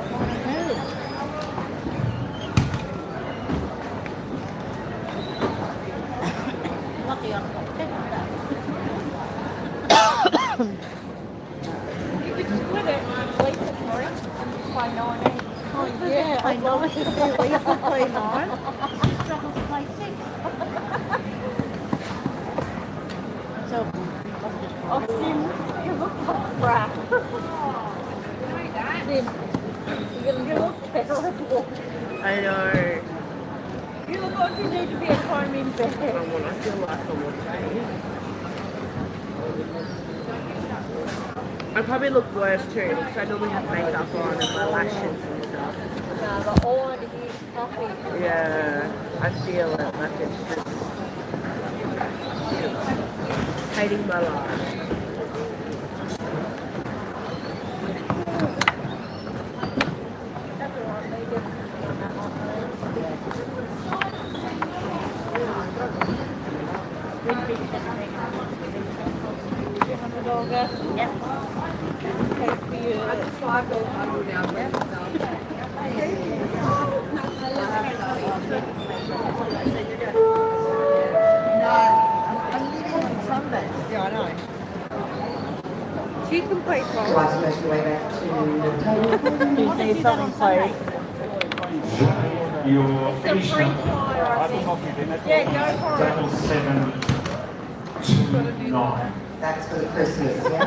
You could split it and place it for it and just play 9. Oh yeah, I'd love to see Lisa play 9. Struggles to play 6. So, oh, Sim, you look like crap. Sim, you look terrible. I know. You look like you need to be at home in bed. I feel like I would. I probably look worse too because I normally have makeup on and my lashes and stuff. No, but all I do is coffee. Yeah, I feel it like it's just hating my life. That's all right, Megan. $100. Yep. Okay, for you. I just tried to go down there. Yeah, I know. She can play Would you golf. like to make your way back to the table? Do you see something played? Your It's a finish free number flyer, I think. Yeah, go for it. 7729. That's for the Christmas, yeah?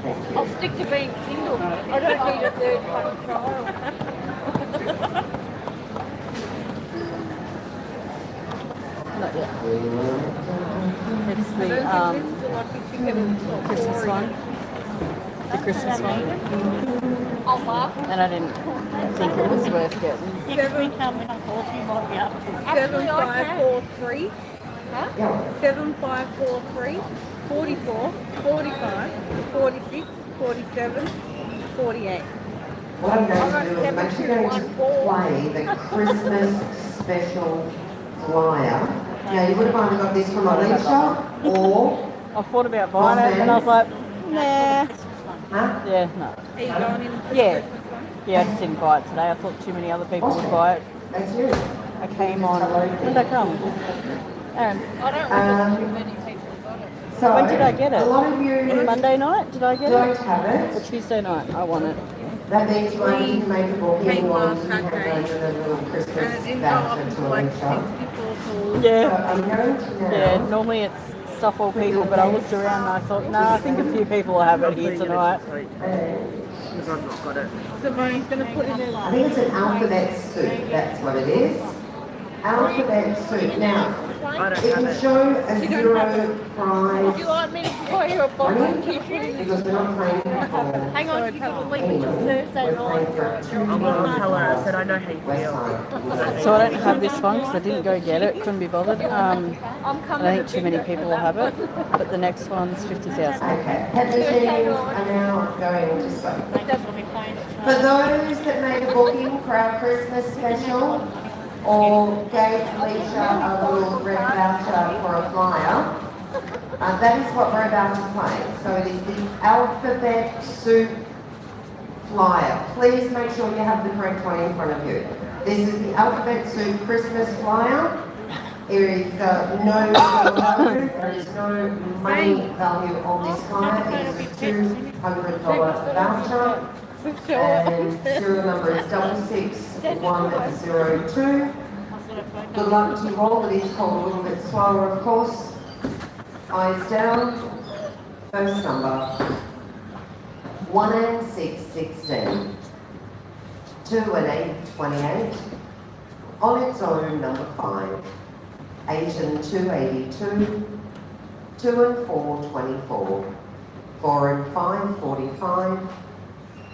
Thank you. I'll stick to being single. I don't need a third fucking child. Not yet. It's I the don't think this is a lucky chicken. Christmas one. The Christmas one. I'll laugh. And I didn't think it was worth getting. Seven five four three. Huh? Yeah. 7543 44 45 46 47 48. What I'm going to do is I'm actually going to play the Christmas special flyer. Now, you would have either got this from Alicia or... I thought about buying it and I was like, nah. Huh? Yeah, no. Are you going in for the Yeah. Christmas one? Yeah, I just didn't buy it today. I thought too many other people would buy it. That's you. I came on. When did I come? Aaron, I don't remember many people got it. So, when did I get it? A lot of you On Monday night? Did I get don't it? have Or it. Tuesday night? I want it. That means you only need to make a booking Came once last you have Saturday. over the little And it Christmas didn't go up voucher until to like Alicia. 64 calls. So Yeah. I'm going to now... Yeah, normally it's stuff all people, but I looked around and I thought, nah, I think a few people will have it here tonight. Because I've not got it. Simone's going to put it in. I think it's an alphabet soup, that's what it is. Alphabet soup. Now, I don't it have will it. show a You don't 0 have Would you prize like me to buy you a box of tissue? because we're not playing for Hang on, you can leave it anyone. till Thursday We're playing for night. two I'm going to tell her. I said I know how you West feel. Side. So I don't have this one because I didn't go get it, couldn't be bothered. I'm I coming. don't think too many people will have it, but the next one's 50,000. Okay, pet machines are now going to soak. For those that made a booking for our Christmas special or gave Alicia a little red voucher for a flyer, that is what we're about to play. So it is the alphabet soup flyer. Please make sure you have the correct one in front of you. This is the alphabet soup Christmas flyer. There is no value, there is no money value on this flyer. It is a $200 voucher. And serial number is 66102. Good luck to you all. It is called a little bit slower, of course. Eyes down. First number 1 and 6, 16. 2 and 8, 28. On its own, number 5. 8 and 2, 82, 2 and 4, 24, 4 and 5, 45,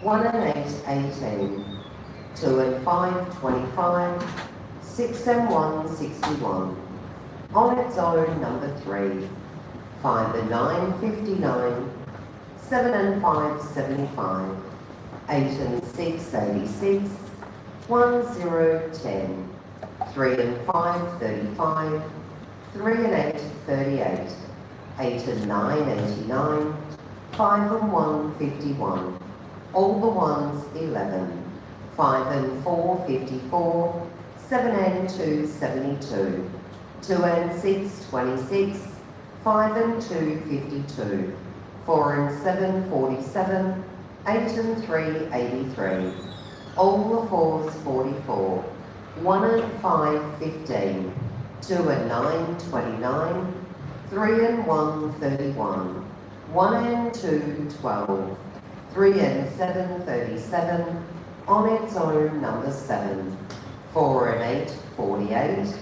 1 and 8, 18, 2 and 5, 25, 6 and 1, 61. On its own, number 3, 5 and 9, 59, 7 and 5, 75, 8 and 6, 86, 1, 0, 10, 3 and 5, 35, 3 and 8, 38, 8 and 9, 89, 5 and 1, 51, all the ones, 11, 5 and 4, 54, 7 and 2, 72, 2 and 6, 26, 5 and 2, 52, 4 and 7, 47, 8 and 3, 83, all the fours, 44, 1 and 5, 15, 2 and 9, 29, 3 and 1, 31, 1 and 2, 12, 3 and 7, 37, on its own, number 7, 4 and 8, 48,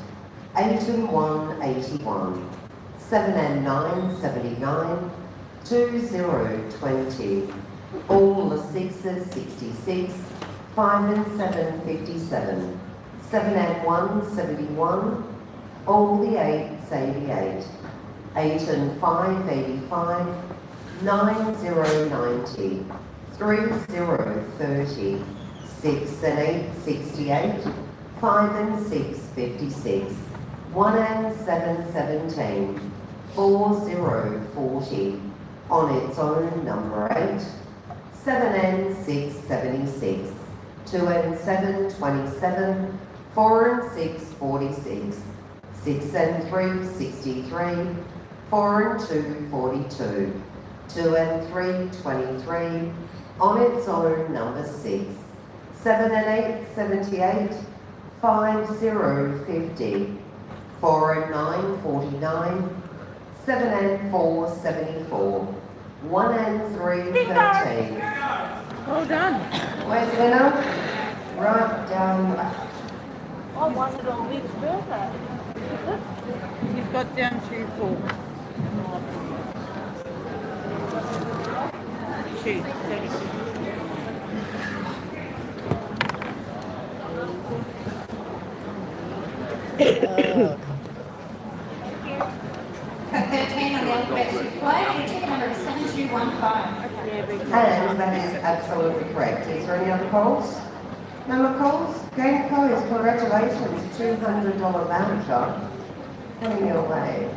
8 and 1, 81, 7 and 9, 79, 2, 0, 20, all the 6s, 66, 5 and 7, 57, 7 and 1, 71, all the 8s, 88, 8 and 5, 85, 9, 0, 90, 3, 0, 30, 6 and 8, 68, 5 and 6, 56, 1 and 7, 17, 4, 0, 40, on its own, number 8, 7 and 6, 76, 2 and 7, 27, 4 and 6, 46, 6 and 3, 63, 4 and 2, 42, 2 and 3, 23, on its own, number 6, 7 and 8, 78, 5, 0, 50, 4 and 9, 49, 7 and 4, 74, 1 and 3, 13. Well done. Where's the winner? Right down. I wondered on Vic's birthday. You've got down to 4. 2, 36. At 13 on the alphabet play, ticket number 7215. And that is absolutely correct. Is there any other calls? No more calls? Game closed. Congratulations. $200 voucher coming your way.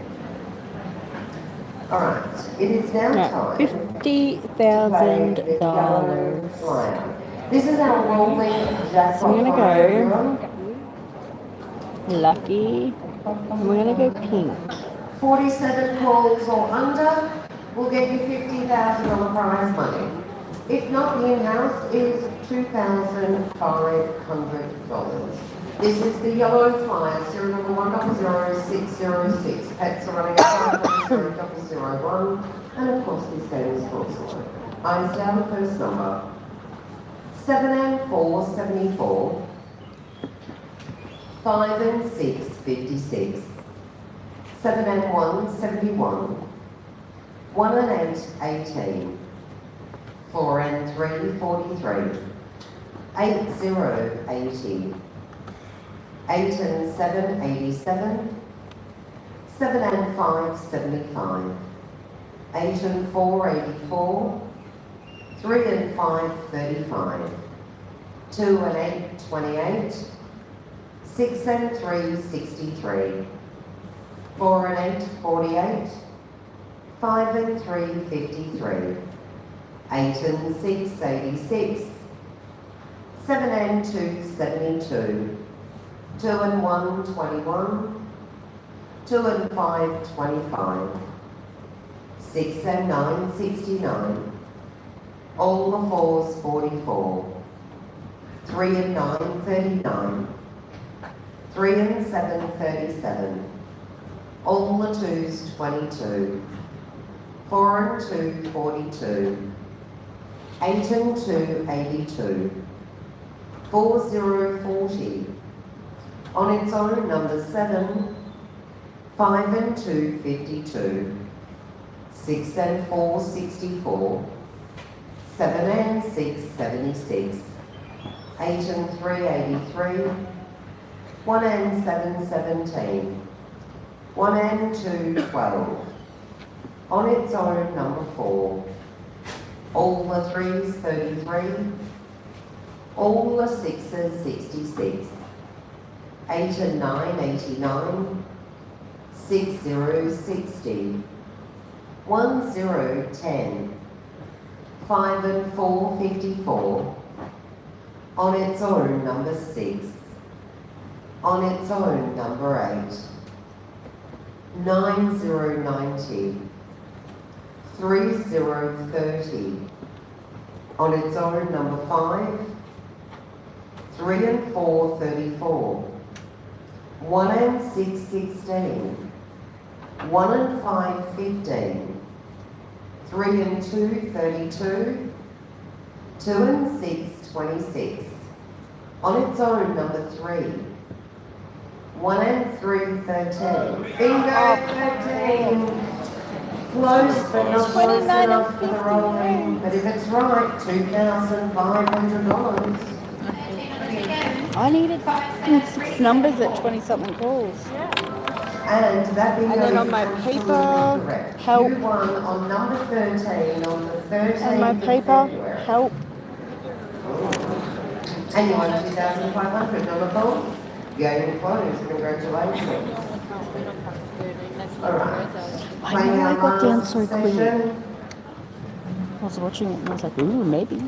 All right. It is now time. $50,000. This is our rolling jackpot. So I'm gonna flyer, go everyone. lucky. And we're gonna go pink. 47 calls or under will get you $50,000 prize money. If not, the in-house is $2,500. This is the yellow flyer, serial number 100606. Pets are running at 50001. And of course, this game is sponsored. Eyes down, first number. 7 and 4, 74. 5 and 6, 56. 7 and 1, 71. 1 and 8, 18. 4 and 3, 43. 8, 0, 80. 8 and 7, 87. 7 and 5, 75. 8 and 4, 84. 3 and 5, 35. 2 and 8, 28. 6 and 3, 63. 4 and 8, 48. 5 and 3, 53. 8 and 6, 86. 7 and 2, 72. 2 and 1, 21. 2 and 5, 25. 6 and 9, 69. All the fours, 44. 3 and 9, 39. 3 and 7, 37. All the twos, 22. 4 and 2, 42. 8 and 2, 82. 4, 0, 40. On its own, number 7, 5 and 2, 52. 6 and 4, 64. 7 and 6, 76. 8 and 3, 83. 1 and 7, 17. 1 and 2, 12. On its own, number 4. All the 3s, 33. All the 6s, 66. 8 and 9, 89. 6 0, 60. 1 0, 10. 5 and 4, 54. On its own, number 6. On its own, number 8. 9 0, 90. 3 0, 30. On its own, number 5. 3 and 4, 34. 1 and 6, 16. 1 and 5, 15. 3 and 2, 32. 2 and 6, 26. On its own, number 3. 1 and 3, 13. Bingo, 13. Close, but not close enough for the rolling. But if it's right, $2,500. I needed 6 numbers at 20-something calls. And that bingo And then on is my absolutely paper, correct. help. You won on number 13 on the 13th And my of paper, February. help. And you won 2,500 on the phone. Game closed. Congratulations. All right. I know I got down so quick. Session. I was watching it and I was like, ooh, maybe.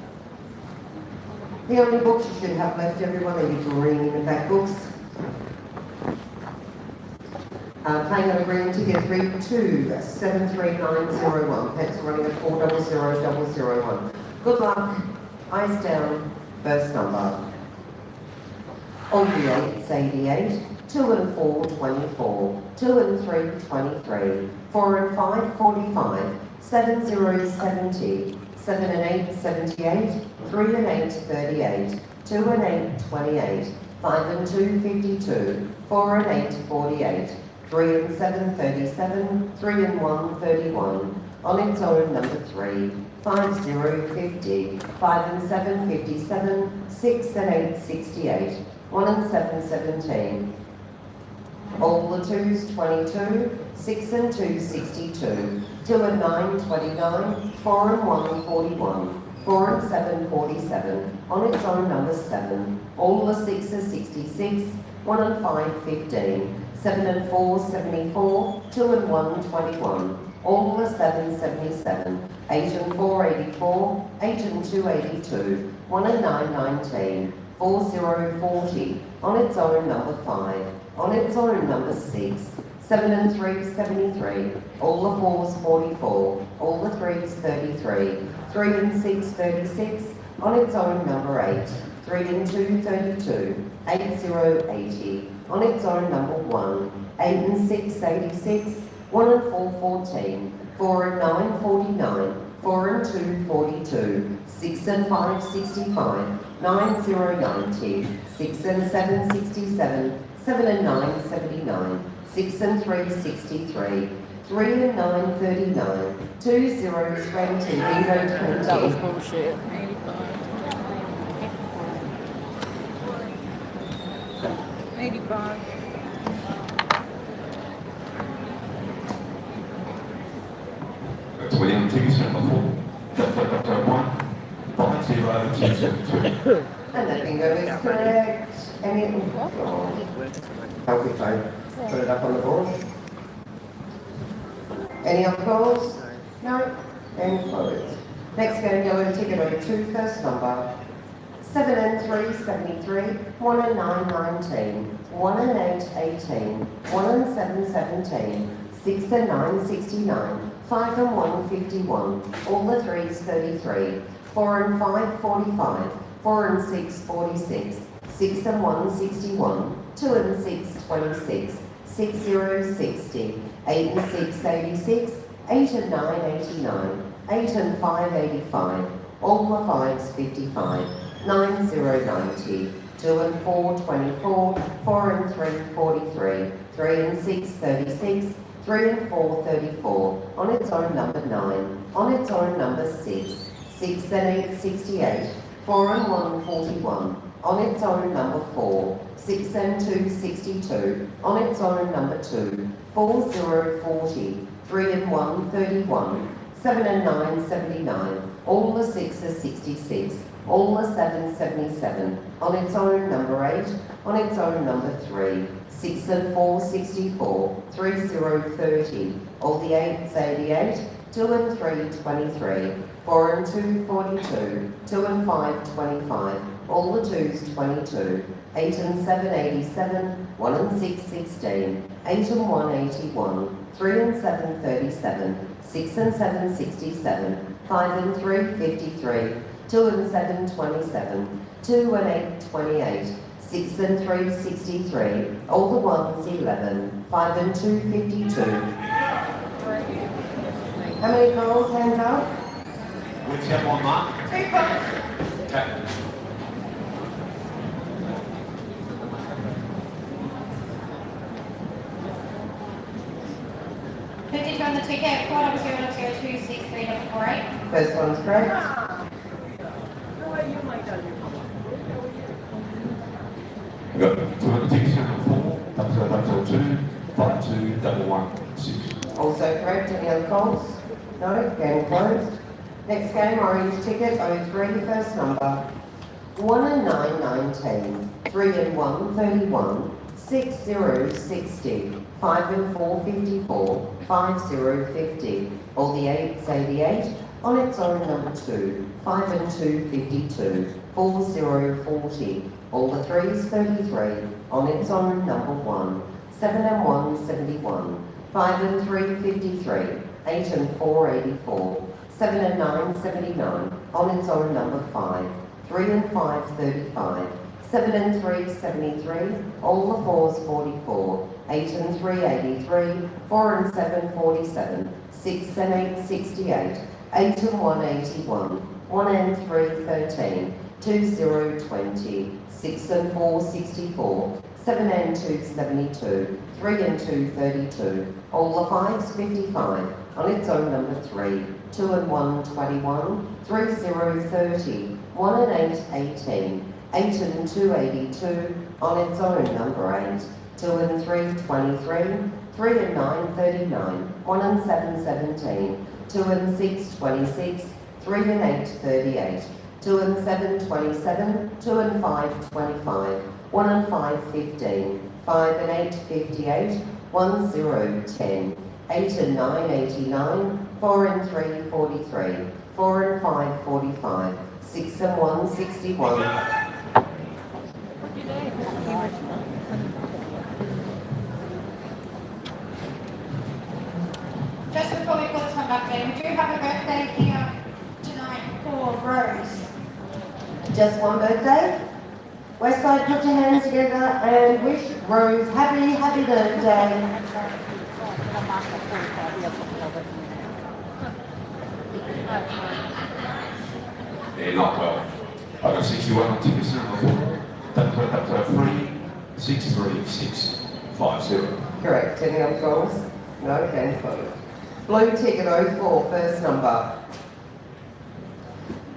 The only books you should have left, everyone, are your green in the back books. Playing on a green ticket 32-73901. Pets running at 400001. Good luck. Eyes down. First number. On the 8's 88. 2 and 4, 24. 2 and 3, 23. 4 and 5, 45. 7 0, 70. 7 and 8, 78. 3 and 8, 38. 2 and 8, 28. 5 and 2, 52. 4 and 8, 48. 3 and 7, 37. 3 and 1, 31. On its own, number 3. 5 0, 50. 5 and 7, 57. 6 and 8, 68. 1 and 7, 17. All the 2s, 22. 6 and 2, 62. 2 and 9, 29. 4 and 1, 41. 4 and 7, 47. On its own, number 7. All the 6s, 66. 1 and 5, 15. 7 and 4, 74. 2 and 1, 21. All the 7, 77. 8 and 4, 84. 8 and 2, 82. 1 and 9, 19. 4 0, 40. On its own, number 5. On its own, number 6. 7 and 3, 73. All the 4s, 44. All the 3s, 33. 3 and 6, 36. On its own, number 8. 3 and 2, 32. 8 0, 80. On its own, number 1. 8 and 6, 86. 1 and 4, 14. 4 and 9, 49. 4 and 2, 42. 6 and 5, 65. 9 0, 90. 6 and 7, 67. 7 and 9, 79. 6 and 3, 63. 3 and 9, 39. 2 0, 20. Bingo, 20. That was bullshit. 85. That's William Tiggis, number 4. 1. 5 0, 272. And that bingo is correct. Any healthy phone. Put it up on the board. Any other calls? No? And closed. Next game, yellow ticket over 2, first number. 7 and 3, 73. 1 and 9, 19. 1 and 8, 18. 1 and 7, 17. 6 and 9, 69. 5 and 1, 51. All the 3s, 33. 4 and 5, 45. 4 and 6, 46. 6 and 1, 61. 2 and 6, 26. 6 0, 60. 8 and 6, 86. 8 and 9, 89. 8 and 5, 85. All the 5s, 55. 9 0, 90. 2 2 and 4, 24, 4 and 3, 43, 3 and 6, 36, 3 and 4, 34, on its own number 9, on its own number 6, 6 and 8, 68, 4 and 1, 41, on its own number 4, 6 and 2, 62, on its own number 2, 4, 0, 40, 3 and 1, 31, 7 and 9, 79, all the 6s 66, all the 7s 77, on its own number 8, on its own number 3, 6 and 4, 64, 3, 0, 30, all the 8s 88, 2 and 3, 23, 4 and 2, 42, 2 and 5, 25, all the 2s 22, 8 and 7, 87, 1 and 6, 16, 8 and 1, 81, 3 and 7, 37, 6 and 7, 67, 5 and 3, 53, 2 and 7, 27, 2 and 8, 28, 6 and 3, 63, all the 1s 11, 5 and 2, 52. How many girls? Hands up. Which have one mark? 2 points. Okay. $52 on the ticket, 400026348. First one's correct. We've got 200 tickets, number 4, double 2, 52, double 1, 6. Also correct. Any other calls? No? Game closed. Next game, orange ticket, 03, first number. 1 and 9, 19. 3 and 1, 31. 6, 0, 60. 5 and 4, 54. 5, 0, 50. All the 8s 88. On its own number 2. 5 and 2, 52. 4, 0, 40. All the 3s 33. On its own number 1. 7 and 1, 71. 5 and 3, 53. 8 and 4, 84. 7 and 9, 79. On its own number 5. 3 and 5, 35. 7 and 3, 73. All the 4s 44. 8 and 3, 83. 4 and 7, 47. 6 and 8, 68. 8 and 1, 81. 1 and 3, 13. 2, 0, 20. 6 and 4, 64. 7 and 2, 72. 3 and 2, 32. All the 5s 55. On its own number 3. 2 and 1, 21. 3, 0, 30. 1 and 8, 18. 8 and 2, 82. On its own number 8. 2 and 3, 23. 3 and 9, 39. 1 and 7, 17. 2 and 6, 26. 3 and 8, 38. 2 and 7, 27. 2 and 5, 25. 1 and 5, 15. 5 and 8, 58. 1, 0, 10. 8 and 9, 89. 4 and 3, 43. 4 and 5, 45. 6 and 1, 61. Just before we call this one back, we do have a birthday here tonight for Rose. Just one birthday? Westside, put your hands together and wish Rose happy birthday. Yeah, not well. I've got 61 on tickets, number 4. Double 3, 6, 3, 6, 5, 0. Correct. Any other calls? No, game closed. Blue ticket 04, first number.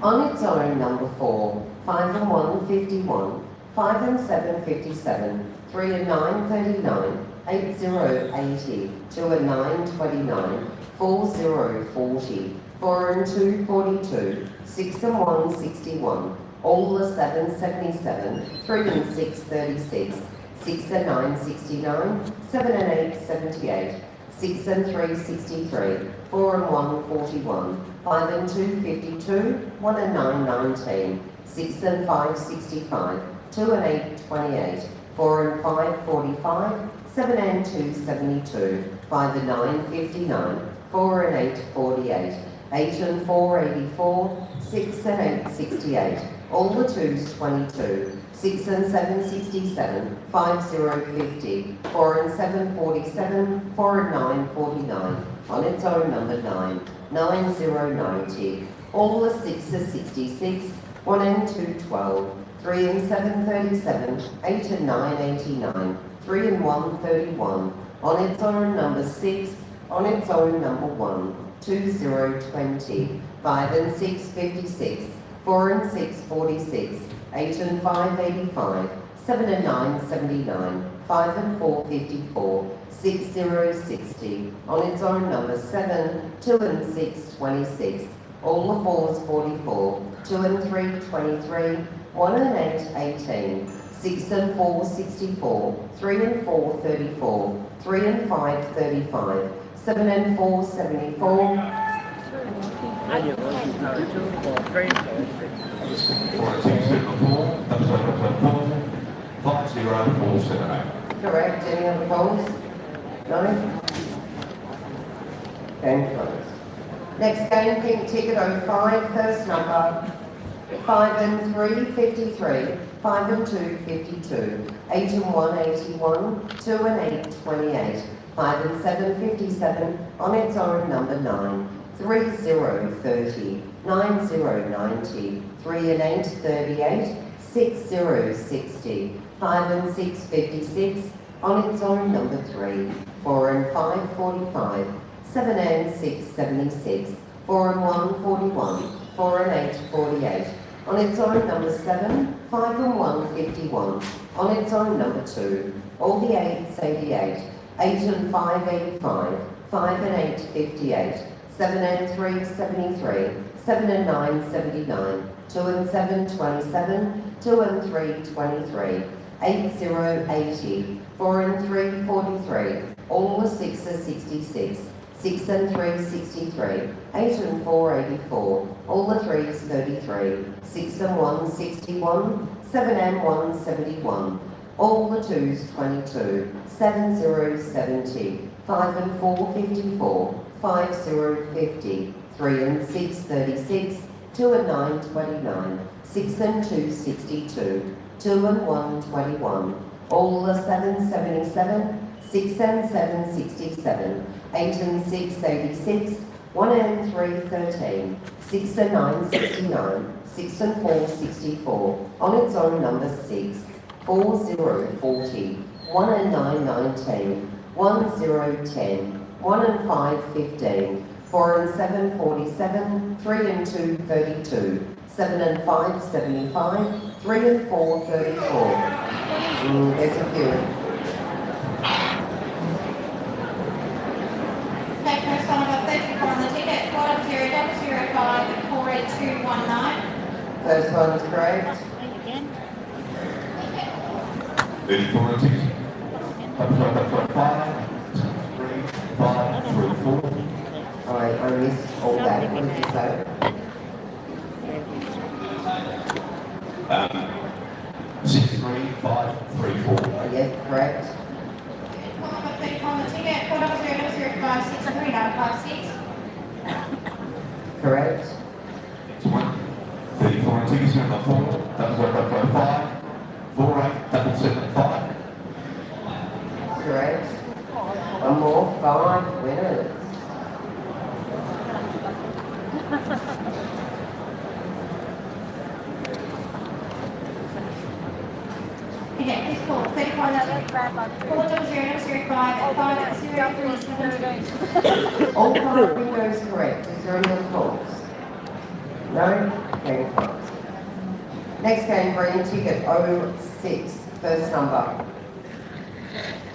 On its own number 4. 5 and 1, 51. 5 and 7, 57. 3 and 9, 39. 8, 0, 80. 2 and 9, 29. 4, 0, 40. 4 and 2, 42. 6 and 1, 61. All the 7, 77. 3 and 6, 36. 6 and 9, 69. 7 and 8, 78. 6 and 3, 63. 4 and 1, 41. 5 and 2, 52. 1 and 9, 19. 6 and 5, 65. 2 and 8, 28. 4 and 5, 45. 7 and 2, 72. 5 and 9, 59. 4 and 8, 48. 8 and 4, 84. 6 and 8, 68. All the 2s 22. 6 and 7, 67. 5, 0, 50. 4 and 7, 47. 4 and 9, 49. On its own number 9. 9, 0, 90. All the 6s 66. 1 and 2, 12. 3 and 7, 37. 8 and 9, 89. 3 and 1, 31. On its own, number 6. On its own, number 1. 2, 0, 20. 5 and 6, 56. 4 and 6, 46. 8 and 5, 85. 7 and 9, 79. 5 and 4, 54. 6, 0, 60. On its own, number 7. 2 and 6, 26. All the 4s, 44. 2 and 3, 23. 1 and 8, 18. 6 and 4, 64. 3 and 4, 34. 3 and 5, 35. 7 and 4, 74. And you're looking for a 2 or 3 4 tickets in the 4. That's 4. 50478. Correct. Any other polls? No? Game closed. Next game, pink ticket 05, first number. 5 and 3, 53. 5 and 2, 52. 8 and 1, 81. 2 and 8, 28. 5 and 7, 57. On its own, number 9. 3, 0, 30. 9, 0, 90. 3 and 8, 38. 6, 0, 60. 5 and 6, 56. On its own, number 3. 4 and 5, 45. 7 and 6, 76. 4 and 1, 41. 4 and 8, 48. On its own, number 7. 5 and 1, 51. On its own, number 2. All the 8s, 88. 8 and 5, 85. 5 and 8, 58. 7 and 3, 73. 7 and 9, 79. 2 and 7, 27. 2 and 3, 23. 8, 0, 80. 4 and 3, 43. All the 6s, 66. 6 and 3, 63. 8 and 4, 84. All the 3s, 33. 6 and 1, 61. 7 and 1, 71. All the 2s, 22. 7, 0, 70. 5 and 4, 54. 5, 0, 50. 3 and 6, 36. 2 and 9, 29. 6 and 2, 62. 2 and 1, 21. All the 7, 77. 6 and 7, 67. 8 and 6, 86. 1 and 3, 13. 6 and 9, 69. 6 and 4, 64. On its own, number 6. 4, 0, 40. 1 and 9, 19. 1, 0, 10. 1 and 5, 15. 4 and 7, 47. 3 and 2, 32. 7 and 5, 75. 3 and 4, 34. There's a few. Okay, first one, I've got 34 on the ticket. 405 48219. First one's correct. 34 tickets. 5, 3, 5, 3, 4. I missed all that. What did you say? 6, 3, 5, 3, 4. Yes, correct. I've got 34 on the ticket. 40005 63956. Correct. Next one. 34 tickets number 4. That's 5, 4, 8, 775. Correct. One more. 5 winners. Okay, please call 34 on the ticket. 40005 50373. All 5 windows correct. Is there any other calls? No? Game closed. Next game, green ticket 06, first number.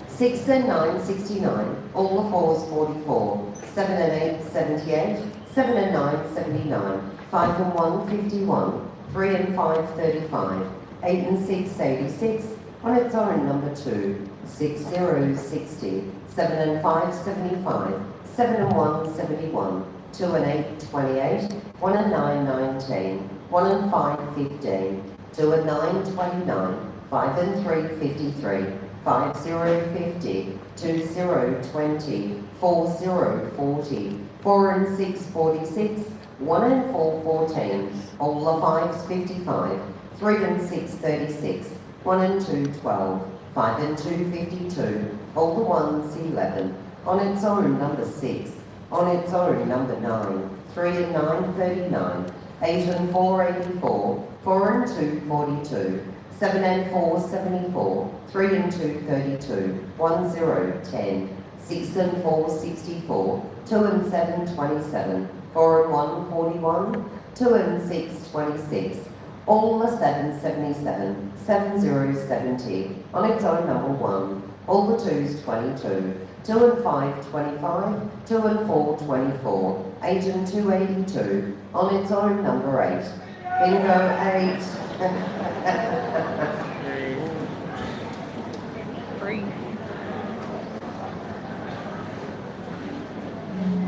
6 and 9, 69. All the 4s, 44. 7 and 8, 78. 7 and 9, 79. 5 and 1, 51. 3 and 5, 35. 8 and 6, 86. On its own, number 2. 6, 0, 60. 7 and 5, 75. 7 and 1, 71. 2 and 8, 28. 1 and 9, 19. 1 and 5, 15. 2 and 9, 29. 5 and 3, 53. 5, 0, 50. 2, 0, 20. 4, 0, 40. 4 and 6, 46. 1 and 4, 14. All the 5s, 55. 3 and 6, 36. 1 and 2, 12. 5 and 2, 52. All the 1s, 11. On its own, number 6. On its own, number 9. 3 and 9, 39. 8 and 4, 84. 4 and 2, 42. 7 and 4, 74. 3 and 2, 32. 1, 0, 10. 6 and 4, 64. 2 and 7, 27. 4 and 1, 41. 2 and 6, 26. All the 7, 77. 7, 0, 70. On its own number 1. All the 2s, 22. 2 and 5, 25. 2 and 4, 24. 8 and 2, 82. On its own number 8. Bingo 8. Three.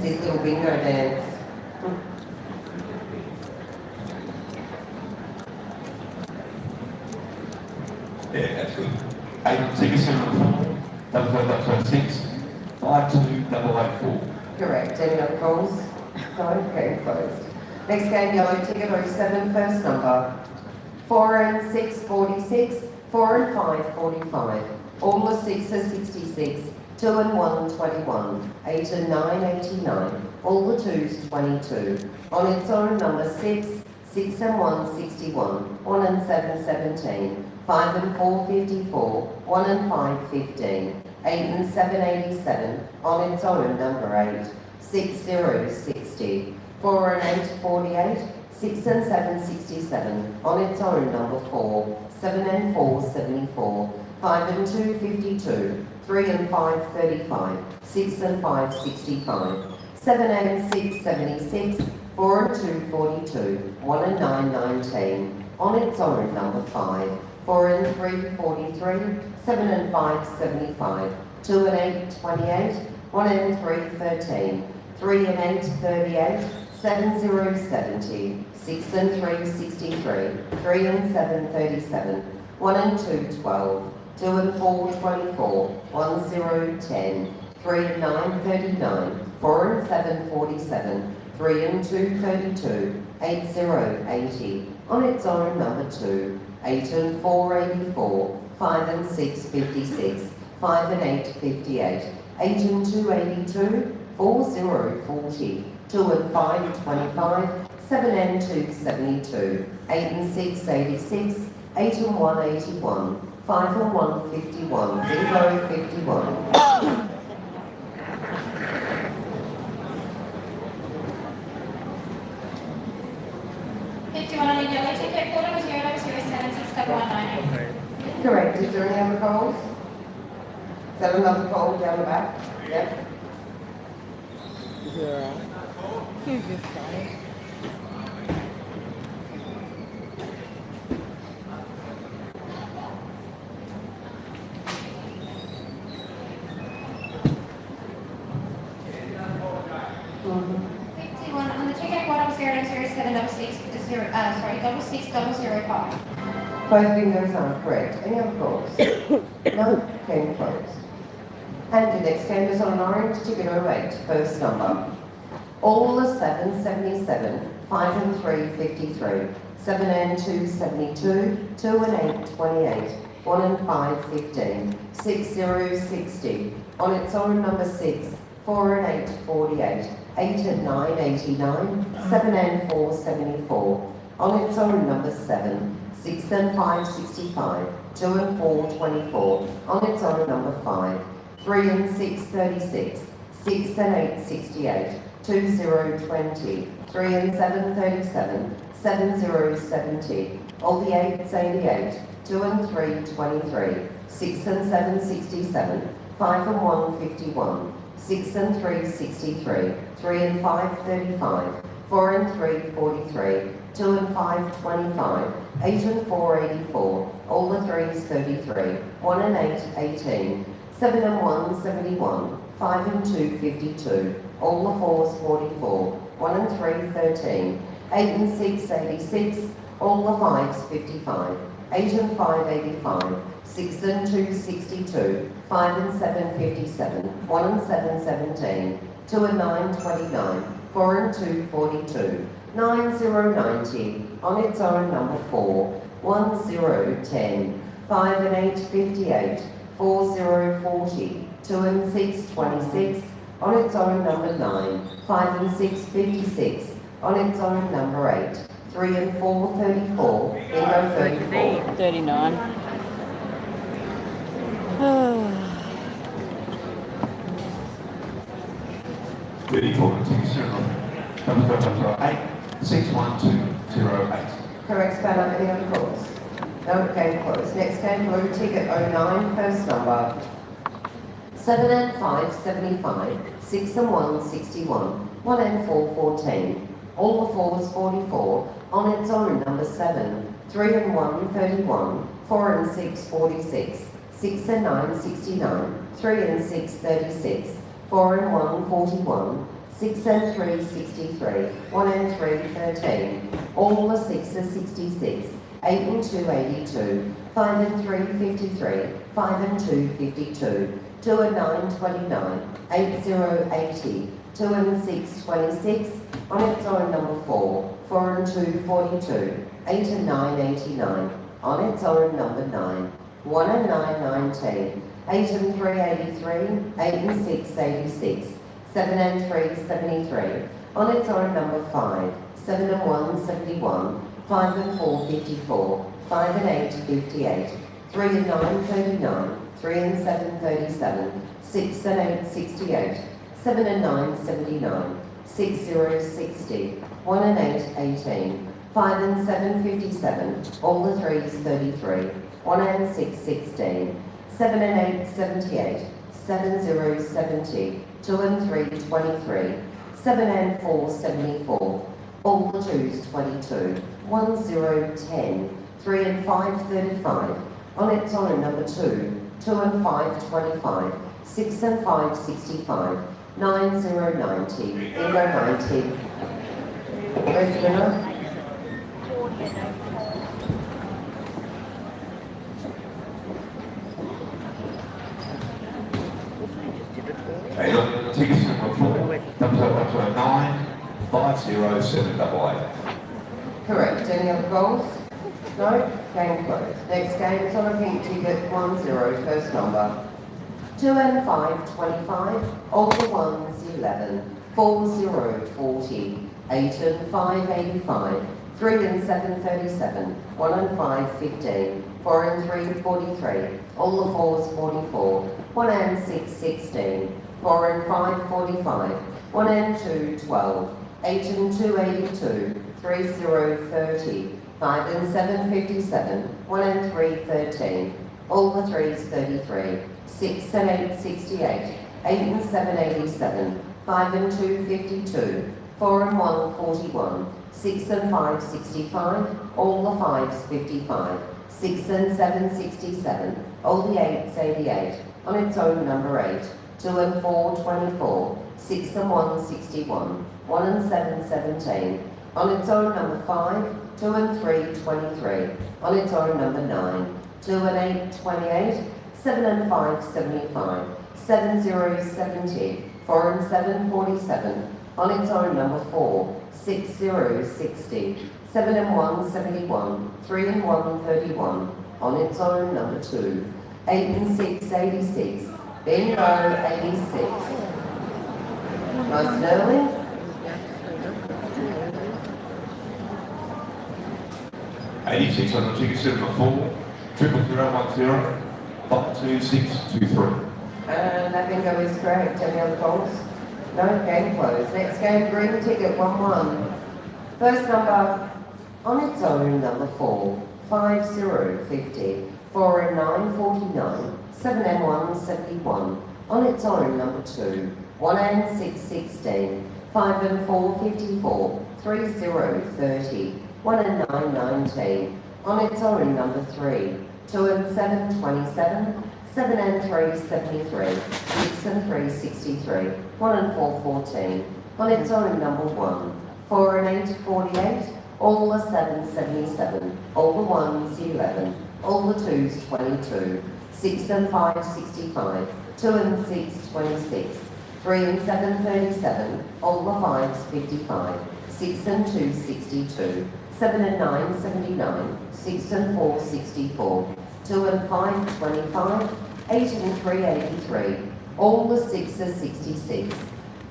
This little bingo dance. Yeah, that's good. 8 on ticket 7 on 4, 6, 5 2 884. Correct. Any other calls? No? Game closed. Next game, yellow ticket 07, first number. 4 and 6, 46. 4 and 5, 45. All the 6 are 66. 2 and 1, 21. 8 and 9, 89. All the 2s, 22. On its own number 6. 6 and 1, 61. 1 and 7, 17. 5 and 4, 54. 1 and 5, 15. 8 and 7, 87. On its own number 8. 6, 0, 60. 4 and 8, 48. 6 and 7, 67. On its own number 4. 7 and 4, 74. 5 and 2, 52. 3 and 5, 35. 6 and 5, 65. 7 and 6, 76. 4 and 2, 42. 1 and 9, 19. On its own number 5. 4 and 3, 43. 7 and 5, 75. 2 and 8, 28. 1 and 3, 13. 3 and 8, 38. 7, 0, 70. 6 and 3, 63. 3 and 7, 37. 1 and 2, 12. 2 and 4, 24. 1, 0, 10. 3 and 9, 39. 4 and 7, 47. 3 and 2, 32. 8, 0, 80. On its own number 2. 8 and 4, 84. 5 and 6, 56. 5 and 8, 58. 8 and 2, 82. 4, 0, 40. 2 and 5, 25. 7 and 2, 72. 8 and 6, 86. 8 and 1, 81. 5 and 1, 51. Bingo 51. 51 on the yellow ticket, quarter was 0076198. Correct. Is there any other calls? Is that another call down the back? Yep. Is it alright? He's just tired. On the ticket, quarter was 00706 6605. Both bingos are correct. Any other calls? No? Game closed. And the next game is on an orange ticket 08, first number. All the 7, 77. 5 and 3, 53. 7 and 2, 72. 2 and 8, 28. 1 and 5, 15. 6, 0, 60. On its own number 6. 4 and 8, 48. 8 and 9, 89. 7 and 4, 74. On its own number 7. 6 and 5, 65. 2 and 4, 24. On its own number 5. 3 and 6, 36. 6 and 8, 68. 2, 0, 20. 3 and 7, 37. 7, 0, 70. All the 8s, 88. 2 and 3, 23. 6 and 7, 67. 5 and 1, 51. 6 and 3, 63. 3 and 5, 35. 4 and 3, 43. 2 and 5, 25. 8 and 4, 84. All the 3s, 33. 1 and 8, 18. 7 and 1, 71. 5 and 2, 52. All the 4s, 44. 1 and 3, 13. 8 and 6, 86. All the 5s, 55. 8 and 5, 85. 6 and 2, 62. 5 and 7, 57. 1 and 7, 17. 2 and 9, 29. 4 and 2, 42. 9, 0, 90. On its own number 4. 1, 0, 10. 5 and 8, 58. 4, 0, 40. 2 and 6, 26. On its own number 9. 5 and 6, 56. On its own number 8. 3 and 4, 34. Bingo, 34. 39. 34, ticket serial number 8, 61208. Correct spanner, any other calls? No, game closed. Next game, blue ticket 09, first number. 7 and 5, 75. 6 and 1, 61. 1 and 4, 14. All the fours, 44. On its own, number 7. 3 and 1, 31. 4 and 6, 46. 6 and 9, 69. 3 and 6, 36. 4 and 1, 41. 6 and 3, 63. 1 and 3, 13. All the 6s, 66. 8 and 2, 82. 5 and 3, 53. 5 and 2, 52. 2 and 9, 29. 8, 0, 80. 2 and 6, 26. On its own, number 4. 4 and 2, 42. 8 and 9, 89. On its own, number 9. 1 and 9, 19. 8 and 3, 83. 8 and 6, 86. 7 and 3, 73. On its own, number 5. 7 and 1, 71. 5 and 4, 54. 5 and 8, 58. 3 and 9, 39. 3 and 7, 37. 6 and 8, 68. 7 and 9, 79. 6, 0, 60. 1 and 8, 18. 5 and 7, 57. All the 3s, 33. 1 and 6, 16. 7 and 8, 78. 7, 0, 70. 2 and 3, 23. 7 and 4, 74. All the 2s, 22. 1, 0, 10. 3 and 5, 35. On its own, number 2. 2 and 5, 25. 6 and 5, 65. 9, 0, 90. Bingo, 90. First winner. Okay, ticket serial number 4, number 9, 50788. Correct. Any other goals? No? Game closed. Next game is on a pink ticket 10, first number. 2 and 5, 25. All the 1s, 11. 4, 0, 40. 8 and 5, 85. 3 and 7, 37. 1 and 5, 15. 4 and 3, 43. All the 4s, 44. 1 and 6, 16. 4 and 5, 45. 1 and 2, 12. 8 and 2, 82. 3, 0, 30. 5 and 7, 57. 1 and 3, 13. All the 3s, 33. 6 and 8, 68. 8 and 7, 87. 5 and 2, 52. 4 and 1, 41. 6 and 5, 65. All the 5s, 55. 6 and 7, 67. All the 8s, 88. On its own, number 8. 2 and 4, 24. 6 and 1, 61. 1 and 7, 17. On its own, number 5. 2 and 3, 23. On its own, number 9. 2 and 8, 28. 7 and 5, 75. 7, 0, 70. 4 and 7, 47. On its own, number 4. 6, 0, 60. 7 and 1, 71. 3 and 1, 31. On its own, number 2. 8 and 6, 86. Bingo, 86. Nice and early. 86 on the ticket serial number 4, 00010, 52623. And that bingo is correct. Any other goals? No? Game closed. Next game, green ticket 1. First number, on its own, number 4. 5, 0, 50. 4 and 9, 49. 7 and 1, 71. On its own, number 2. 1 and 6, 16. 5 and 4, 54. 3, 0, 30. 1 and 9, 19. On its own, number 3. 2 and 7, 27. 7 and 3, 73. 6 and 3, 63. 1 and 4, 14. On its own, number 1. 4 and 8, 48. All the 7s, 77. All the 1s, 11. All the 2s, 22. 6 and 5, 65. 2 and 6, 26. 3 and 7, 37. All the 5s, 55. 6 and 2, 62. 7 and 9, 79. 6 and 4, 64. 2 and 5, 25. 8 and 3, 83. All the 6s, 66.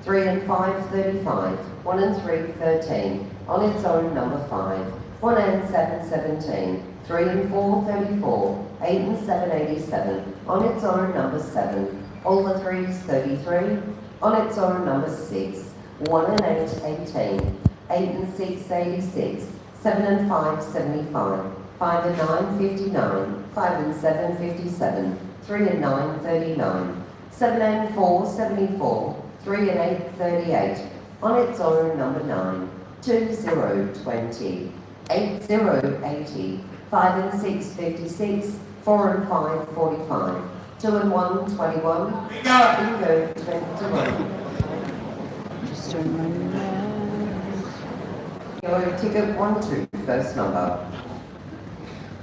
3 and 5, 35. 1 and 3, 13. On its own, number 5. 1 and 7, 17. 3 and 4, 34. 8 and 7, 87. On its own, number 7. All the 3s, 33. On its own, number 6. 1 and 8, 18. 8 and 6, 86. 7 and 5, 75. 5 and 9, 59. 5 and 7, 57. 3 and 9, 39. 7 and 4, 74. 3 and 8, 38. On its own, number 9. 2, 0, 20. 8, 0, 80. 5 and 6, 56. 4 and 5, 45. 2 and 1, 21. Bingo, 21. Just doing my notes. Go ticket 1, 2, first number.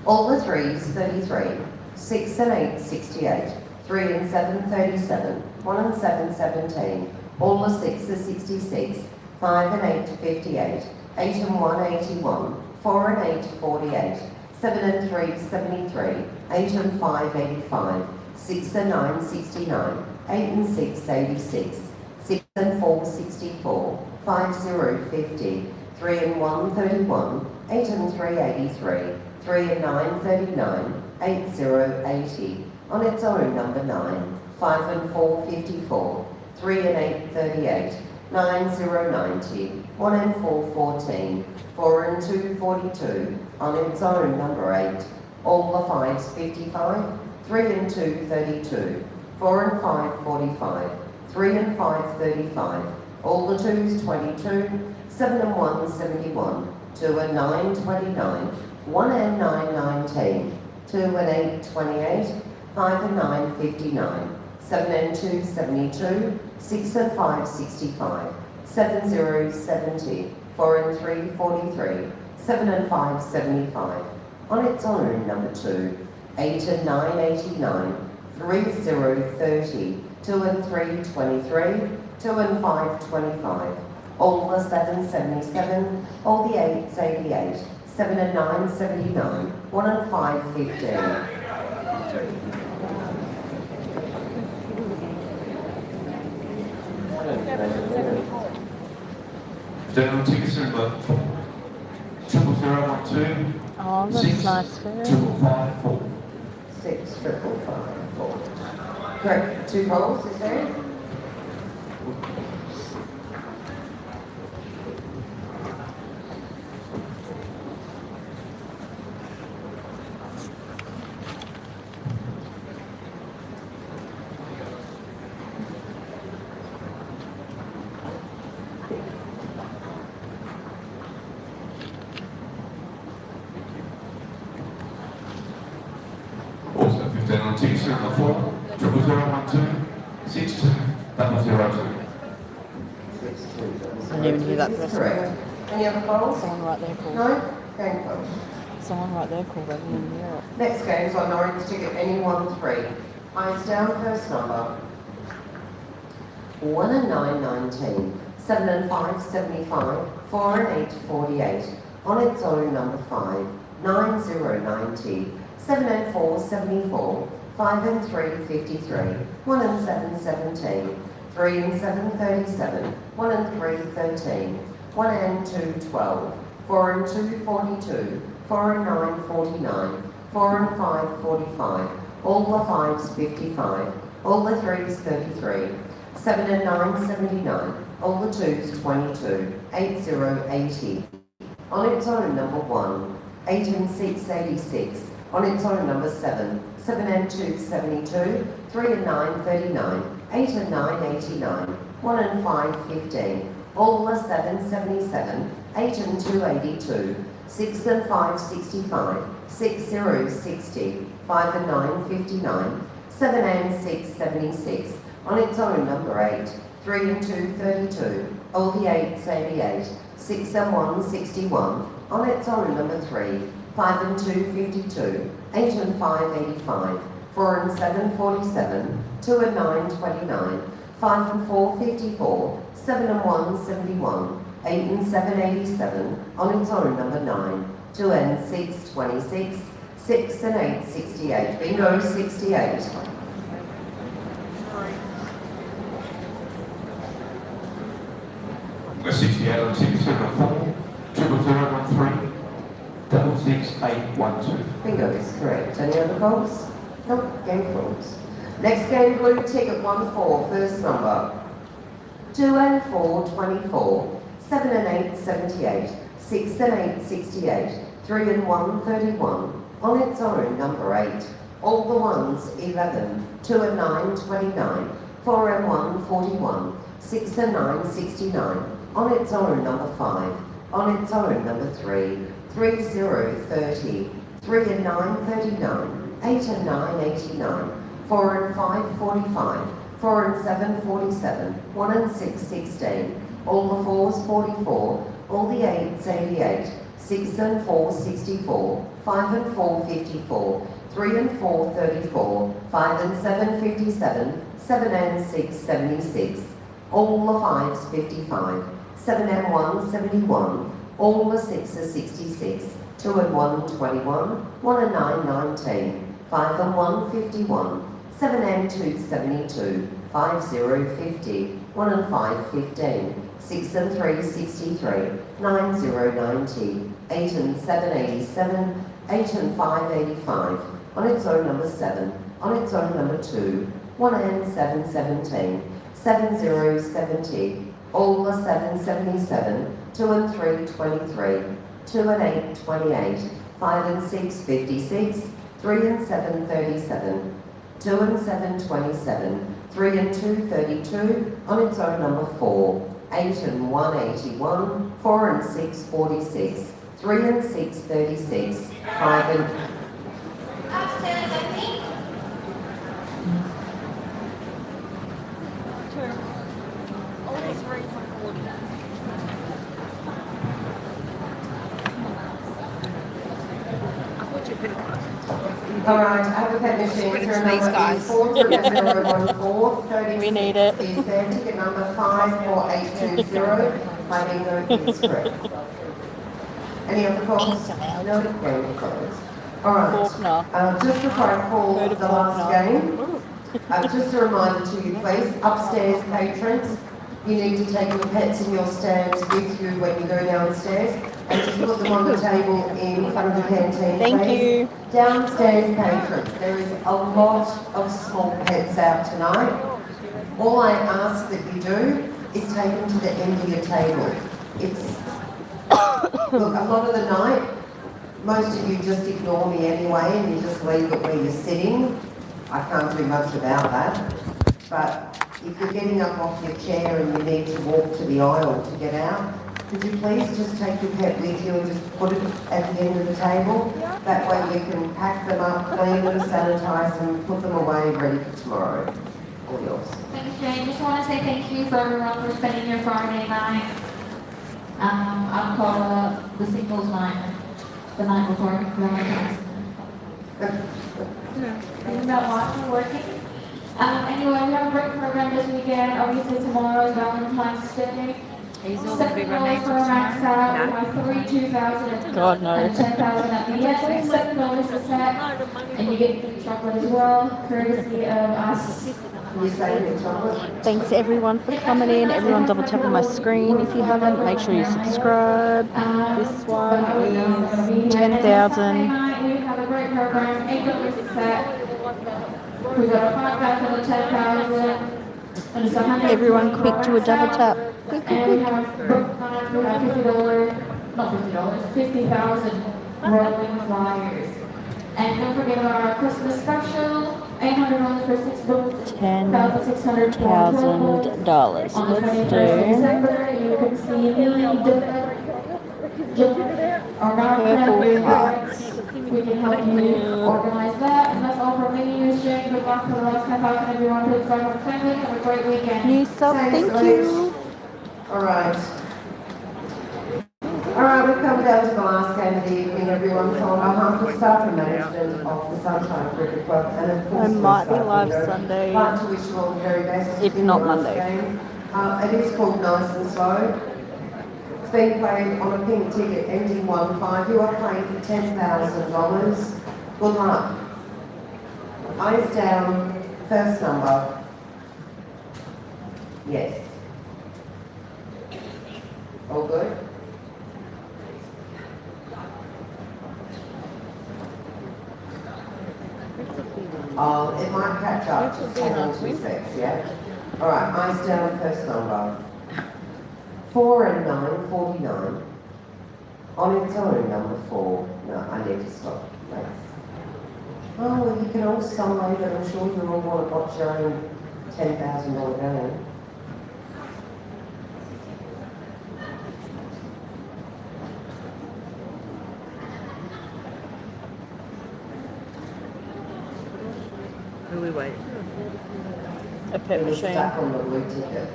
All the 3s, 33. 6 and 8, 68. 3 and 7, 37. 1 and 7, 17. All the 6s, 66. 5 and 8, 58. 8 and 1, 81. 4 and 8, 48. 7 and 3, 73. 8 and 5, 85. 6 and 9, 69. 8 and 6, 86. 6 and 4, 64. 5, 0, 50. 3 and 1, 31. 8 and 3, 83. 3 and 9, 39. 8, 0, 80. On its own, number 9. 5 and 4, 54. 3 and 8, 38. 9, 0, 90. 1 and 4, 14. 4 and 2, 42. On its own, number 8. All the 5s, 55. 3 and 2, 32. 4 and 5, 45. 3 and 5, 35. All the 2s, 22. 7 and 1, 71. 2 and 9, 29. 1 and 9, 19. 2 and 8, 28. 5 and 9, 59. 7 and 2, 72. 6 and 5, 65. 7, 0, 70. 4 and 3, 43. 7 and 5, 75. On its own, number 2. 8 and 9, 89. 3, 0, 30. 2 and 3, 23. 2 and 5, 25. All the 7, 77. All the 8s, 88. 7 and 9, 79. 1 and 5, 15. Down tickets are about 0012. Oh, that's 6, nice food. 254. 6, 554. Correct. 2 rolls, is there? Also 15 on tickets are number 4. 0012. 62. 002. 6, 2, I didn't even hear that first correct. one. Any other polls? Someone right there called. No? Game poll. Someone right there called. I didn't hear it. Next game's on orange ticket, any 1, 3. Eyes down, first number. 1 and 9, 19. 7 and 5, 75. 4 and 8, 48. On its own, number 5. 9, 0, 90. 7 and 4, 74. 5 and 3, 53. 1 and 7, 17. 3 and 7, 37. 1 and 3, 13. 1 and 2, 12. 4 and 2, 42. 4 and 9, 49. 4 and 5, 45. All the 5s, 55. All the 3s, 33. 7 and 9, 79. All the 2s, 22. 8, 0, 80. On its own, number 1. 8 and 6, 86. On its own, number 7. 7 and 2, 72. 3 and 9, 39. 8 and 9, 89. 1 and 5, 15. All the 7, 77. 8 and 2, 82. 6 and 5, 65. 6, 0, 60. 5 and 9, 59. 7 and 6, 76. On its own, number 8. 3 and 2, 32. All the 8s, 88. 6 and 1, 61. On its own, number 3. 5 and 2, 52. 8 and 5, 85. 4 and 7, 47. 2 and 9, 29. 5 and 4, 54. 7 and 1, 71. 8 and 7, 87. On its own, number 9. 2 and 6, 26. 6 and 8, 68. Bingo, 68. We're 68 on 6, 7 on 4, 00013, 66812. Bingo is correct. Any other calls? Nope, game calls. Next game, blue ticket 1-4, first number. 2 and 4, 24. 7 and 8, 78. 6 and 8, 68. 3 and 1, 31. On its own, number 8. All the ones, 11. 2 and 9, 29. 4 and 1, 41. 6 and 9, 69. On its own, number 5. On its own, number 3. 3, 0, 30. 3 and 9, 39. 8 and 9, 89. 4 and 5, 45. 4 and 7, 47. 1 and 6, 16. All the 4s, 44. All the 8s, 88. 6 and 4, 64. 5 and 4, 54. 3 and 4, 34. 5 and 7, 57. 7 and 6, 76. All the 5s, 55. 7 and 1, 71. All the 6s, 66. 2 and 1, 21. 1 and 9, 19. 5 and 1, 51. 7 and 2, 72. 5, 0, 50. 1 and 5, 15. 6 and 3, 63. 9, 0, 90. 8 and 7, 87. 8 and 5, 85. On its own, number 7. On its own, number 2. 1 and 7, 17. 7, 0, 70. All the 7, 77. 2 and 3, 23. 2 and 8, 28. 5 and 6, 56. 3 and 7, 37. 2 and 7, 27. 3 and 2, 32. On its own, number 4. 8 and 1, 81. 4 and 6, 46. 3 and 6, 36. 5 and... Upstairs, I think. All these rings are coordinates. I thought you could Alright, applicant machines are number 40014, 30. We need it. Is there ticket number 54820? My bingo is correct. Any other calls? No, game closed. Alright, Faulkner. just before I call Heard the of last Faulkner. game, just a reminder to you please, upstairs patrons, you need to take your pets in your stands with you when you go downstairs and just put them on the table in front of the canteen, Thank please. you. Downstairs patrons, there is a lot of small pets out tonight. All I ask that you do is take them to the end of your table. It's, look, a lot of the night, most of you just ignore me anyway and you just leave it where you're sitting. I can't do much about that. But if you're getting up off your chair and you need to walk to the aisle to get out, could you please just take your pet with you and just put it at the end of the table? That way you can pack them up, clean them, sanitise them, put them away ready for tomorrow. All yours. Thanks, Jane. Just want to say thank you for everyone for spending your Friday night. I'll call the singles night, the night before Valentine's. Isn't that why we're working? Anyway, we have a great program this weekend. Obviously, tomorrow is Valentine's Day. Hazel will be $7 romantic for a max out. tomorrow. We have 3, 2,000, God, no. and 10,000 at the end. $7 a set, and you get chocolate as well, courtesy of us. You say your chocolate? Thanks everyone for coming in. Everyone double tap on my screen if you haven't. Make sure you subscribe. This one is 10,000. We have a great program, $8 a set. We got a 5,000 and 10,000. And it's 100. Everyone quick to a double tap. Quick, quick, And we quick. have book cards, we have $50, not $50, 50,000 rolling flyers. And don't forget about our Christmas special, $800 for 6 books, $1,600 $10,000. On the Let's 21st of do December, you can see me, or not purple hearts. we can help you organize that. And that's all from me, Ms. Jane. Good luck for the last 10,000, everyone. Please drive home family. Have a great weekend. New sub, thank you. Alright. Alright, we've come down to the last game of the evening, everyone. So on behalf of staff and management of the Sunshine Cricket Club and of course I might be myself, live I'd Sunday. like to wish you all the very best. If in not the last Monday. game. It is called Nice and Slow. It's being played on a pink ticket ending 1-5. You are playing for $10,000. Good luck. Eyes down, first number. Yes. All good? It might catch up, just hang on 2 secs, yeah? All right, eyes down, first number. 4 and 9, 49. On its own, number 4. No, I need to stop. Thanks. Oh, well, you can all sign, but I'm sure you all want to watch your own $10,000 game. Who we wait? A pet It was machine. stuck on the blue ticket.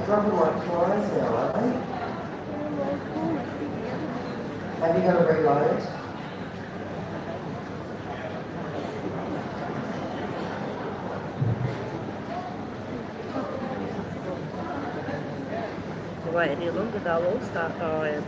Dropping like flies now, are they? Have you got to reload? If you wait any longer, they'll all start dying.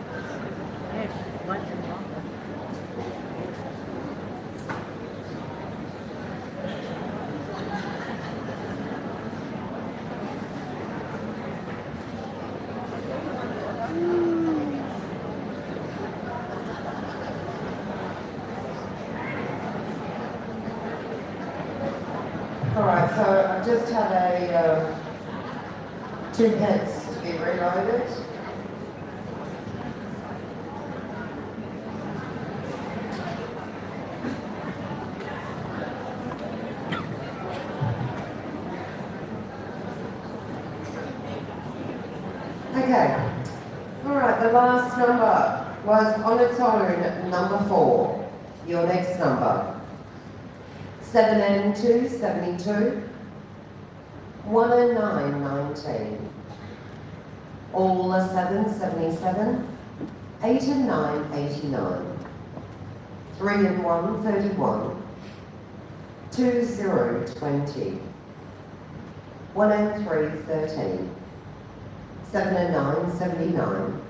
Alright, so I just had a 2 pence to be reloaded. Okay. Alright, the last number was on its own, number 4. Your next number. 7 and 2, 72. 1 and 9, 19. All are 7, 77. 8 and 9, 89. 3 and 1, 31. 2, 0, 20. 1 and 3, 13. 7 and 9, 79.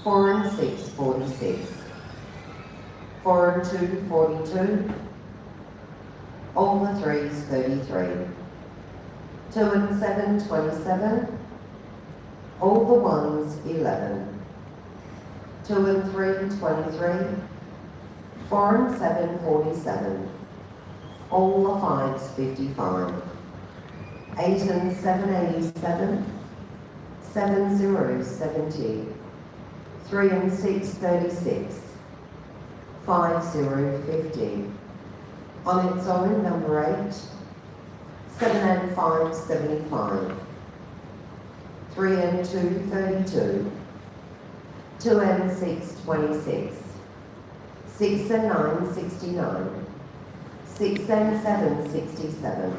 4 and 6, 46. 4 and 2, 42. All the 3s, 33. 2 and 7, 27. All the 1s, 11. 2 and 3, 23. 4 and 7, 47. All the 5s, 55. 8 and 7, 87. 7 zeros, 70. 3 and 6, 36. 5 0, 50. On its own, number 8. 7 and 5, 75. 3 and 2, 32. 2 and 6, 26. 6 and 9, 69. 6 and 7, 67.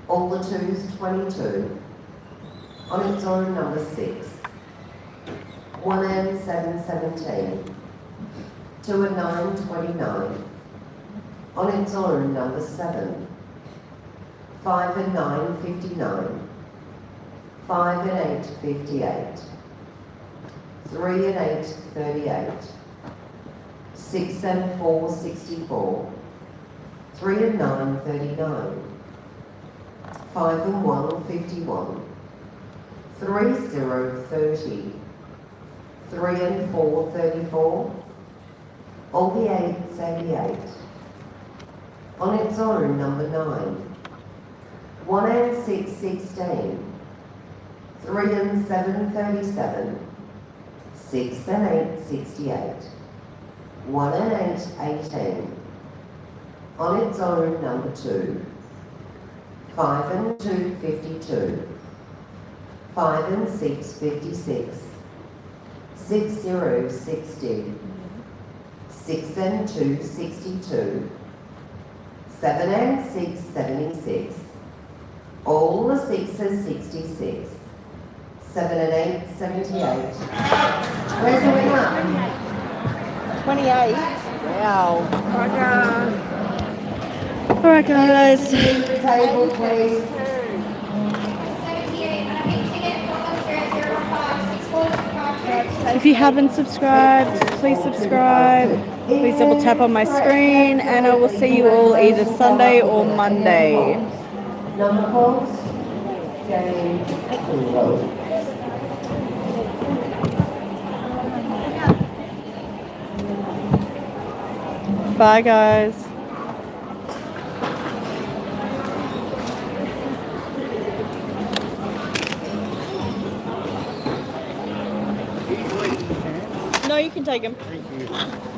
All the 2s, 22. On its own, number 6. 1 and 7, 17. 2 and 9, 29. On its own, number 7. 5 and 9, 59. 5 and 8, 58. 3 and 8, 38. 6 and 4, 64. 3 and 9, 39. 5 and 1, 51. 3 0, 30. 3 and 4, 34. All the 8s, 88. On its own, number 9. 1 and 6, 16. 3 and 7, 37. 6 and 8, 68. 1 and 8, 18. On its own, number 2. 5 and 2, 52. 5 and 6, 56. 6 0, 60. 6 and 2, 62. 7 and 6, 76. All the 6s, 66. 7 and 8, 78. Where's the winner? 28. Wow. Alright guys. Leave the table, please. If you haven't subscribed, please subscribe. Please double tap on my screen and I will see you all either Sunday or Monday. Number calls. Game. Bye guys. No, you can take him. Thank you.